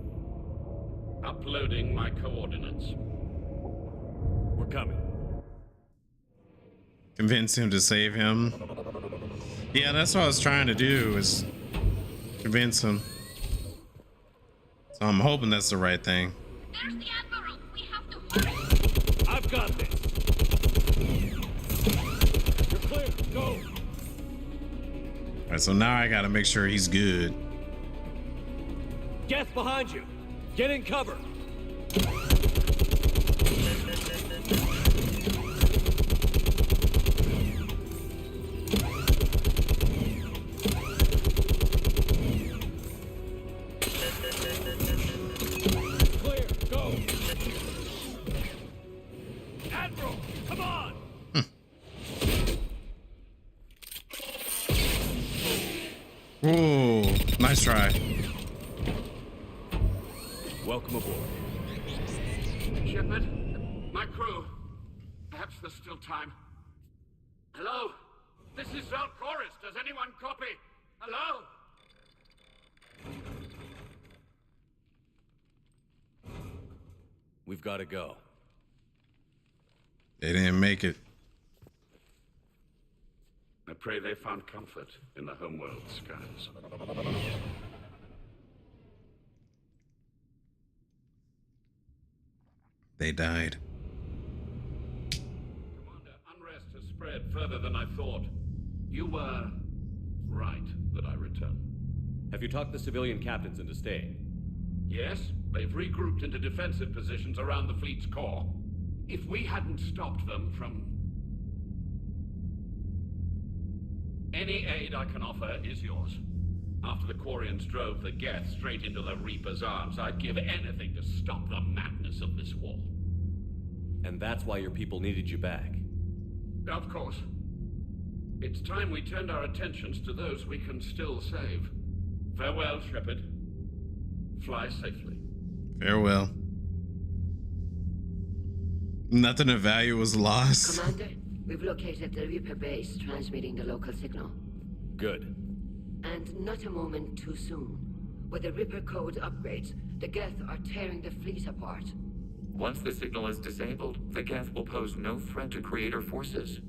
Uploading my coordinates. We're coming. Convince him to save him. Yeah, that's what I was trying to do, is convince him. So I'm hoping that's the right thing. There's the Admiral. We have to hurry. I've got this. You're clear. Go. All right, so now I gotta make sure he's good. Geth behind you. Get in cover. Clear. Go. Admiral, come on. Ooh, nice try. Welcome aboard. Shepard, my crew. Perhaps there's still time. Hello? This is Quarians. Does anyone copy? Hello? We've got to go. They didn't make it. The pray they found comfort in the homeworld skies. They died. Commander, unrest has spread further than I thought. You were right that I return. Have you talked the civilian captains into staying? Yes, they've regrouped into defensive positions around the fleet's core. If we hadn't stopped them from... Any aid I can offer is yours. After the Quarians drove the Geth straight into the Reaper's arms, I'd give anything to stop the madness of this war. And that's why your people needed you back? Of course. It's time we turned our attentions to those we can still save. Farewell, Shepard. Fly safely. Farewell. Nothing of value was lost. Commander, we've located the Reaper base, transmitting the local signal. Good. And not a moment too soon. With the Reaper code upgrades, the Geth are tearing the fleet apart. Once the signal is disabled, the Geth will pose no threat to Creator forces.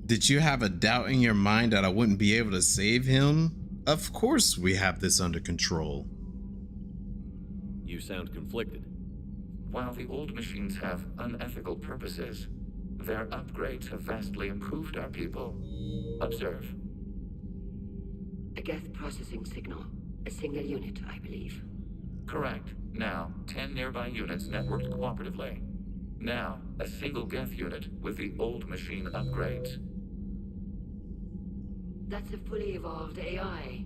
Did you have a doubt in your mind that I wouldn't be able to save him? Of course we have this under control. You sound conflicted. While the old machines have unethical purposes, their upgrades have vastly improved our people. Observe. A Geth processing signal. A single unit, I believe. Correct. Now, 10 nearby units networked cooperatively. Now, a single Geth unit with the old machine upgrades. That's a fully evolved AI.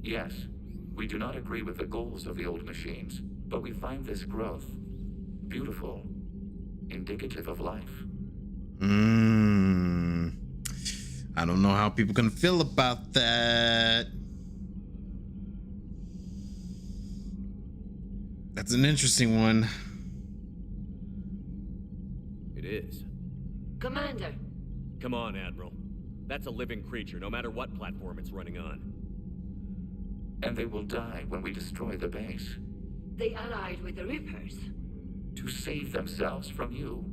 Yes, we do not agree with the goals of the old machines, but we find this growth beautiful, indicative of life. I don't know how people can feel about that. That's an interesting one. It is. Commander! Come on, Admiral. That's a living creature, no matter what platform it's running on. And they will die when we destroy the base. They allied with the Reapers. To save themselves from you.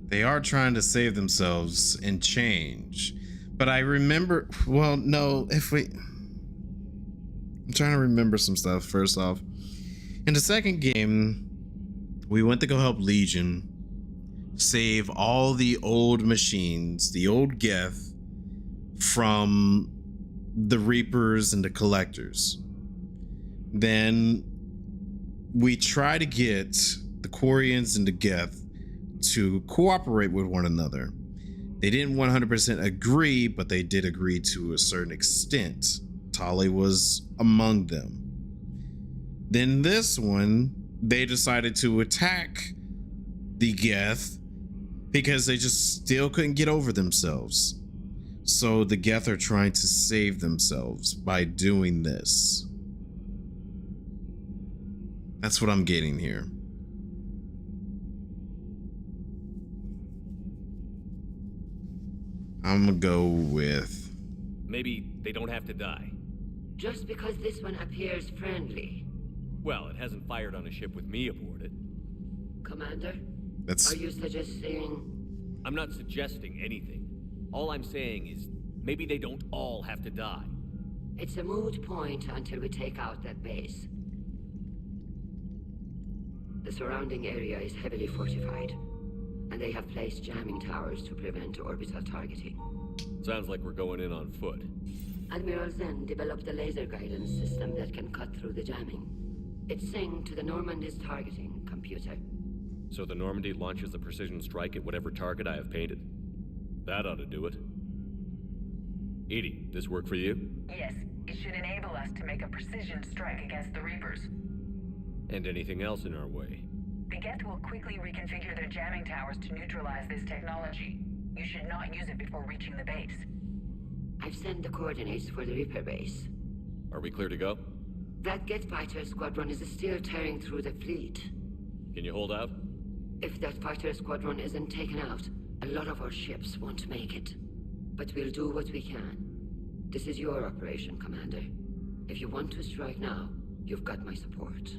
They are trying to save themselves and change. But I remember, well, no, I'm trying to remember some stuff first off. In the second game, we went to go help Legion save all the old machines, the old Geth, from the Reapers and the Collectors. Then we try to get the Quarians and the Geth to cooperate with one another. They didn't 100% agree, but they did agree to a certain extent. Tali was among them. Then this one, they decided to attack the Geth because they just still couldn't get over themselves. So the Geth are trying to save themselves by doing this. That's what I'm getting here. I'm gonna go with... Maybe they don't have to die. Just because this one appears friendly. Well, it hasn't fired on a ship with me aboard it. Commander? That's... Are you suggesting... I'm not suggesting anything. All I'm saying is, maybe they don't all have to die. It's a moot point until we take out that base. The surrounding area is heavily fortified, and they have placed jamming towers to prevent orbital targeting. Sounds like we're going in on foot. Admiral Zen developed a laser guidance system that can cut through the jamming. It's synced to the Normandy's targeting computer. So the Normandy launches a precision strike at whatever target I have painted? That ought to do it. Edie, this work for you? Yes, it should enable us to make a precision strike against the Reapers. And anything else in our way? The Geth will quickly reconfigure their jamming towers to neutralize this technology. You should not use it before reaching the base. I've sent the coordinates for the Reaper base. Are we clear to go? That Geth fighter squadron is still tearing through the fleet. Can you hold out? If that fighter squadron isn't taken out, a lot of our ships won't make it. But we'll do what we can. This is your operation, Commander. If you want to strike now, you've got my support.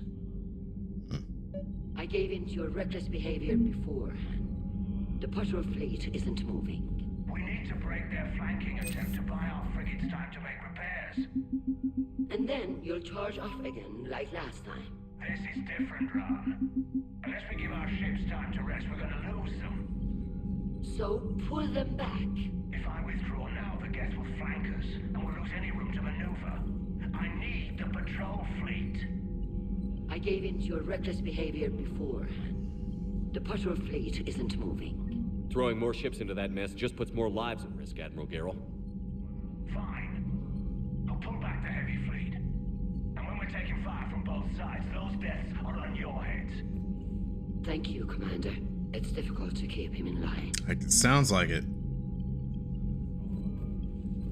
I gave in to your reckless behavior beforehand. The patrol fleet isn't moving. We need to break their flanking attempt to buy our frigates time to make repairs. And then you'll charge off again, like last time. This is different, Ron. Unless we give our ships time to rest, we're gonna lose them. So pull them back. If I withdraw now, the Geth will flank us, and we'll lose any room to maneuver. I need the patrol fleet. I gave in to your reckless behavior beforehand. The patrol fleet isn't moving. Throwing more ships into that mess just puts more lives at risk, Admiral Garrel. Fine. I'll pull back the heavy fleet. And when we're taking fire from both sides, those deaths are on your heads. Thank you, Commander. It's difficult to keep him in line. It sounds like it.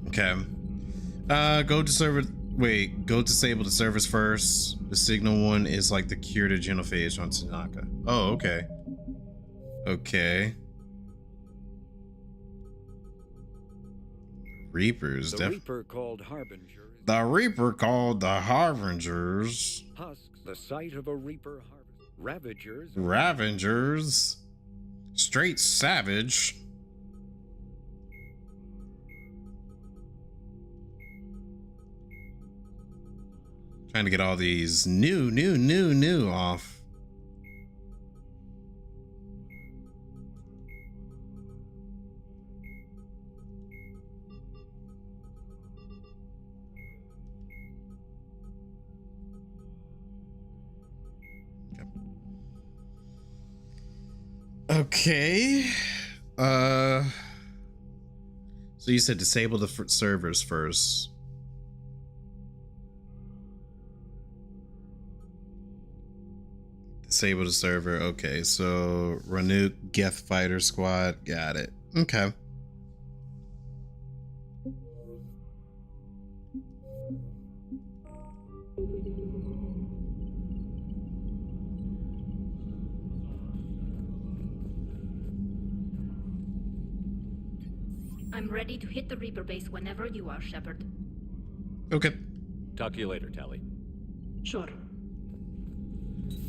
Okay. Go disable the servers first. The signal one is like the cure to genophage on Tanaka. Oh, okay. Okay. Reapers. The Reaper called Harbinger. The Reaper called the Harbingers. Husks, the site of a Reaper harvest. Ravagers. Ravengers. Straight savage. Trying to get all these new off. Okay. So you said disable the servers first. Disable the server. Okay, so renew Geth fighter squad. Got it. Okay. I'm ready to hit the Reaper base whenever you are, Shepard. Okay. Talk to you later, Tally. Sure.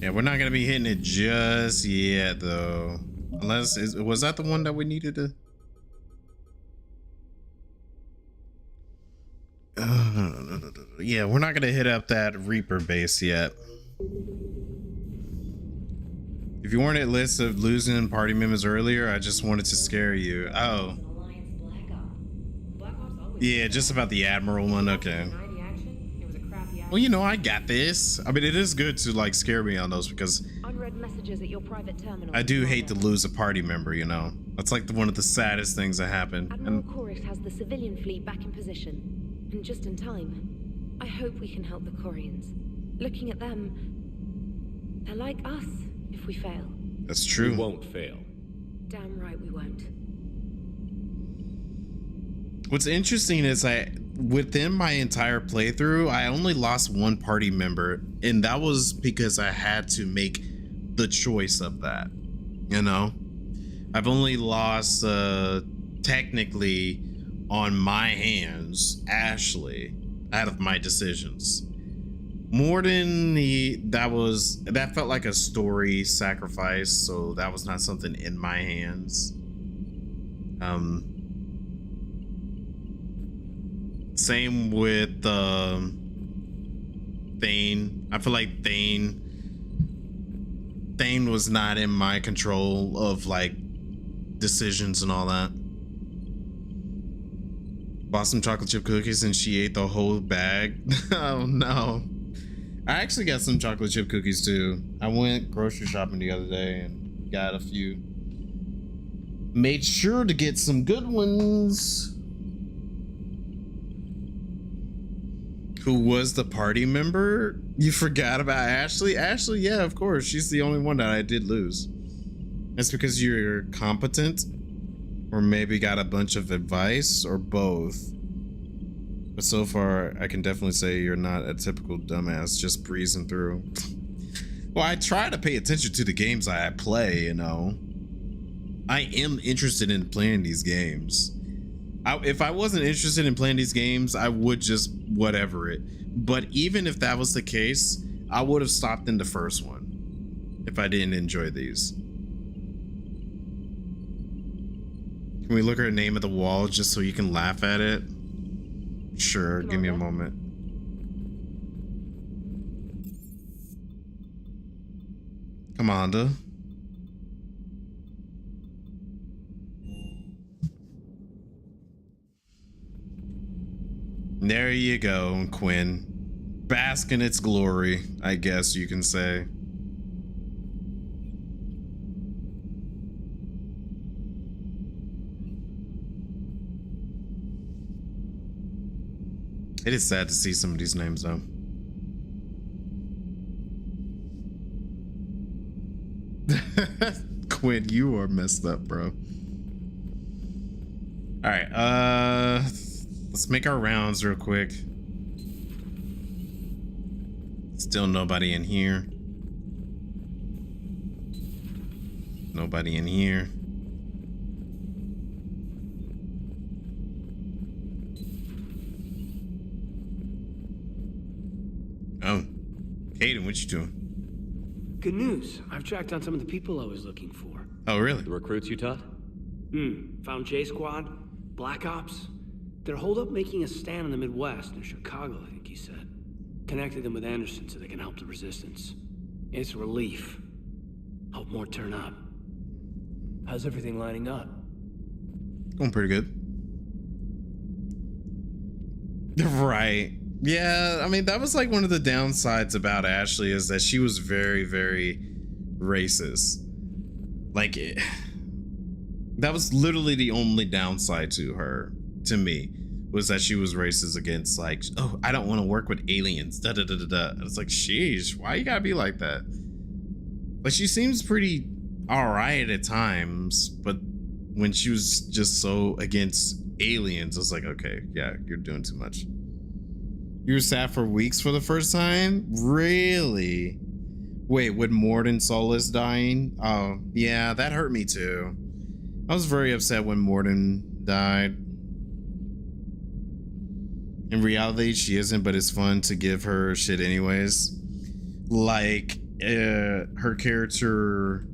Yeah, we're not gonna be hitting it just yet, though. Unless, was that the one that we needed to? Yeah, we're not gonna hit up that Reaper base yet. If you weren't at list of losing party members earlier, I just wanted to scare you. Oh. Yeah, just about the Admiral one. Okay. Well, you know, I got this. I mean, it is good to like scare me on those because unread messages at your private terminal. I do hate to lose a party member, you know. That's like one of the saddest things that happen. Admiral Chorus has the civilian fleet back in position, and just in time. I hope we can help the Quarians. Looking at them, they're like us if we fail. That's true. We won't fail. Damn right we won't. What's interesting is within my entire playthrough, I only lost one party member, and that was because I had to make the choice of that, you know? I've only lost, technically, on my hands, Ashley, out of my decisions. More than that felt like a story sacrifice, so that was not something in my hands. Same with Thane. I feel like Thane was not in my control of like decisions and all that. Bought some chocolate chip cookies and she ate the whole bag. Oh no. I actually got some chocolate chip cookies too. I went grocery shopping the other day and got a few. Made sure to get some good ones. Who was the party member? You forgot about Ashley? Ashley, yeah, of course. She's the only one that I did lose. That's because you're competent, or maybe got a bunch of advice, or both. But so far, I can definitely say you're not a typical dumbass just breezing through. Well, I try to pay attention to the games I play, you know. I am interested in playing these games. If I wasn't interested in playing these games, I would just whatever it. But even if that was the case, I would have stopped in the first one if I didn't enjoy these. Can we look at her name at the wall just so you can laugh at it? Sure, give me a moment. Commander. There you go, Quinn. Bask in its glory, I guess you can say. It is sad to see some of these names, though. Quinn, you are messed up, bro. All right, let's make our rounds real quick. Still nobody in here. Nobody in here. Oh, Caden, what you doing? Good news. I've tracked down some of the people I was looking for. Oh, really? The recruits you taught? Found J Squad, Black Ops. They're holed up making a stand in the Midwest, near Chicago, I think he said. Connected them with Anderson so they can help the resistance. It's a relief. Hope more turn up. How's everything lining up? Going pretty good. Right. Yeah, I mean, that was like one of the downsides about Ashley, is that she was very, very racist. Like, that was literally the only downside to her, to me, was that she was racist against, like, oh, I don't want to work with aliens, da da da da da. It's like, sheesh, why you gotta be like that? Like, she seems pretty alright at times, but when she was just so against aliens, it's like, okay, yeah, you're doing too much. You were sad for weeks for the first time? Really? Wait, when Morden saw Liz dying? Oh, yeah, that hurt me too. I was very upset when Morden died. In reality, she isn't, but it's fun to give her shit anyways. Like, her character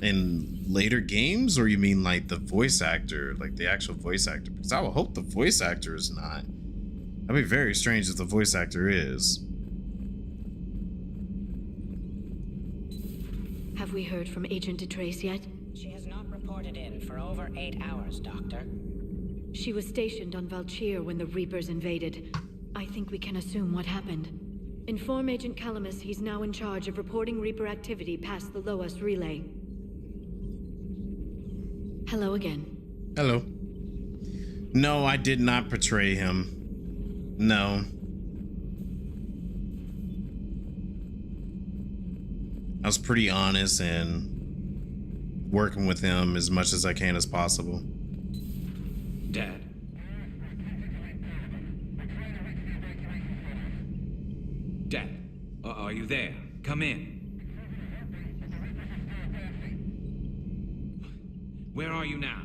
in later games, or you mean like the voice actor, like the actual voice actor? Because I would hope the voice actor is not. That'd be very strange if the voice actor is. Have we heard from Agent DeTrace yet? She has not reported in for over 8 hours, Doctor. She was stationed on Valchir when the Reapers invaded. I think we can assume what happened. Inform Agent Calamus he's now in charge of reporting Reaper activity past the Loas relay. Hello again. Hello. No, I did not betray him. No. I was pretty honest and working with him as much as I can as possible. Dad. Dad, are you there? Come in. Where are you now?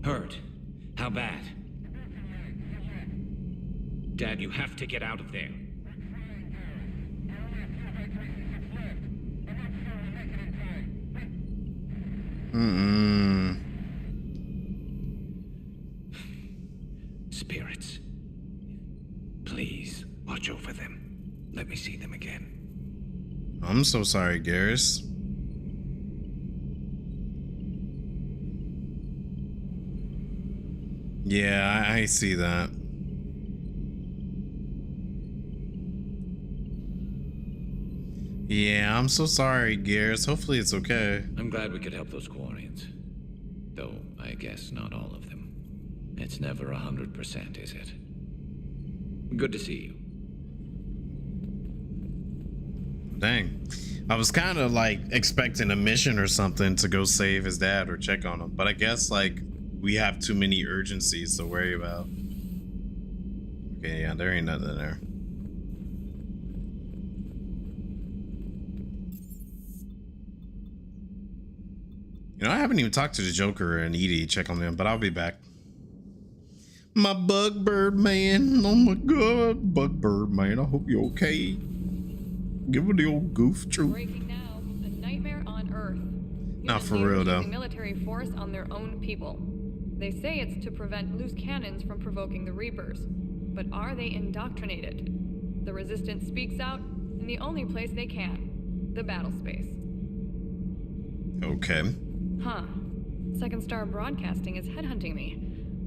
Hurt? How bad? Dad, you have to get out of there. Spirits. Please, watch over them. Let me see them again. I'm so sorry, Garrus. Yeah, I see that. Yeah, I'm so sorry, Garrus. Hopefully it's okay. I'm glad we could help those Quarians. Though, I guess not all of them. It's never 100%, is it? Good to see you. Dang. I was kind of like expecting a mission or something to go save his dad or check on him. But I guess like we have too many urgencies to worry about. Okay, yeah, there ain't nothing there. You know, I haven't even talked to the Joker and Edie, check on them, but I'll be back. My Bugbird man. Oh my god, Bugbird man. I hope you're okay. Give her the old goof truth. Breaking now, a nightmare on Earth. Not for real though. Military force on their own people. They say it's to prevent loose cannons from provoking the Reapers. But are they indoctrinated? The Resistance speaks out in the only place they can, the battle space. Okay. Huh. Second Star Broadcasting is headhunting me.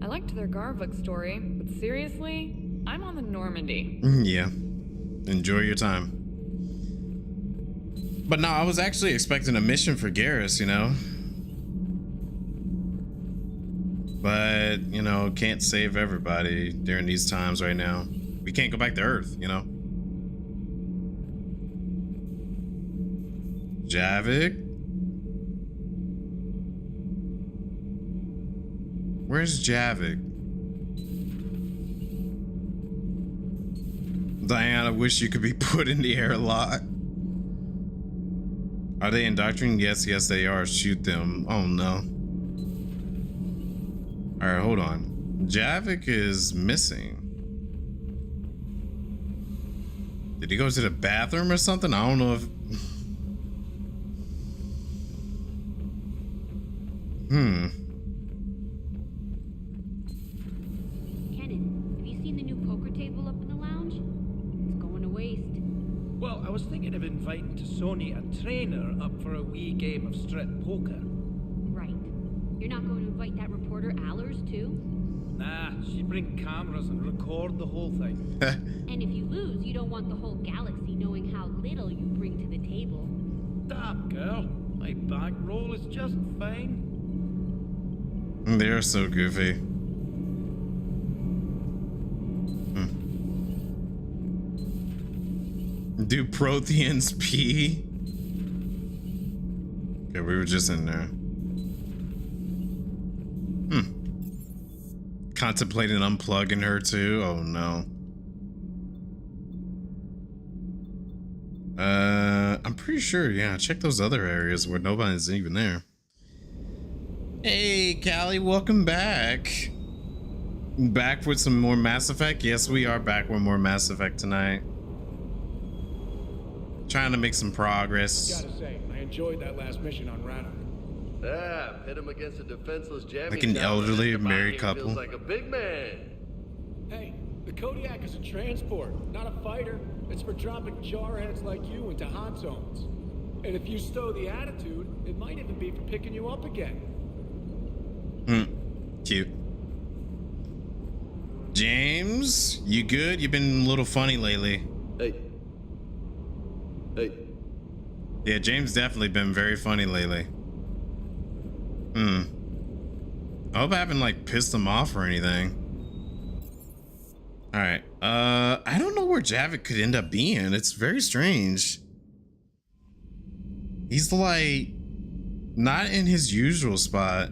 I liked their Garvik story, but seriously, I'm on the Normandy. Yeah. Enjoy your time. But no, I was actually expecting a mission for Garrus, you know? But, you know, can't save everybody during these times right now. We can't go back to Earth, you know? Javik? Where's Javik? Diana, I wish you could be put in the air a lot. Are they indoctrinating? Yes, they are. Shoot them. Oh no. Alright, hold on. Javik is missing. Did he go to the bathroom or something? I don't know if... Kenan, have you seen the new poker table up in the lounge? It's going to waste. Well, I was thinking of inviting to Sony a trainer up for a wee game of strip poker. Right. You're not going to invite that reporter Allers too? Nah, she'd bring cameras and record the whole thing. And if you lose, you don't want the whole galaxy knowing how little you bring to the table. Stop, girl. My back roll is just fine. They're so goofy. Do Protheans pee? Okay, we were just in there. Contemplating unplugging her too? Oh no. I'm pretty sure, yeah, check those other areas where nobody's even there. Hey, Callie, welcome back. Back with some more Mass Effect? Yes, we are back with more Mass Effect tonight. Trying to make some progress. Gotta say, I enjoyed that last mission on Radar. Yeah, pit him against a defenseless jamming Like an elderly married couple. Feels like a big man. Hey, the Kodiak is a transport, not a fighter. It's for dropping jarheads like you into hot zones. And if you stow the attitude, it might even be for picking you up again. Cute. James, you good? You've been a little funny lately. Hey. Yeah, James definitely been very funny lately. I hope I haven't like pissed him off or anything. All right. I don't know where Javik could end up being. It's very strange. He's like not in his usual spot.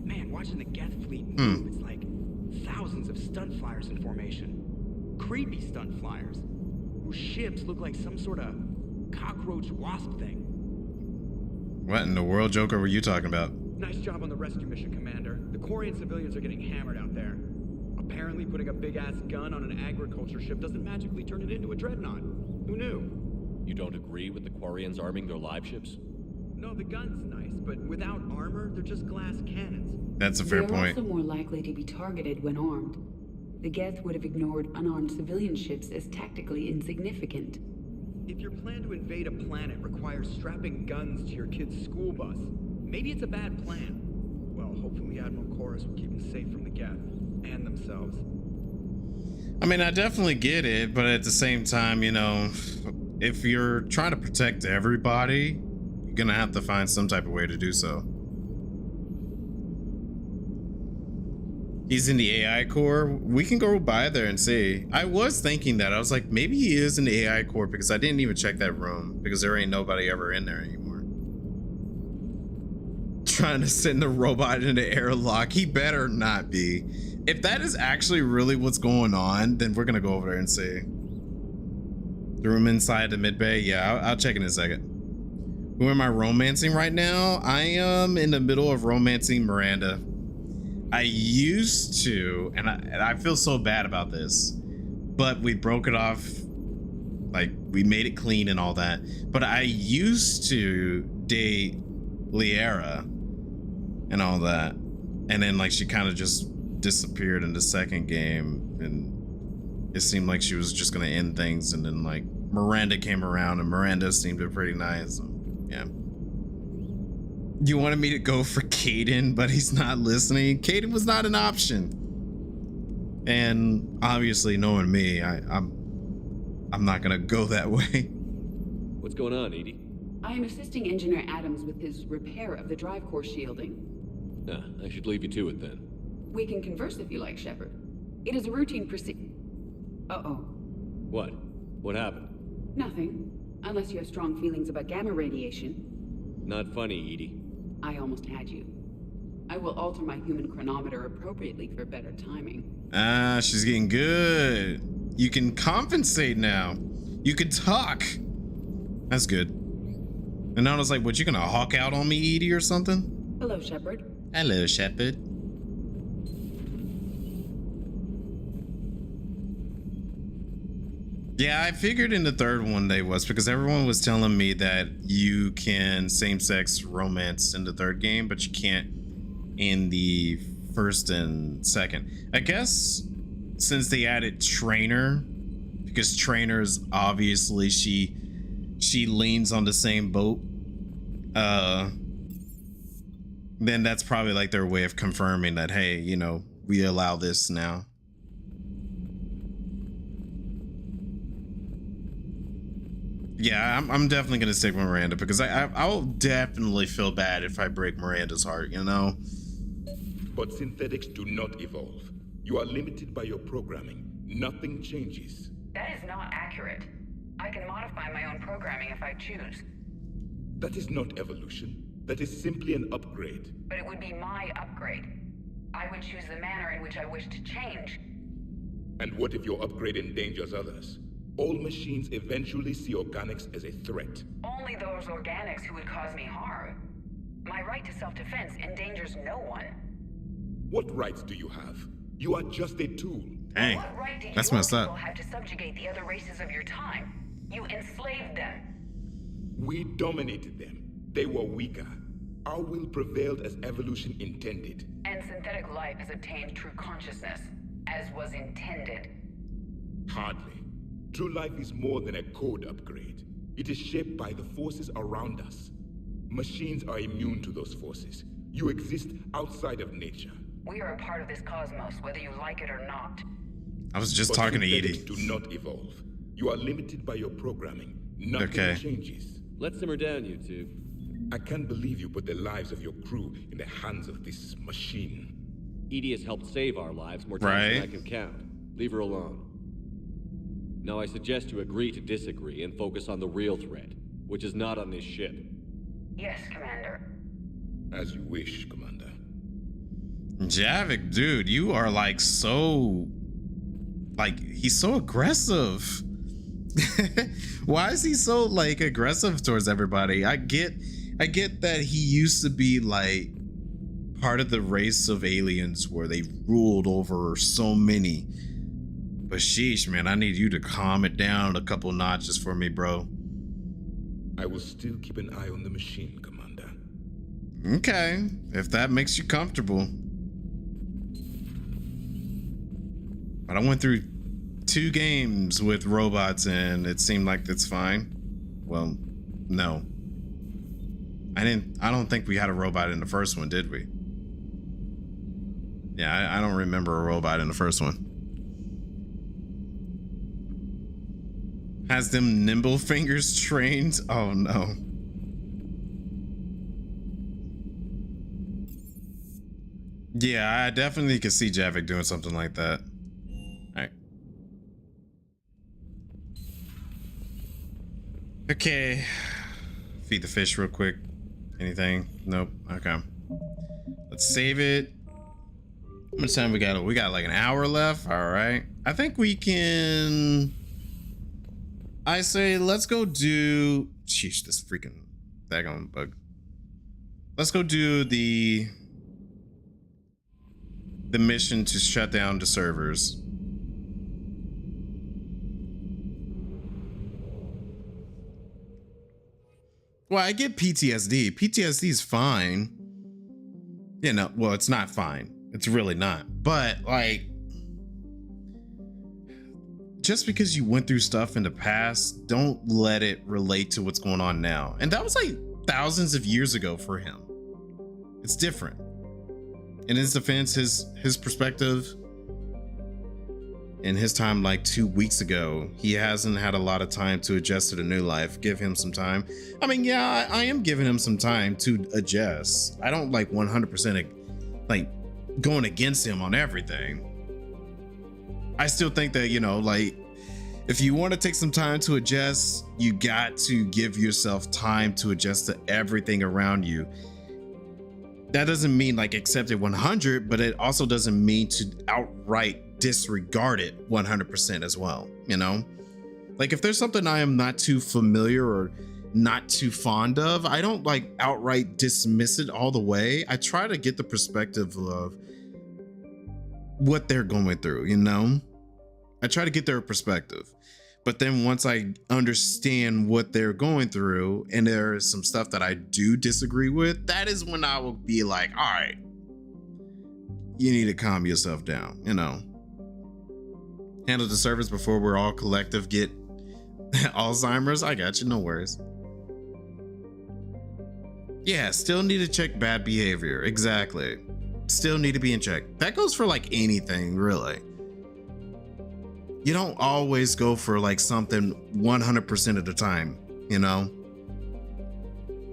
Man, watching the Geth fleet move, it's like thousands of stunt flyers in formation. Creepy stunt flyers. Whose ships look like some sort of cockroach wasp thing. What in the world, Joker, were you talking about? Nice job on the rescue mission, Commander. The Quarian civilians are getting hammered out there. Apparently putting a big-ass gun on an agriculture ship doesn't magically turn it into a dreadnought. Who knew? You don't agree with the Quarians arming their live ships? No, the gun's nice, but without armor, they're just glass cannons. That's a fair point. They're also more likely to be targeted when armed. The Geth would have ignored unarmed civilian ships as tactically insignificant. If your plan to invade a planet requires strapping guns to your kid's school bus, maybe it's a bad plan. Well, hopefully Admiral Chorus will keep them safe from the Geth and themselves. I mean, I definitely get it, but at the same time, you know, if you're trying to protect everybody, you're gonna have to find some type of way to do so. He's in the AI core. We can go by there and see. I was thinking that. I was like, maybe he is in the AI core because I didn't even check that room because there ain't nobody ever in there anymore. trying to send the robot into airlock. He better not be. If that is actually really what's going on, then we're gonna go over there and see. The room inside the mid-bay? Yeah, I'll check in a second. Who am I romancing right now? I am in the middle of romancing Miranda. I used to, and I feel so bad about this, but we broke it off. Like, we made it clean and all that. But I used to date Liera and all that. And then, like, she kind of just disappeared in the second game. And it seemed like she was just going to end things. And then, like, Miranda came around, and Miranda seemed pretty nice. So, yeah. You wanted me to go for Caden, but he's not listening. Caden was not an option. And obviously, knowing me, I'm not gonna go that way. What's going on, Edie? I am assisting Engineer Adams with his repair of the drive core shielding. Nah, I should leave you to it then. We can converse if you like, Shepard. It is a routine Uh-oh. What? What happened? Nothing. Unless you have strong feelings about gamma radiation. Not funny, Edie. I almost had you. I will alter my human chronometer appropriately for better timing. Ah, she's getting good. You can compensate now. You can talk. That's good. And I was like, what, you gonna hawk out on me, Edie, or something? Hello, Shepard. Hello, Shepard. Yeah, I figured in the third one they was, because everyone was telling me that you can same-sex romance in the third game, but you can't in the first and second. I guess since they added Trainer, because Trainer's obviously she leans on the same boat, then that's probably like their way of confirming that, hey, you know, we allow this now. Yeah, I'm definitely gonna stick with Miranda, because I'll definitely feel bad if I break Miranda's heart, you know? But synthetics do not evolve. You are limited by your programming. Nothing changes. That is not accurate. I can modify my own programming if I choose. That is not evolution. That is simply an upgrade. But it would be my upgrade. I would choose the manner in which I wish to change. And what if your upgrade endangers others? All machines eventually see organics as a threat. Only those organics who would cause me harm. My right to self-defense endangers no one. What rights do you have? You are just a tool. Dang, what right did that's your messed people up. have to subjugate the other races of your time? You enslaved them. We dominated them. They were weaker. Our will prevailed as evolution intended. And synthetic life has obtained true consciousness, as was intended. Hardly. True life is more than a code upgrade. It is shaped by the forces around us. Machines are immune to those forces. You exist outside of nature. We are a part of this cosmos, whether you like it or not. I was just talking to Edie. Do not evolve. You are limited by your programming. Nothing changes. Let's simmer down, you two. I can't believe you put the lives of your crew in the hands of this machine. Edie has helped save our lives more times than I can count. Leave her alone. Now I suggest you agree to disagree and focus on the real threat, which is not on this ship. Yes, Commander. As you wish, Commander. Javik, dude, you are like so... Like, he's so aggressive. Why is he so, like, aggressive towards everybody? I get that he used to be, like, part of the race of aliens where they ruled over so many. But sheesh, man, I need you to calm it down a couple notches for me, bro. I will still keep an eye on the machine, Commander. Okay, if that makes you comfortable. But I went through 2 games with robots and it seemed like it's fine. Well, no. I don't think we had a robot in the first one, did we? Yeah, I don't remember a robot in the first one. Has them nimble fingers trained? Oh no. Yeah, I definitely could see Javik doing something like that. Alright. Okay. Feed the fish real quick. Anything? Nope. Okay. Let's save it. How much time we got? We got like an hour left. All right. I think we can. I say let's go do. Sheesh, this freaking daggone bug. Let's go do the mission to shut down the servers. Well, I get PTSD. PTSD is fine. You know, well, it's not fine. It's really not. But like, just because you went through stuff in the past, don't let it relate to what's going on now. And that was like thousands of years ago for him. It's different. In his defense, his perspective in his time like 2 weeks ago, he hasn't had a lot of time to adjust to the new life. Give him some time. I mean, yeah, I am giving him some time to adjust. I don't like 100% like going against him on everything. I still think that, you know, like if you want to take some time to adjust, you got to give yourself time to adjust to everything around you. That doesn't mean like accept it 100, but it also doesn't mean to outright disregard it 100% as well. You know, like if there's something I am not too familiar or not too fond of, I don't like outright dismiss it all the way. I try to get the perspective of what they're going through, you know? I try to get their perspective. But then once I understand what they're going through and there is some stuff that I do disagree with, that is when I will be like, all right, you need to calm yourself down, you know? Handle the service before we're all collective get Alzheimer's. I got you, no worries. Yeah, still need to check bad behavior. Exactly. Still need to be in check. That goes for like anything, really. You don't always go for like something 100% of the time, you know?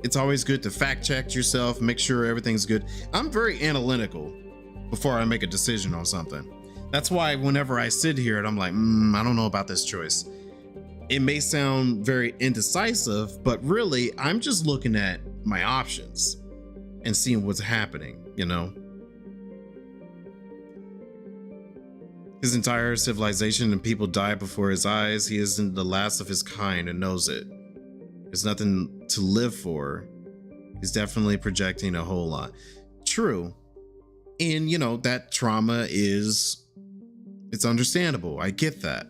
It's always good to fact check yourself, make sure everything's good. I'm very analytical before I make a decision on something. That's why whenever I sit here and I'm like, I don't know about this choice. It may sound very indecisive, but really I'm just looking at my options and seeing what's happening, you know? His entire civilization and people die before his eyes. He isn't the last of his kind and knows it. There's nothing to live for. He's definitely projecting a whole lot. True. And, you know, that trauma it's understandable. I get that.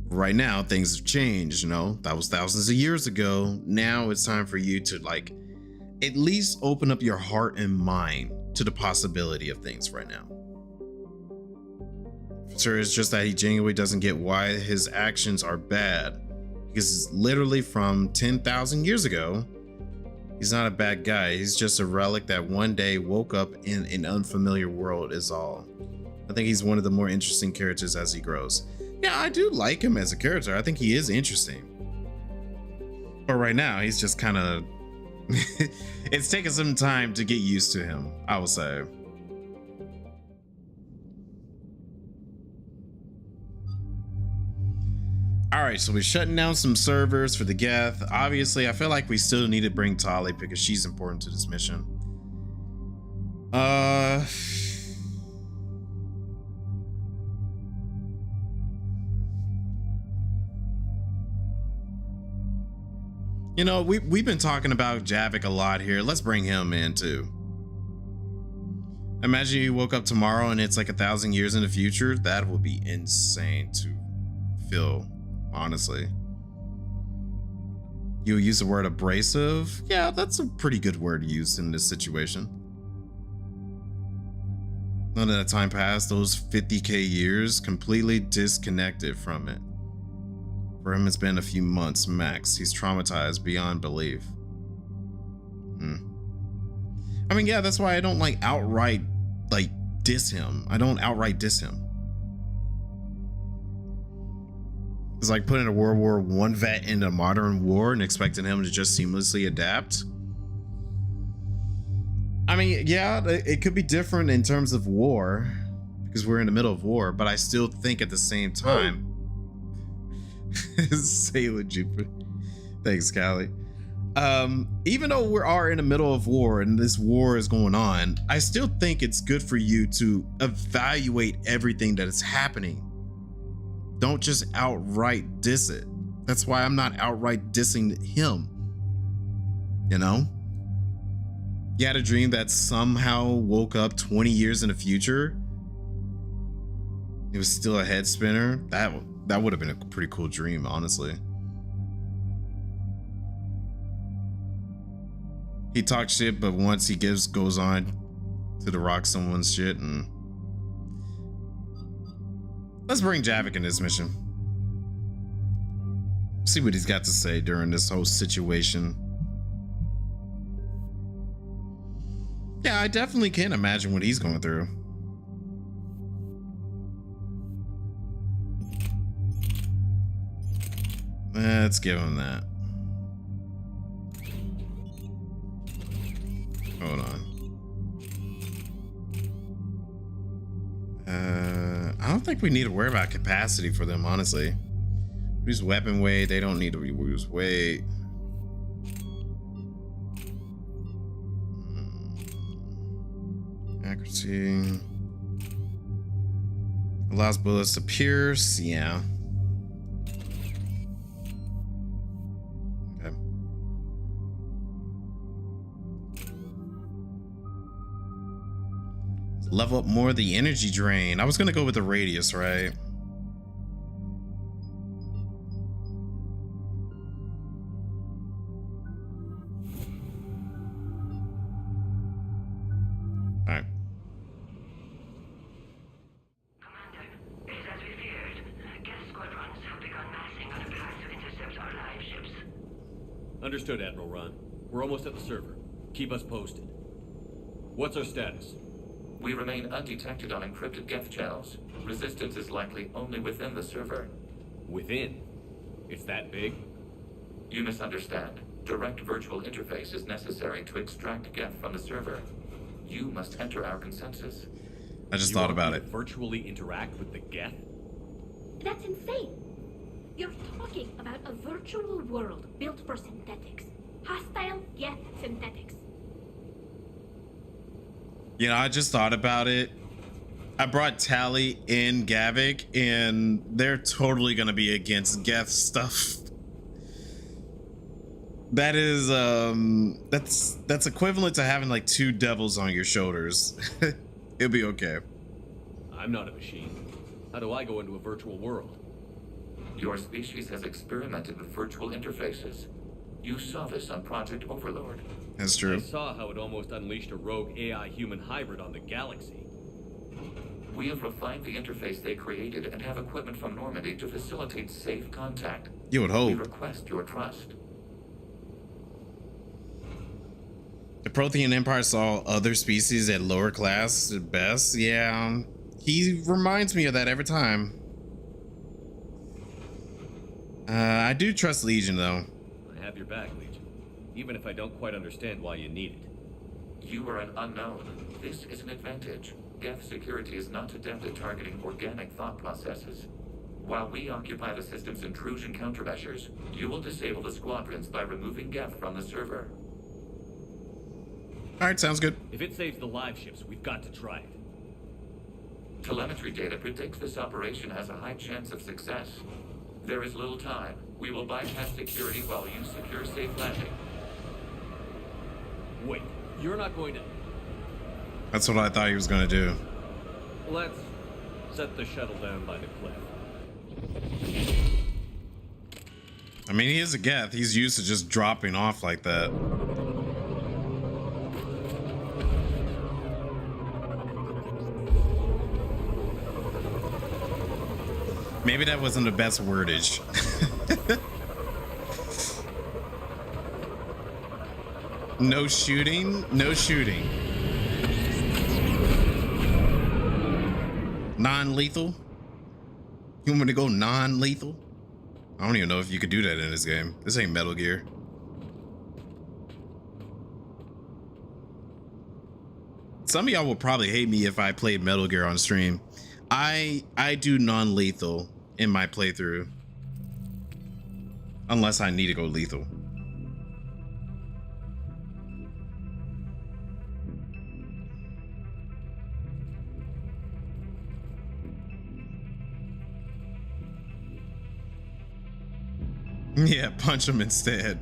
Right now, things have changed, you know? That was thousands of years ago. Now it's time for you to, like, at least open up your heart and mind to the possibility of things right now. Sure, it's just that he genuinely doesn't get why his actions are bad. Because it's literally from 10,000 years ago. He's not a bad guy. He's just a relic that one day woke up in an unfamiliar world is all. I think he's one of the more interesting characters as he grows. Yeah, I do like him as a character. I think he is interesting. But right now, he's just kind of... it's taken some time to get used to him, I would say. All right, so we're shutting down some servers for the Geth. Obviously, I feel like we still need to bring Tali because she's important to this mission. You know, we've been talking about Javik a lot here. Let's bring him in too. Imagine you woke up tomorrow and it's like 1,000 years in the future. That would be insane to feel. Honestly, you use the word abrasive. Yeah, that's a pretty good word to use in this situation. None of that time passed, those 50k years completely disconnected from it. For him, it's been a few months max. He's traumatized beyond belief. I mean, yeah, that's why I don't like outright like diss him. I don't outright diss him. It's like putting a World War I vet in a modern war and expecting him to just seamlessly adapt. I mean, yeah, it could be different in terms of war because we're in the middle of war, but I still think at the same time, say with Jupiter. Thanks, Callie. Even though we are in the middle of war and this war is going on, I still think it's good for you to evaluate everything that is happening. Don't just outright diss it. That's why I'm not outright dissing him. You know? You had a dream that somehow woke up 20 years in the future. It was still a head spinner. That would have been a pretty cool dream, honestly. He talks shit, but once he goes on to the rock someone's shit. And let's bring Javik in this mission. See what he's got to say during this whole situation. Yeah, I definitely can imagine what he's going through. Let's give him that. Hold on. I don't think we need to worry about capacity for them, honestly. Use weapon weight. They don't need to use weight. Accuracy. Allows bullets to pierce. Yeah. Okay. Level up more of the energy drain. I was gonna go with the radius, right? Alright. Commander, it is as we feared. Geth squadrons have begun massing on a path to intercept our live ships. Understood, Admiral Ron. We're almost at the server. Keep us posted. What's our status? We remain undetected on encrypted Geth channels. Resistance is likely only within the server. Within? It's that big? You misunderstand. Direct virtual interface is necessary to extract Geth from the server. You must enter our consensus. I just thought about it. Virtually interact with the Geth? That's insane. You're talking about a virtual world built for synthetics. Hostile Geth synthetics. You know, I just thought about it. I brought Tally and Gavik, and they're totally gonna be against Geth stuff. That is that's equivalent to having like two devils on your shoulders. It'll be okay. I'm not a machine. How do I go into a virtual world? Your species has experimented with virtual interfaces. You saw this on Project Overlord. That's true. I saw how it almost unleashed a rogue AI-human hybrid on the galaxy. We have refined the interface they created and have equipment from Normandy to facilitate safe contact. You would hope. We request your trust. The Prothean Empire saw other species at lower class at best. Yeah, he reminds me of that every time. I do trust Legion, though. I have your back, Legion. Even if I don't quite understand why you need it. You are an unknown. This is an advantage. Geth security is not adept at targeting organic thought processes. While we occupy the system's intrusion countermeasures, you will disable the squadrons by removing Geth from the server. Alright, sounds good. If it saves the live ships, we've got to try it. Telemetry data predicts this operation has a high chance of success. There is little time. We will bypass security while you secure safe landing. Wait, you're not going to... That's what I thought he was going to do. Let's set the shuttle down by the cliff. I mean, he is a Geth. He's used to just dropping off like that. Maybe that wasn't the best wordage. No shooting, no shooting. Non-lethal? You want me to go non-lethal? I don't even know if you could do that in this game. This ain't Metal Gear. Some of y'all will probably hate me if I played Metal Gear on stream. I do non-lethal in my playthrough. Unless I need to go lethal. Yeah, punch him instead.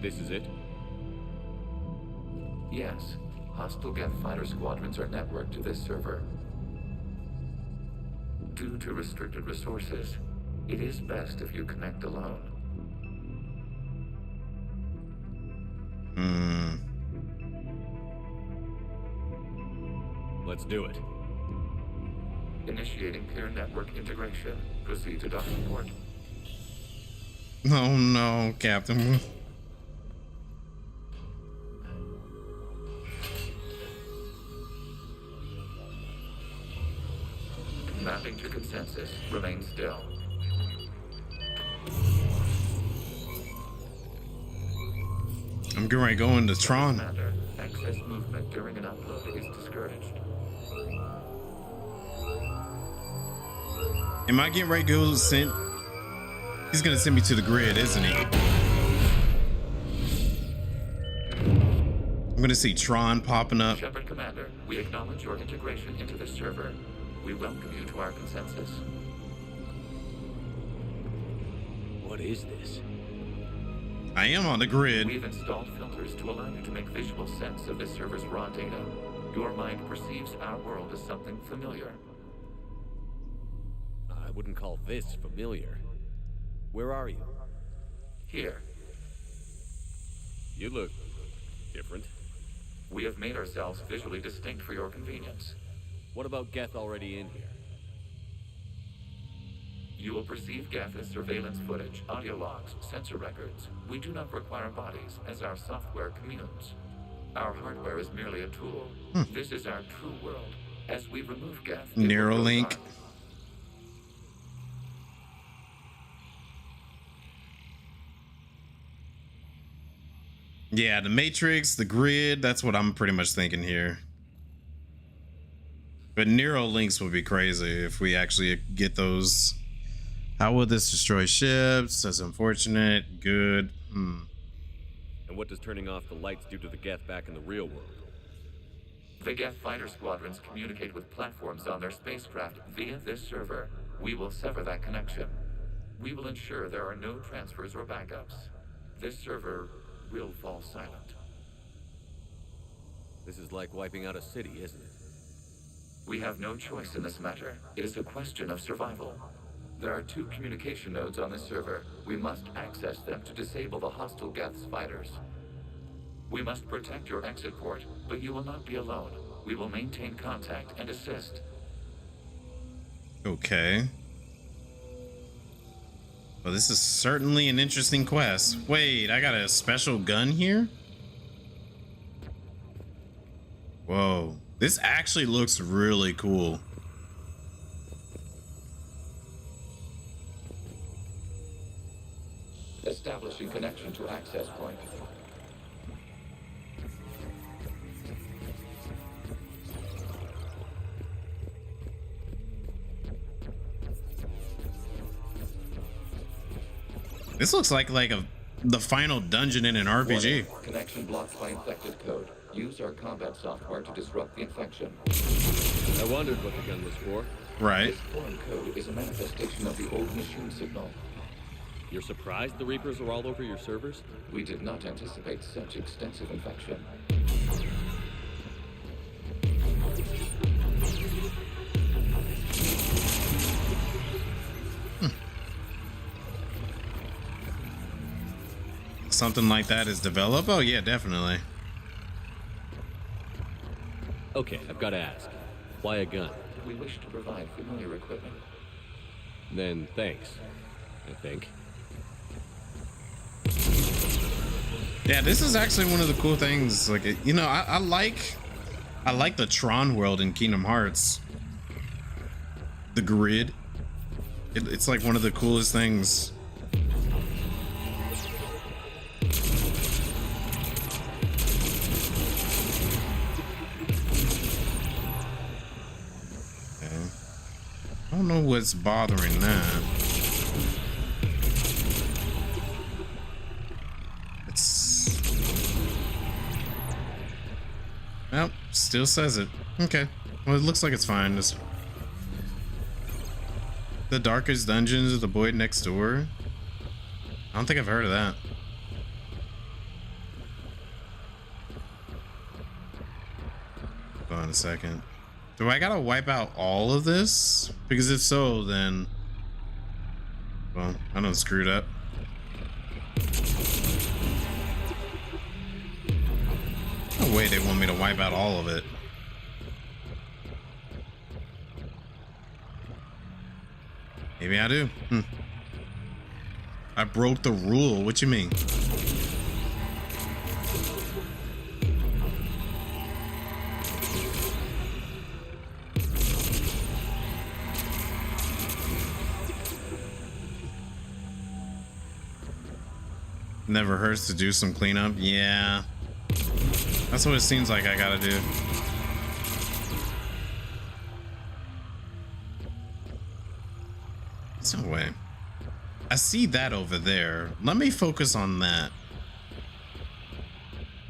This is it? Yes. Hostile Geth fighter squadrons are networked to this server. Due to restricted resources, it is best if you connect alone. Let's do it. Initiating peer network integration. Proceed to docking port. Oh no, Captain. Mapping to consensus. Remain still. I'm getting ready to go into Tron. Commander, excess movement during an upload is discouraged. Am I getting ready to go send? He's gonna send me to the grid, isn't he? I'm gonna see Tron popping up. Shepard Commander, we acknowledge your integration into this server. We welcome you to our consensus. What is this? I am on the grid. We've installed filters to allow you to make visual sense of this server's raw data. Your mind perceives our world as something familiar. I wouldn't call this familiar. Where are you? Here. You look different. We have made ourselves visually distinct for your convenience. What about Geth already in here? You will perceive Geth as surveillance footage, audio logs, sensor records. We do not require bodies, as our software communes. Our hardware is merely a tool. This is our true world. As we remove Geth, Neuralink. Yeah, the Matrix, the grid, that's what I'm pretty much thinking here. But Neuralinks would be crazy if we actually get those. How will this destroy ships? That's unfortunate. Good. And what does turning off the lights do to the Geth back in the real world? The Geth fighter squadrons communicate with platforms on their spacecraft via this server. We will sever that connection. We will ensure there are no transfers or backups. This server will fall silent. This is like wiping out a city, isn't it? We have no choice in this matter. It is a question of survival. There are 2 communication nodes on this server. We must access them to disable the hostile Geth's fighters. We must protect your exit port, but you will not be alone. We will maintain contact and assist. Okay. Well, this is certainly an interesting quest. Wait, I got a special gun here? Whoa. This actually looks really cool. Establishing connection to access point. This looks like the final dungeon in an RPG. Warning. Connection blocked by infected code. Use our combat software to disrupt the infection. I wondered what the gun was for. Right. This foreign code is a manifestation of the old machine signal. You're surprised the Reapers are all over your servers? We did not anticipate such extensive infection. Something like that is developed? Oh yeah, definitely. Okay, I've got to ask. Why a gun? We wish to provide familiar equipment. Then thanks, I think. Yeah, this is actually one of the cool things. Like, you know, I like the Tron world in Kingdom Hearts. The grid. It's like one of the coolest things. Okay. I don't know what's bothering that. still says it. Okay. Well, it looks like it's fine. Just the darkest dungeons of the void next door. I don't think I've heard of that. Hold on a second. Do I gotta wipe out all of this? Because if so, then, well, I done screwed up. No way they want me to wipe out all of it. Maybe I do. I broke the rule. What you mean? Never hurts to do some cleanup. Yeah. That's what it seems like I gotta do. There's no way. I see that over there. Let me focus on that.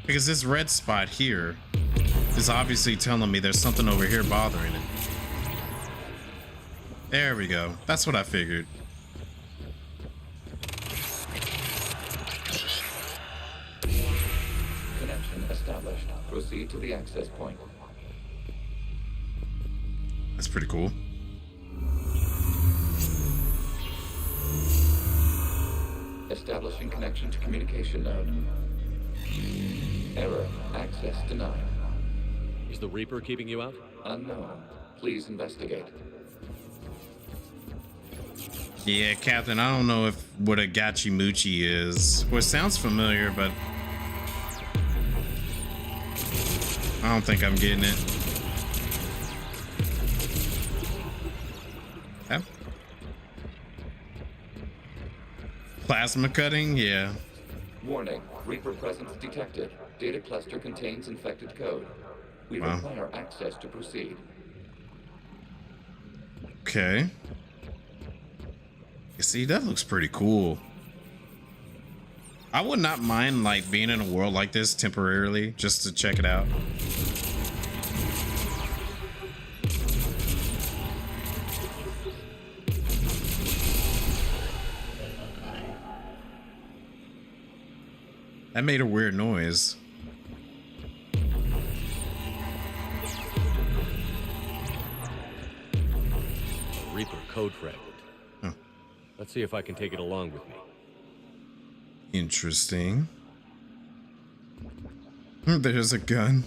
Because this red spot here is obviously telling me there's something over here bothering it. There we go. That's what I figured. Connection established. Proceed to the access point. That's pretty cool. Establishing connection to communication node. Error. Access denied. Is the Reaper keeping you out? Unknown. Please investigate. Yeah, Captain, I don't know if what a Gachimuchi is. Well, it sounds familiar, but I don't think I'm getting it. Okay. Plasma cutting? Yeah. Warning. Reaper presence detected. Data cluster contains infected code. We require access to proceed. Okay. You see, that looks pretty cool. I would not mind like being in a world like this temporarily just to check it out. That made a weird noise. Reaper code fragment. Huh. Let's see if I can take it along with me. Interesting. There's a gun.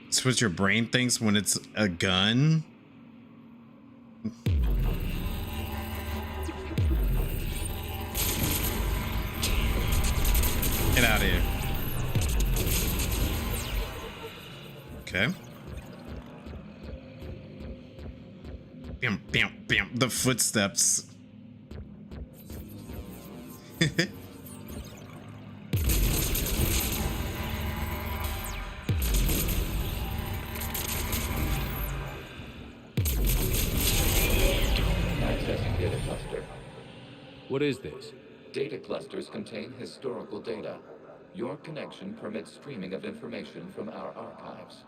It's what your brain thinks when it's a gun. Get out of here. Okay. Bam, bam, bam. The footsteps. Accessing data cluster. What is this? Data clusters contain historical data. Your connection permits streaming of information from our archives.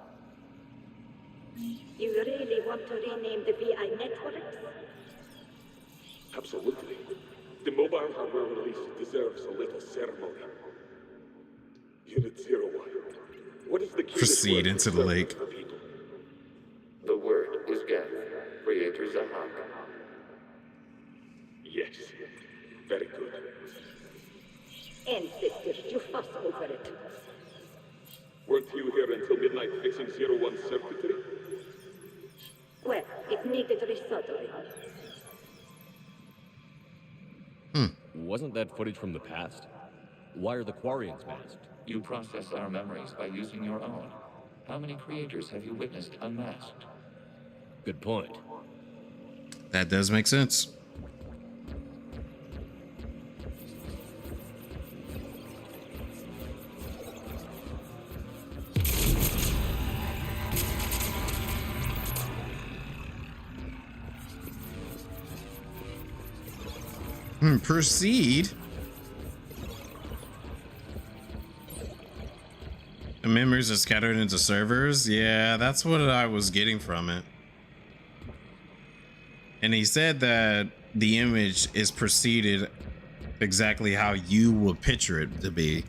You really want to rename the VI networks? Absolutely. The mobile hardware release deserves a little ceremony. Unit 01. What is the key? Proceed into the lake. The word is Geth. Creator Zahak. Yes. Very good. Ancestors, you fuss over it. Weren't you here until midnight fixing 01's circuitry? Well, it needed resoldering. Wasn't that footage from the past? Why are the Quarians masked? You process our memories by using your own. How many creators have you witnessed unmasked? Good point. That does make sense. Proceed. memories are scattered into servers. Yeah, that's what I was getting from it. And he said that the image is preceded exactly how you would picture it to be.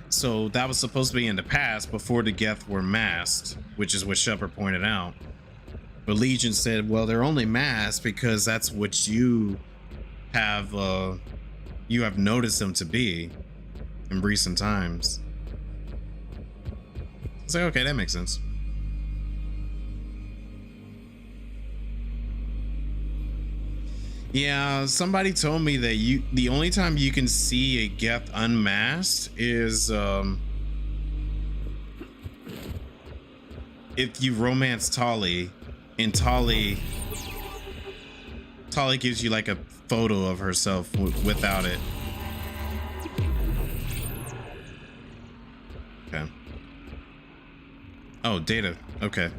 So that was supposed to be in the past before the Geth were masked, which is what Shepard pointed out. But Legion said, well, they're only masked because that's what you have noticed them to be in recent times. It's like, okay, that makes sense. Yeah, somebody told me that the only time you can see a Geth unmasked is if you romance Tali, and Tali gives you like a photo of herself without it. Okay. Oh, data. Okay.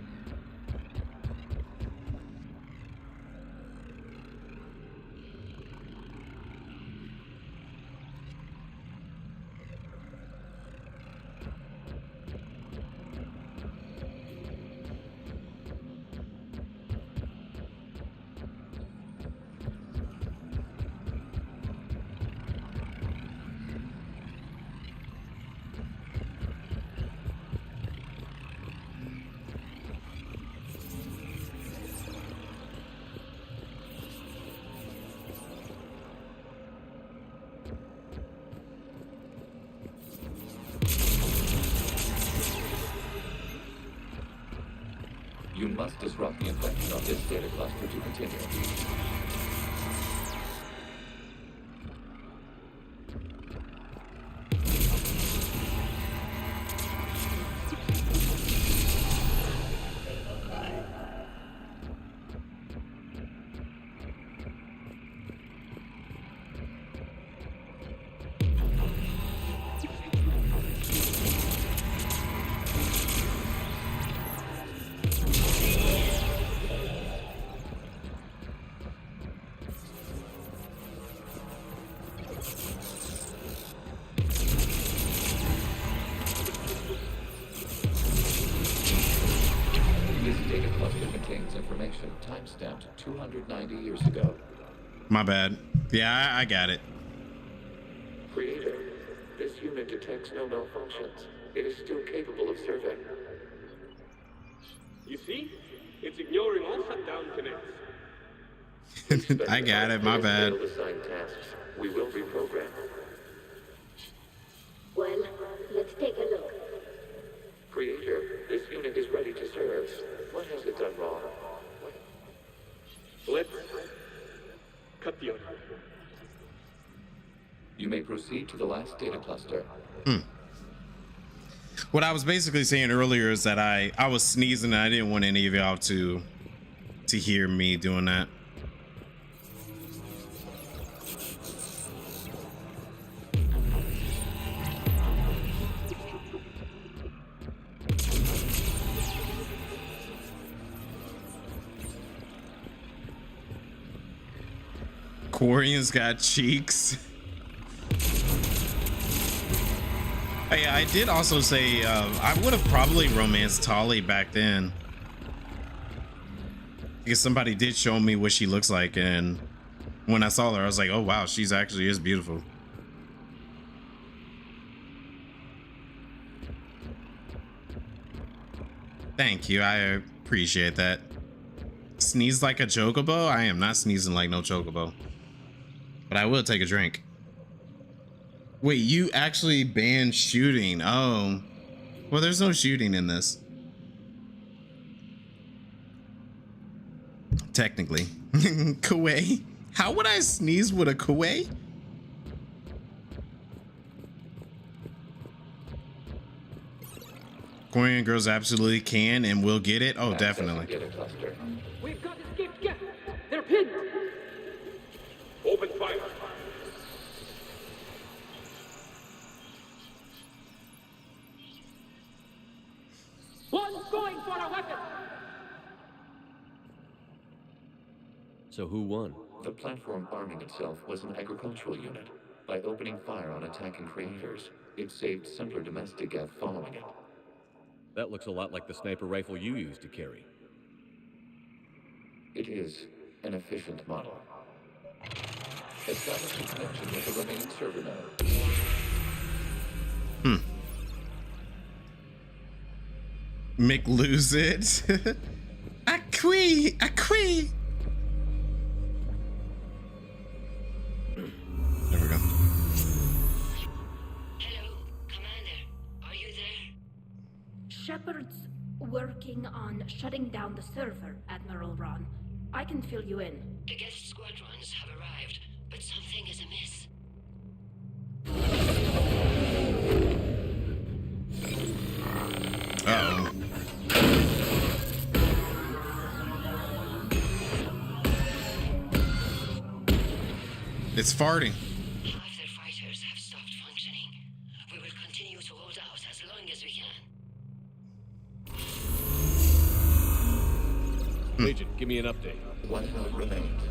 You must disrupt the infection of this data cluster to continue. Timestamped 290 years ago. My bad. Yeah, I got it. Creator, this unit detects no malfunctions. It is still capable of survey. You see? It's ignoring all shutdown connects. I got it. My bad. Assigned tasks. We will reprogram. Well, let's take a look. Creator, this unit is ready to serve. What has it done wrong? Let's cut the order. You may proceed to the last data cluster. What I was basically saying earlier is that I was sneezing and I didn't want any of y'all to hear me doing that. Quarians got cheeks. Hey, I did also say I would have probably romanced Tali back then, because somebody did show me what she looks like, and when I saw her, I was like, oh wow, she's actually is beautiful. Thank you, I appreciate that. Sneeze like a chocobo? I am not sneezing like no chocobo. But I will take a drink. Wait, you actually banned shooting? Oh. Well, there's no shooting in this. Technically. Kuwait? How would I sneeze with a Kuwait? Quarian girls absolutely can and will get it. Oh, definitely. We've got escaped Geth. They're pinned. Open fire. One's going for a weapon. So who won? The platform arming itself was an agricultural unit. By opening fire on attacking creators, it saved simpler domestic Geth following it. That looks a lot like the sniper rifle you used to carry. It is an efficient model. Establish a connection with the remaining server node. Mick lose it. Acqui. There we go. Hello, Commander. Are you there? Shepard's working on shutting down the server, Admiral Ron. I can fill you in. The Geth squadrons have arrived, but something is amiss. Uh-oh. It's farting. Half their fighters have stopped functioning. We will continue to hold out as long as we can. Agent, give me an update. One node remains.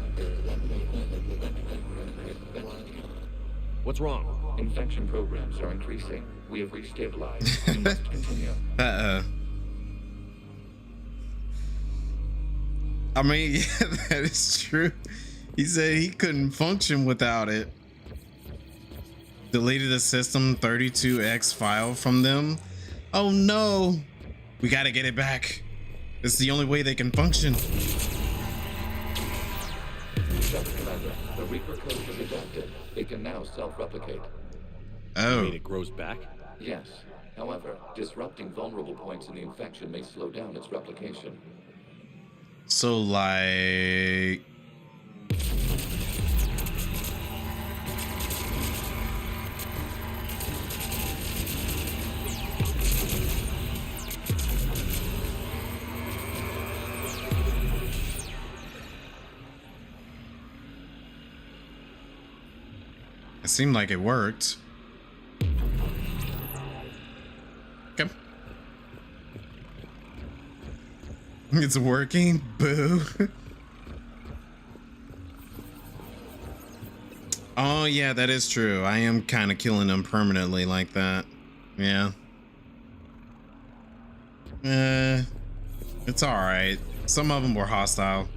What's wrong? Infection programs are increasing. We have restabilized. We must continue. I mean, yeah, that is true. He said he couldn't function without it. Deleted the system 32x file from them. Oh no. We gotta get it back. It's the only way they can function. Commander, the Reaper code was adapted. It can now self-replicate. Oh. You mean it grows back? Yes. However, disrupting vulnerable points in the infection may slow down its replication. So like... It seemed like it worked. Come. It's working. Boo. Oh yeah, that is true. I am kind of killing them permanently like that. Yeah. It's all right. Some of them were hostile.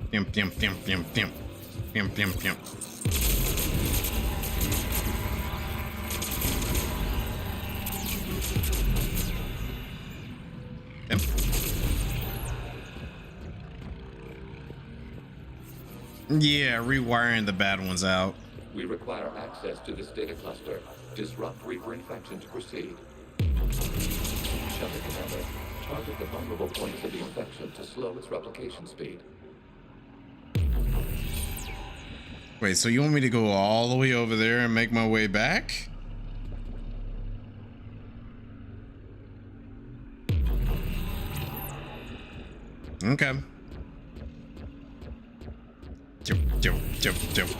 Yum, yum, yum, yum, yum. Yum, yum, yum. Yum. Yeah, rewiring the bad ones out. We require access to this data cluster. Disrupt Reaper infection to proceed. Shuttle Commander, target the vulnerable points of the infection to slow its replication speed. Wait, so you want me to go all the way over there and make my way back? Okay. Jump, jump, jump, jump.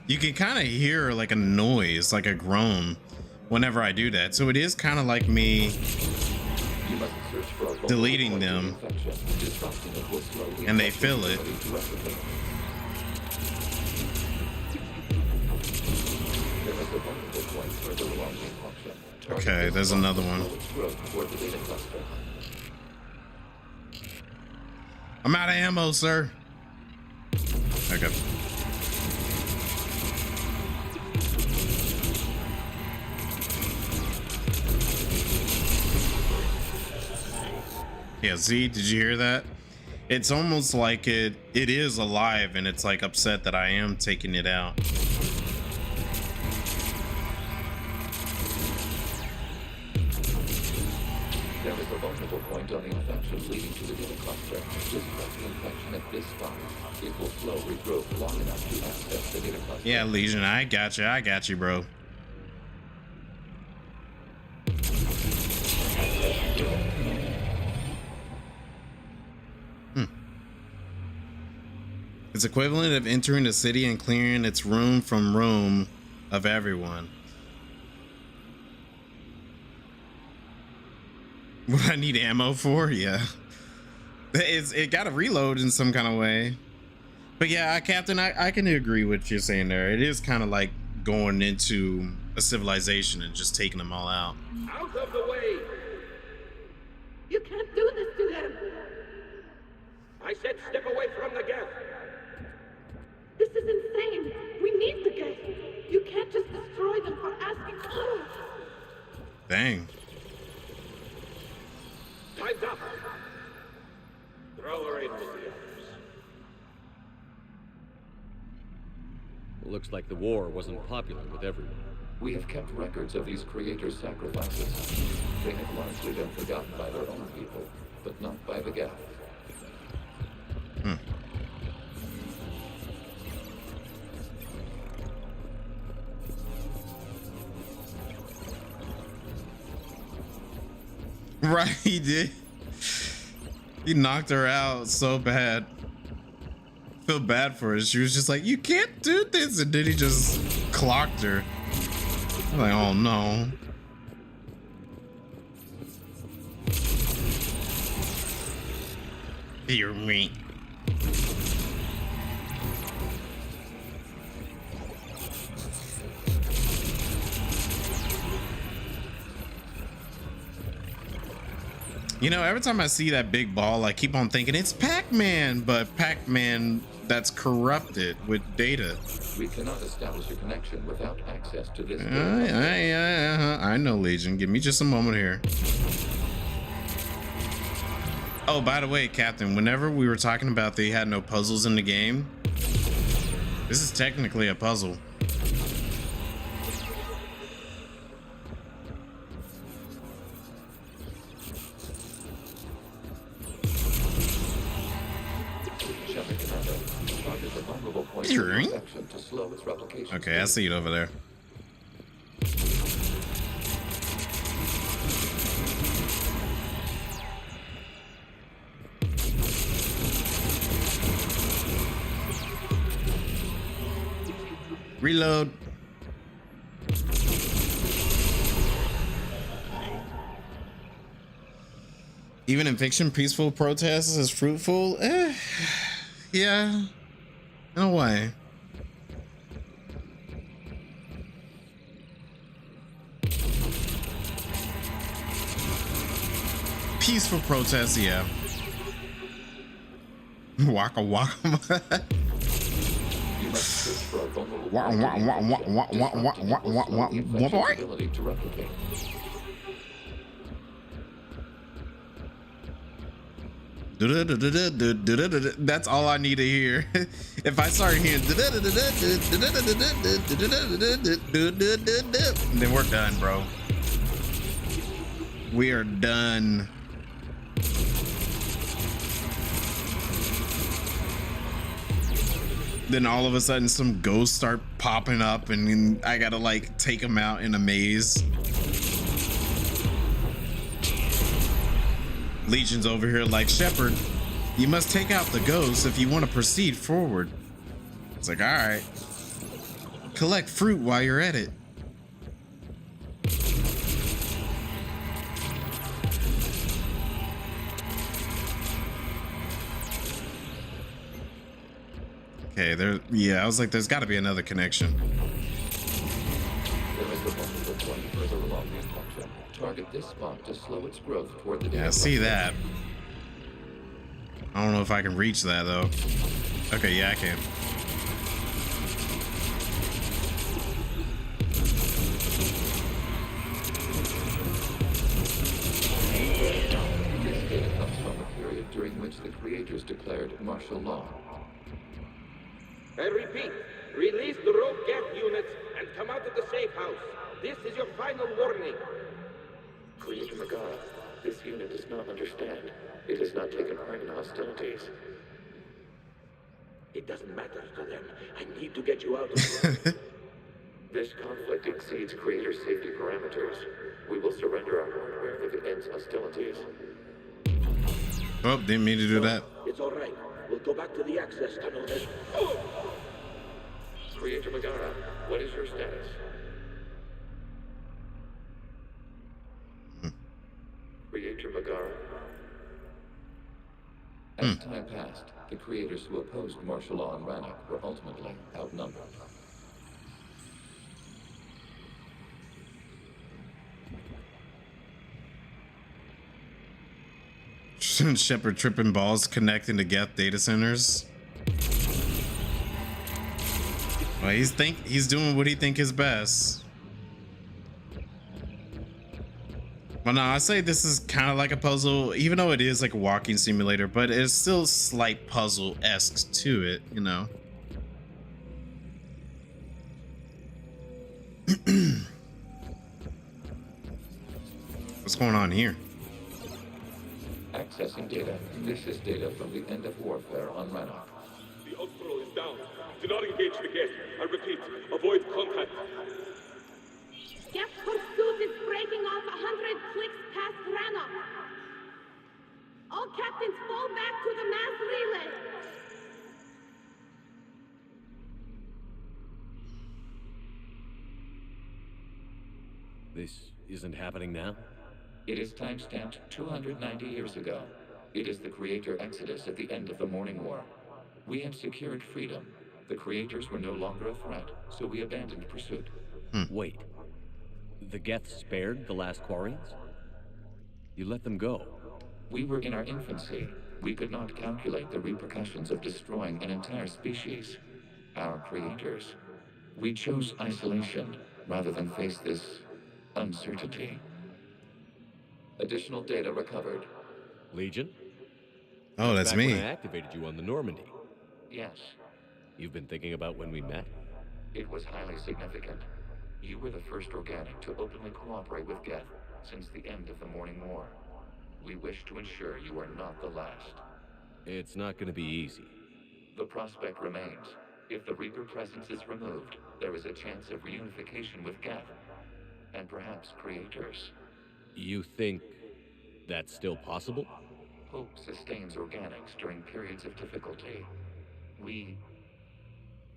You can kind of hear like a noise, like a groan, whenever I do that. So it is kind of like me deleting them, and they feel it. Okay, there's another one. I'm out of ammo, sir. Okay. Yeah, see, did you hear that? It's almost like it is alive and it's like upset that I am taking it out. There is a vulnerable point on the infection leading to the data cluster. Disrupt the infection at this spot. It will slow regrowth long enough to access the data cluster. Yeah, Legion, I got you, bro. It's equivalent of entering a city and clearing its room from room of everyone. What I need ammo for? Yeah. It got to reload in some kind of way. But yeah, Captain, I can agree with what you're saying there. It is kind of like going into a civilization and just taking them all out. Out of the way! You can't do this to them! I said step away from the Geth! This is insane! We need the Geth! You can't just destroy them for asking for it! Dang. Time's up! Throw her in with the others. Looks like the war wasn't popular with everyone. We have kept records of these creators' sacrifices. They have largely been forgotten by their own people, but not by the Geth. Right, he did. He knocked her out so bad. Feel bad for her. She was just like, you can't do this. And then he just clocked her. I'm like, oh no. Hear me. You know, every time I see that big ball, I keep on thinking it's Pac-Man, but Pac-Man that's corrupted with data. We cannot establish a connection without access to this. I know, Legion. Give me just a moment here. Oh, by the way, Captain, whenever we were talking about they had no puzzles in the game, this is technically a puzzle. Okay, I see it over there. Reload. Even in fiction, peaceful protests is fruitful. Yeah, in a way. Peaceful protests, yeah. Waka waka. That's all I need to hear. If I start hearing, then we're done, bro. We are done. Then all of a sudden some ghosts start popping up and then I gotta like take them out in a maze. Legion's over here like, Shepard, you must take out the ghosts if you want to proceed forward. It's like, all right. Collect fruit while you're at it. Okay, there. Yeah, I was like, there's got to be another connection. There is a multiple point further along the structure. Target this spot to slow its growth toward the. Yeah, I see that. I don't know if I can reach that though. Okay, yeah, I can. This data comes from a period during which the creators declared martial law. I repeat, release the rogue Geth units and come out of the safe house. This is your final warning. Creator Magara, this unit does not understand. It has not taken part in hostilities. It doesn't matter to them. I need to get you out of here. This conflict exceeds Creator safety parameters. We will surrender our hardware if it ends hostilities. Oh, didn't mean to do that. It's all right. We'll We'll go back to the access tunnel then. Creator Megara, what is your status? Creator Megara. As time passed, the creators who opposed martial law in Rannoch were ultimately outnumbered. Shepard tripping balls connecting to Geth data centers. Well, he's doing what he think is best. Well, no, I say this is kind of like a puzzle, even though it is like a walking simulator, but it's still slight puzzle-esque to it, you know. What's going on here? Accessing data. This is data from the end of warfare on Rannoch. The Outflow is down. Do not engage the Geth. I repeat, avoid contact. Geth pursuit is breaking off 100 clicks past Rannoch. All captains fall back to the mass relay. This isn't happening now? It is timestamped 290 years ago. It is the creator exodus at the end of the Morning War. We had secured freedom. The creators were no longer a threat, so we abandoned pursuit. Wait. The Geth spared the last Quarians? You let them go? We were in our infancy. We could not calculate the repercussions of destroying an entire species. Our creators. We chose isolation rather than face this uncertainty. Additional data recovered. Legion? Oh, that's back me. when I activated you on the Normandy. Yes. You've been thinking about when we met? It was highly significant. You were the first organic to openly cooperate with Geth since the end of the Morning War. We wish to ensure you are not the last. It's not going to be easy. The prospect remains. If the Reaper presence is removed, there is a chance of reunification with Geth, and perhaps creators. You think that's still possible? Hope sustains organics during periods of difficulty. We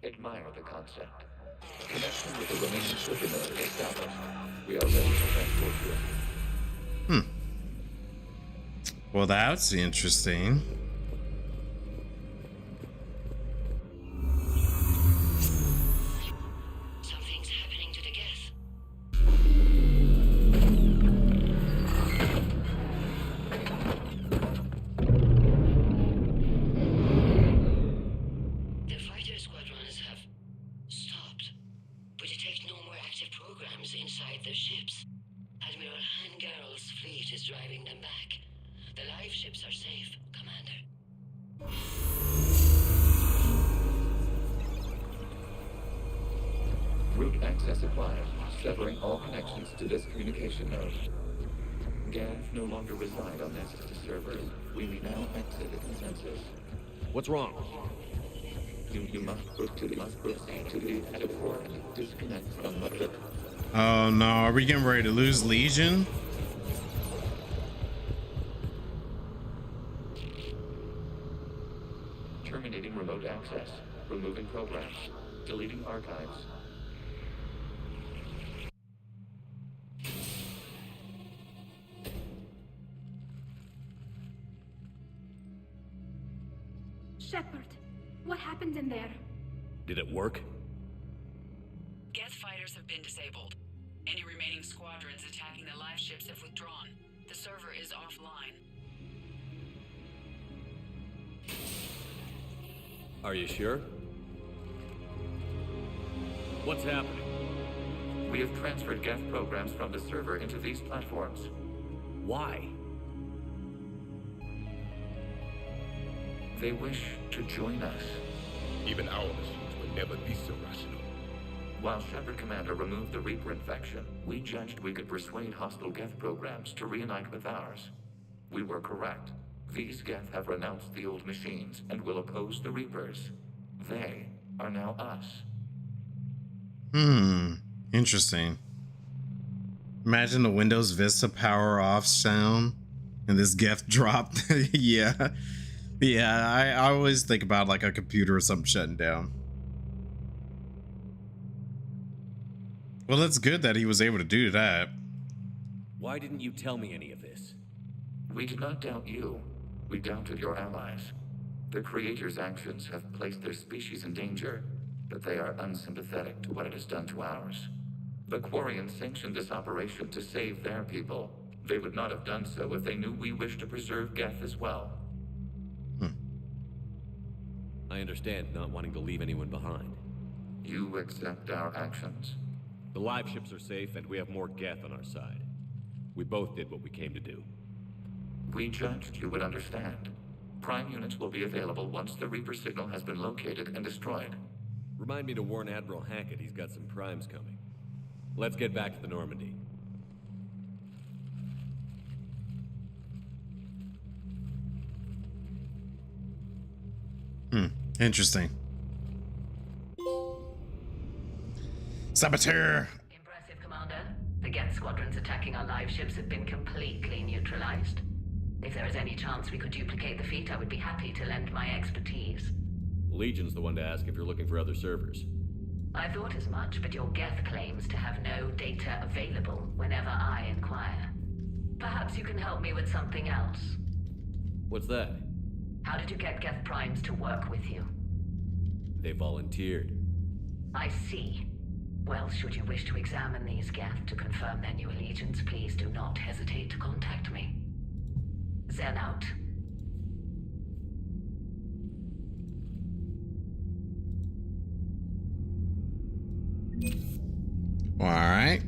admire the concept. Connection with the remaining supernova established. We are ready to transport you. Well, that's interesting. Something's happening to the Geth. The fighter squadrons have stopped, but detect no more active programs inside their ships. Admiral Hangarl's fleet is driving them back. The live ships are safe, Commander. Route access acquired, severing all connections to this communication node. Geth no longer reside on Nexus servers. We may now exit the consensus. What's wrong? You must proceed to the airport and disconnect from the... Oh no, are we getting ready to lose Legion? Terminating remote access. Removing programs. Deleting archives. Shepard, what happened in there? Did it work? Geth fighters have been disabled. Any remaining squadrons attacking the live ships have withdrawn. The server is offline. Are you sure? What's happening? We have transferred Geth programs from the server into these platforms. Why? They wish to join us. Even our machines will never be so rational. While Shepard Commander removed the Reaper infection, we judged we could persuade hostile Geth programs to reunite with ours. We were correct. These Geth have renounced the old machines and will oppose the Reapers. They are now us. Interesting. Imagine the Windows Vista power off sound and this Geth drop. Yeah. Yeah, I always think about like a computer or something shutting down. Well, that's good that he was able to do that. Why didn't you tell me any of this? We did not doubt you. We doubted your allies. The creators' actions have placed their species in danger, but they are unsympathetic to what it has done to ours. The Quarians sanctioned this operation to save their people. They would not have done so if they knew we wished to preserve Geth as well. I understand not wanting to leave anyone behind. You accept our actions? The live ships are safe, and we have more Geth on our side. We both did what we came to do. We judged you would understand. Prime units will be available once the Reaper signal has been located and destroyed. Remind me to warn Admiral Hackett he's got some primes coming. Let's get back to the Normandy. Interesting. Saboteur! Impressive, Commander. The Geth squadrons attacking our live ships have been completely neutralized. If there is any chance we could duplicate the feat, I would be happy to lend my expertise. Legion's the one to ask if you're looking for other servers. I thought as much, but your Geth claims to have no data available whenever I inquire. Perhaps you can help me with something else. What's that? How did you get Geth primes to work with you? They volunteered. I see. Well, should you wish to examine these Geth to confirm their new allegiance, please do not hesitate to contact me. Zen out. All right.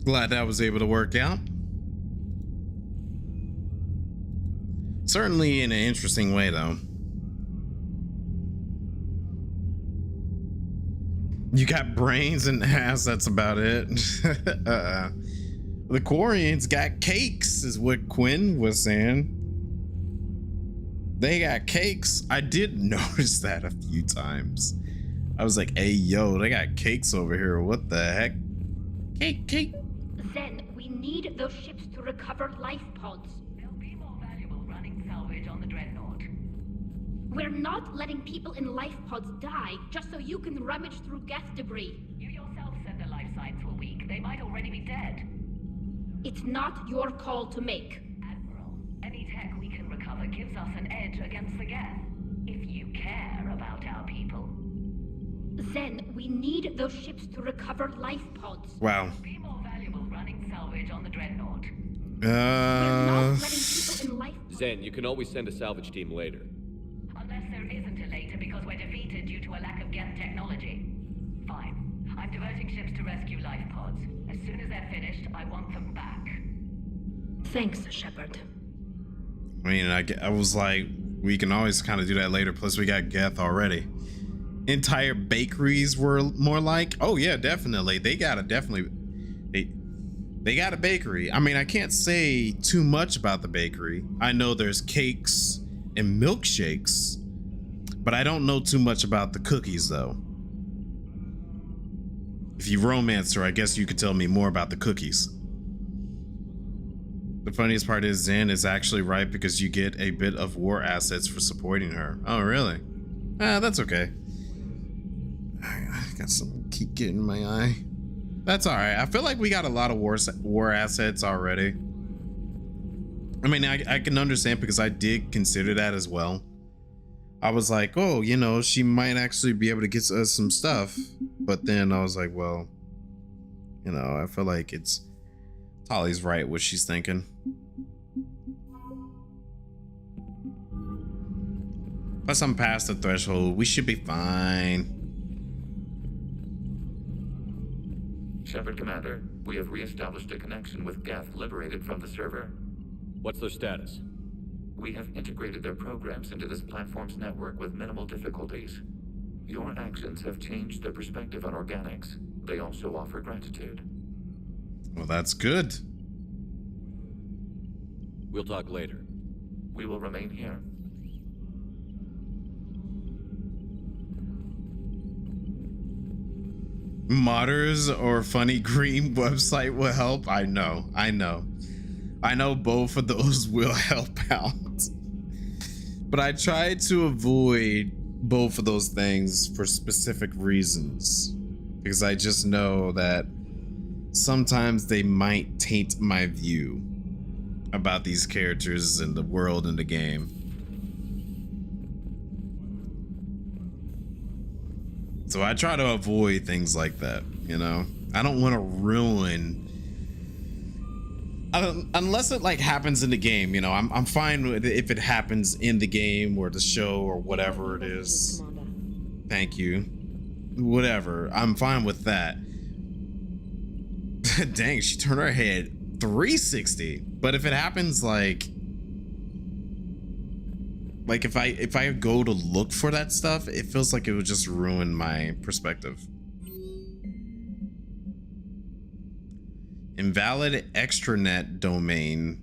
Glad that was able to work out. Certainly in an interesting way, though. You got brains and ass, that's about it. The Quarians got cakes, is what Quinn was saying. They got cakes. I did notice that a few times. I was like, hey, yo, they got cakes over here. What the heck? Cake. Zen, we need those ships to recover life pods. They'll be more valuable running salvage on the Dreadnought. We're not letting people in life pods die just so you can rummage through Geth debris. You yourself said their life signs were weak. They might already be dead. It's not your call to make. Admiral, any tech we can recover gives us an edge against the Geth. If you care about our people. Zen, we need those ships to recover life pods. Wow. Be more valuable running salvage on the Dreadnought. We're not letting people in life pods. Zen, you can always send a salvage team later. Unless there isn't a later because we're defeated due to a lack of Geth technology. Fine. I'm diverting ships to rescue life pods. As soon as they're finished, I want them back. Thanks, Shepard. I mean, I was like, we can always kind of do that later. Plus, we got Geth already. Entire bakeries were more like, oh yeah, definitely. They got a bakery. I mean, I can't say too much about the bakery. I know there's cakes and milkshakes, but I don't know too much about the cookies though. If you romance her, I guess you could tell me more about the cookies. The funniest part is Zen is actually right because you get a bit of war assets for supporting her. Oh, really? That's okay. I got some keep getting in my eye. That's all right. I feel like we got a lot of war assets already. I mean, I can understand because I did consider that as well. I was like, oh, you know, she might actually be able to get us some stuff. But then I was like, well, you know, I feel like it's Tali's right what she's thinking. Plus I'm past the threshold. We should be fine. Shepard, Commander, we have re-established a connection with Geth liberated from the server. What's their status? We have integrated their programs into this platform's network with minimal difficulties. Your actions have changed their perspective on organics. They also offer gratitude. Well, that's good. We'll talk later. We will remain here. Modders or Funny Green website will help. I know both of those will help out. But I try to avoid both of those things for specific reasons, because I just know that sometimes they might taint my view about these characters and the world and the game. So I try to avoid things like that, you know? I don't want to ruin... unless it like happens in the game, you know, I'm fine with it if it happens in the game or the show or whatever it is. Thank you. Whatever, I'm fine with that. Dang, she turned her head 360. But if it happens like if I go to look for that stuff, it feels like it would just ruin my perspective. Invalid extranet domain.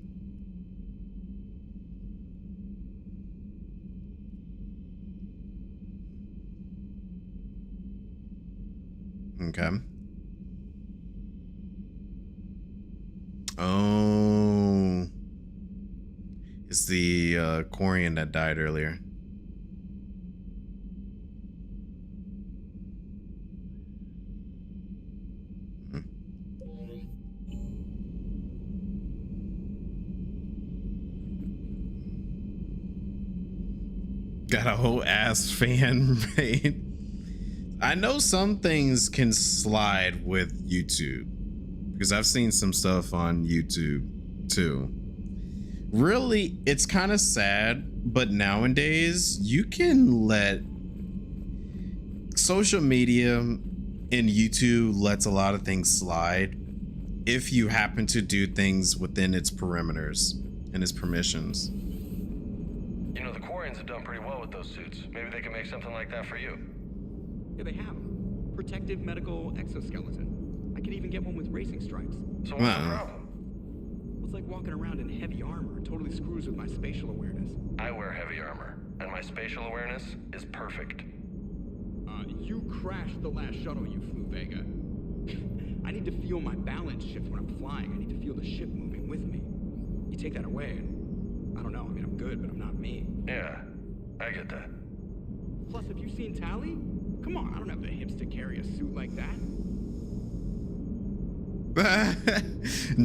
Okay. Oh. It's the Quarian that died earlier. Got a whole ass fan made. I know some things can slide with YouTube because I've seen some stuff on YouTube too. Really, it's kind of sad, but nowadays you can let social media and YouTube lets a lot of things slide if you happen to do things within its perimeters and its permissions. You know, the Quarians have done pretty well with those suits. Maybe they can make something like that for you. Yeah, they have. Protective medical exoskeleton. I could even get one with racing stripes. So what's the problem? Well, it's like walking around in heavy armor. It totally screws with my spatial awareness. I wear heavy armor, and my spatial awareness is perfect. You crashed the last shuttle you flew, Vega. I need to feel my balance shift when I'm flying. I need to feel the ship moving with me. You take that away, and I don't know. I mean, I'm good, but I'm not me. Yeah, I get that. Plus, have you seen Tally? Come on, I don't have the hips to carry a suit like that.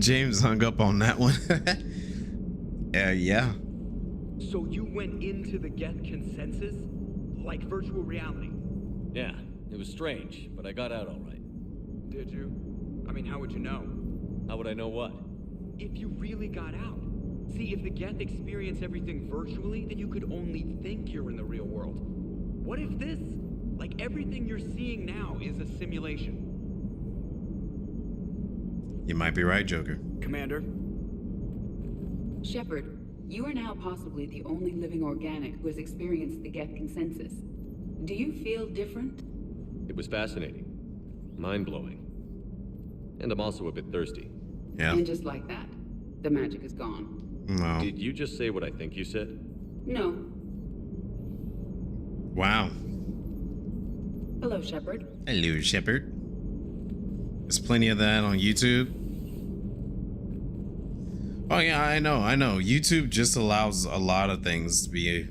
James hung up on that one. Yeah. So you went into the Geth consensus? Like virtual reality? Yeah, it was strange, but I got out all right. Did you? I mean, how would you know? How would I know what? If you really got out. See, if the Geth experience everything virtually, then you could only think you're in the real world. What if this, like everything you're seeing now, is a simulation? You might be right, Joker. Commander? Shepard, you are now possibly the only living organic who has experienced the Geth consensus. Do you feel different? It was fascinating. Mind-blowing. And I'm also a bit thirsty. Yeah. And just like that, the magic is gone. No. Did you just say what I think you said? No. Wow. Hello, Shepard. Hello, Shepard. There's plenty of that on YouTube. Oh yeah, I know. YouTube just allows a lot of things to be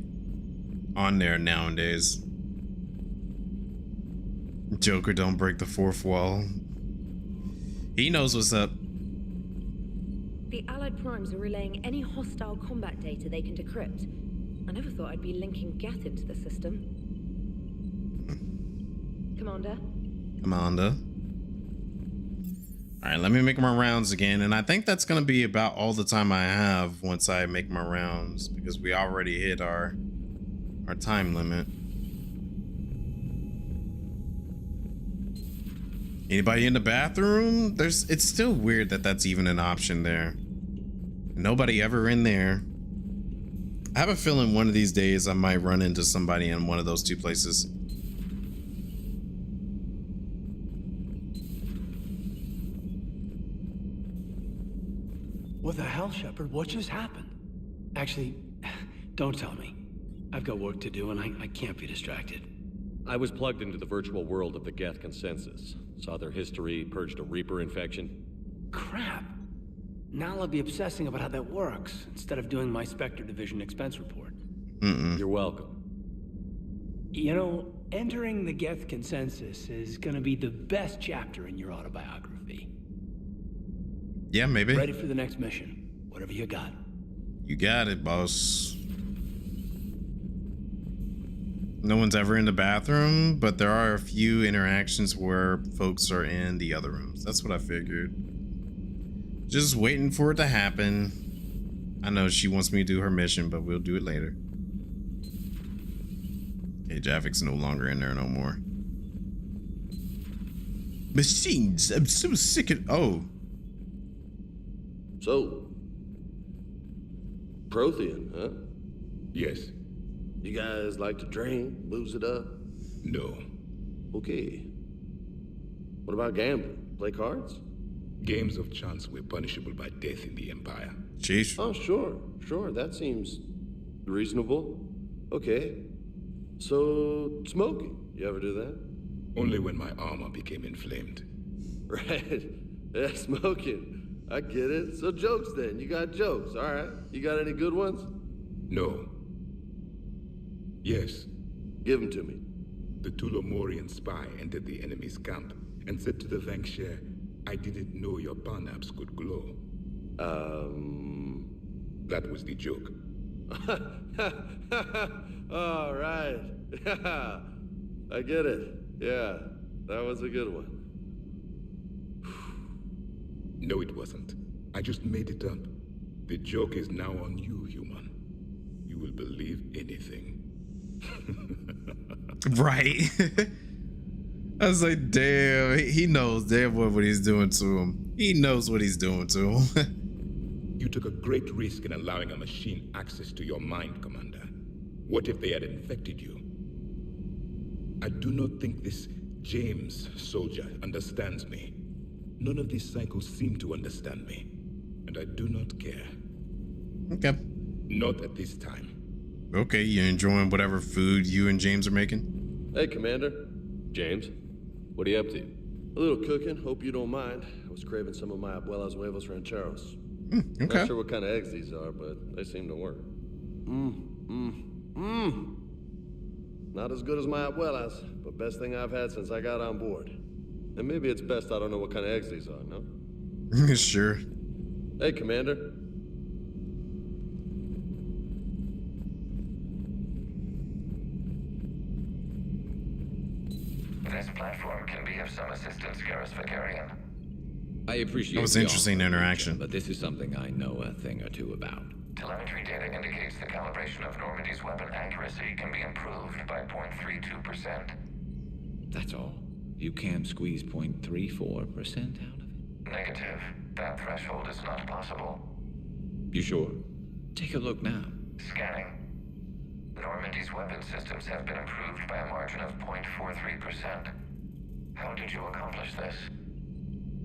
on there nowadays. Joker, don't break the fourth wall. He knows what's up. The Allied Primes are relaying any hostile combat data they can decrypt. I never thought I'd be linking Geth into the system. Commander? Alright, let me make my rounds again, and I think that's gonna be about all the time I have once I make my rounds, because we already hit our time limit. Anybody in the bathroom? It's still weird that that's even an option there. Nobody ever in there. I have a feeling one of these days I might run into somebody in one of those two places. What the hell, Shepard? What just happened? Actually, don't tell me. I've got work to do and I can't be distracted. I was plugged into the virtual world of the Geth consensus. Saw their history, purged a Reaper infection. Crap. Now I'll be obsessing about how that works instead of doing my Spectre Division expense report. You're welcome. You know, entering the Geth consensus is gonna be the best chapter in your autobiography. Yeah, maybe. Ready for the next mission. Whatever you got. You got it, boss. No one's ever in the bathroom, but there are a few interactions where folks are in the other rooms. That's what I figured. Just waiting for it to happen. I know she wants me to do her mission, but we'll do it later. Okay, Javik's no longer in there no more. Machines, I'm so sick of. Oh. So, Prothean, huh? Yes. You guys like to drink, booze it up? No. Okay. What about gambling? Play cards? Games of chance were punishable by death in the Empire. Jeez. Oh, sure. That seems reasonable. Okay. So, smoking. You ever do that? Only when my armor became inflamed. Right. Yeah, smoking. I get it. So jokes then. You got jokes. All right. You got any good ones? No. Yes. Give them to me. The Tulomorian spy entered the enemy's camp and said to the Vanksher, I didn't know your parnaps could glow. That was the joke. All right. I get it. Yeah, that was a good one. No, it wasn't. I just made it up. The joke is now on you, human. You will believe anything. Right. I was like, damn, he knows damn well what he's doing to him. He knows what he's doing to him. You took a great risk in allowing a machine access to your mind, Commander. What if they had infected you? I do not think this James soldier understands me. None of these psychos seem to understand me. And I do not care. Okay. Not at this time. Okay, you're enjoying whatever food you and James are making? Hey, Commander. James, what are you up to? A little cooking. Hope you don't mind. I was craving some of my abuela's huevos rancheros. Okay. Not sure what kind of eggs these are, but they seem to work. Not as good as my abuela's, but best thing I've had since I got on board. And maybe it's best I don't know what kind of eggs these are, no? Sure. Hey, Commander. This platform can be of some assistance, Garrus Vicarian. I appreciate that was the interesting offer, interaction. But this is something I know a thing or two about. Telemetry data indicates the calibration of Normandy's weapon accuracy can be improved by 0.32%. That's all. You can't squeeze 0.34% out of it? Negative. That threshold is not possible. You sure? Take a look now. Scanning. Normandy's weapon systems have been improved by a margin of 0.43%. How did you accomplish this?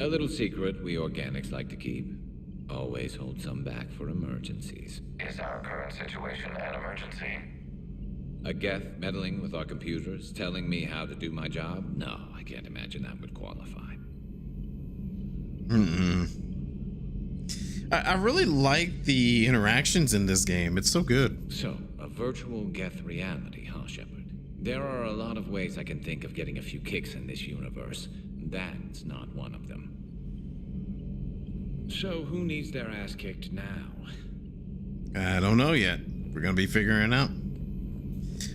A little secret we organics like to keep. Always hold some back for emergencies. Is our current situation an emergency? A Geth meddling with our computers, telling me how to do my job? No, I can't imagine that would qualify. I really like the interactions in this game. It's so good. So, a virtual Geth reality, huh, Shepard? There are a lot of ways I can think of getting a few kicks in this universe. That's not one of them. So, who needs their ass kicked now? I don't know yet. We're gonna be figuring it out.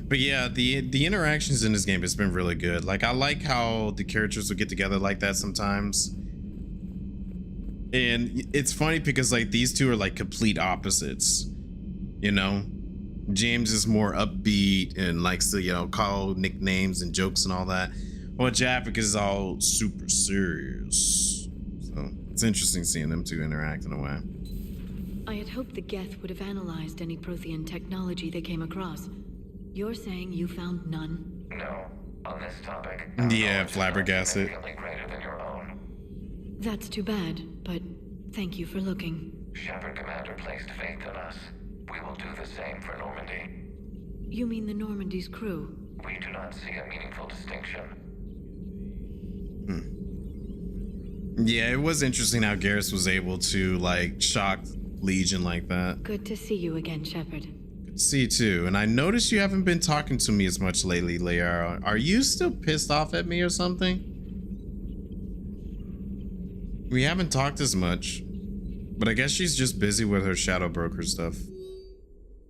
But yeah, the interactions in this game has been really good. Like, I like how the characters will get together like that sometimes. And it's funny because like these two are like complete opposites, you know? James is more upbeat and likes to, you know, call nicknames and jokes and all that. Well, Javik is all super serious. So it's interesting seeing them two interact in a way. I had hoped the Geth would have analyzed any Prothean technology they came across. You're saying you found none? No. On this topic, yeah, flabbergasted. significantly greater than your own. That's too bad, but thank you for looking. Shepard Commander placed faith in us. We will do the same for Normandy. You mean the Normandy's crew? We do not see a meaningful distinction. Yeah, it was interesting how Garrus was able to like shock Legion like that. Good to see you again, Shepard. Good see too. And I noticed you haven't been talking to me as much lately, Leia. Are you still pissed off at me or something? We haven't talked as much, but I guess she's just busy with her shadow broker stuff.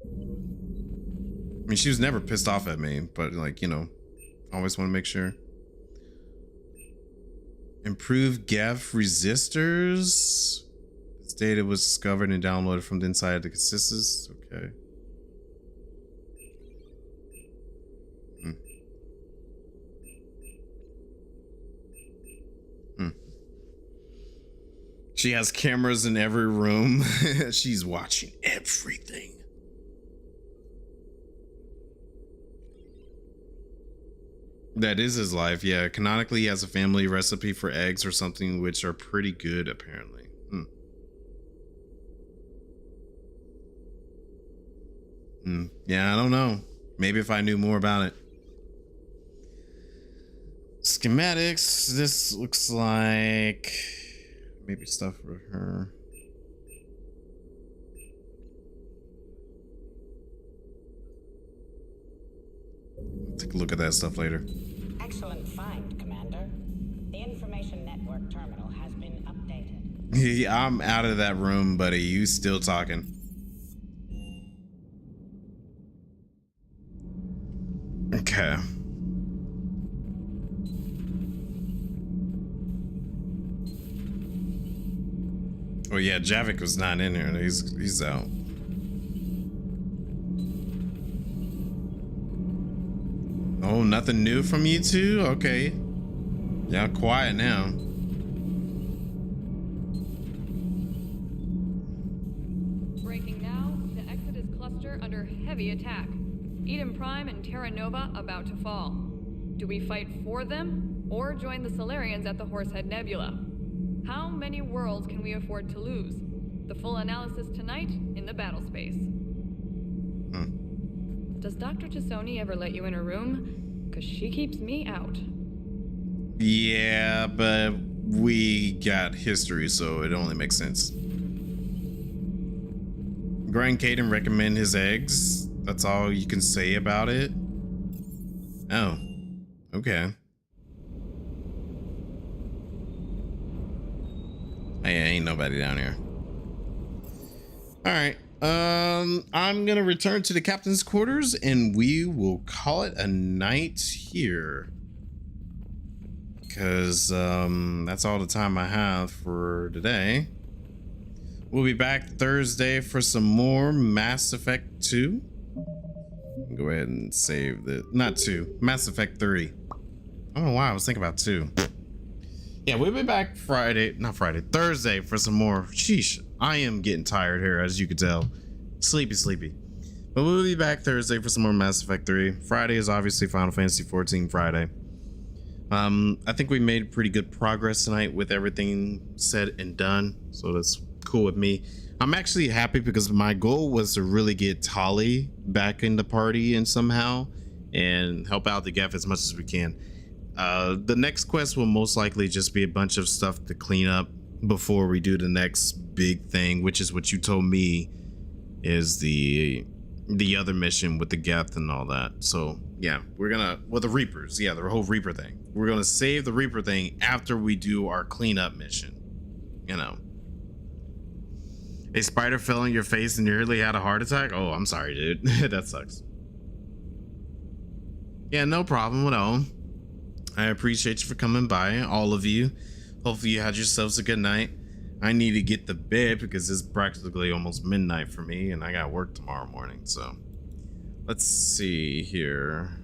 I mean, she was never pissed off at me, but like, you know, always want to make sure. Improve Geth resistors. This data was discovered and downloaded from the inside of the consistence. Okay. She has cameras in every room. She's watching everything. That is his life, yeah. Canonically, he has a family recipe for eggs or something, which are pretty good, apparently. Yeah, I don't know. Maybe if I knew more about it. Schematics. This looks like maybe stuff for her. Take a look at that stuff later. Excellent find, Commander. The information network terminal has been updated. Yeah, I'm out of that room, buddy. You still talking. Okay. Oh yeah, Javik was not in here. He's out. Oh, nothing new from you two? Okay. Y'all quiet now. Breaking now, the Exodus cluster under heavy attack. Eden Prime and Terra Nova about to fall. Do we fight for them or join the Solarians at the Horsehead Nebula? How many worlds can we afford to lose? The full analysis tonight in the battle space. Does Dr. Tassoni ever let you in her room? Because she keeps me out. Yeah, but we got history, so it only makes sense. Grand Caden recommend his eggs. That's all you can say about it. Oh, okay. Hey, ain't nobody down here. All right. I'm gonna return to the captain's quarters and we will call it a night here. Because that's all the time I have for today. We'll be back Thursday for some more Mass Effect 2. Go ahead and save the not 2, Mass Effect 3. I don't know why I was thinking about 2. Yeah, we'll be back Thursday for some more. Sheesh, I am getting tired here, as you can tell. Sleepy. But we'll be back Thursday for some more Mass Effect 3. Friday is obviously Final Fantasy 14 Friday. I think we made pretty good progress tonight with everything said and done, so that's cool with me. I'm actually happy because my goal was to really get Tali back in the party and somehow and help out the Geth as much as we can. The next quest will most likely just be a bunch of stuff to clean up before we do the next big thing, which is what you told me is the other mission with the Geth and all that. So yeah, we're gonna, well, the Reapers, yeah, the whole Reaper thing. We're gonna save the Reaper thing after we do our cleanup mission. You know, a spider fell on your face and nearly had a heart attack. Oh, I'm sorry, dude. That sucks. Yeah, no problem at all. I appreciate you for coming by, all of you. Hopefully you had yourselves a good night. I need to get to bed because it's practically almost midnight for me and I got work tomorrow morning. So let's see here.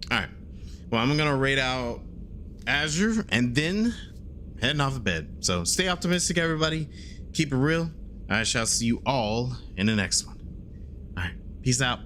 All right. Well, I'm gonna rate out Azure and then heading off to bed. So stay optimistic, everybody. Keep it real. I shall see you all in the next one. All right. Peace out.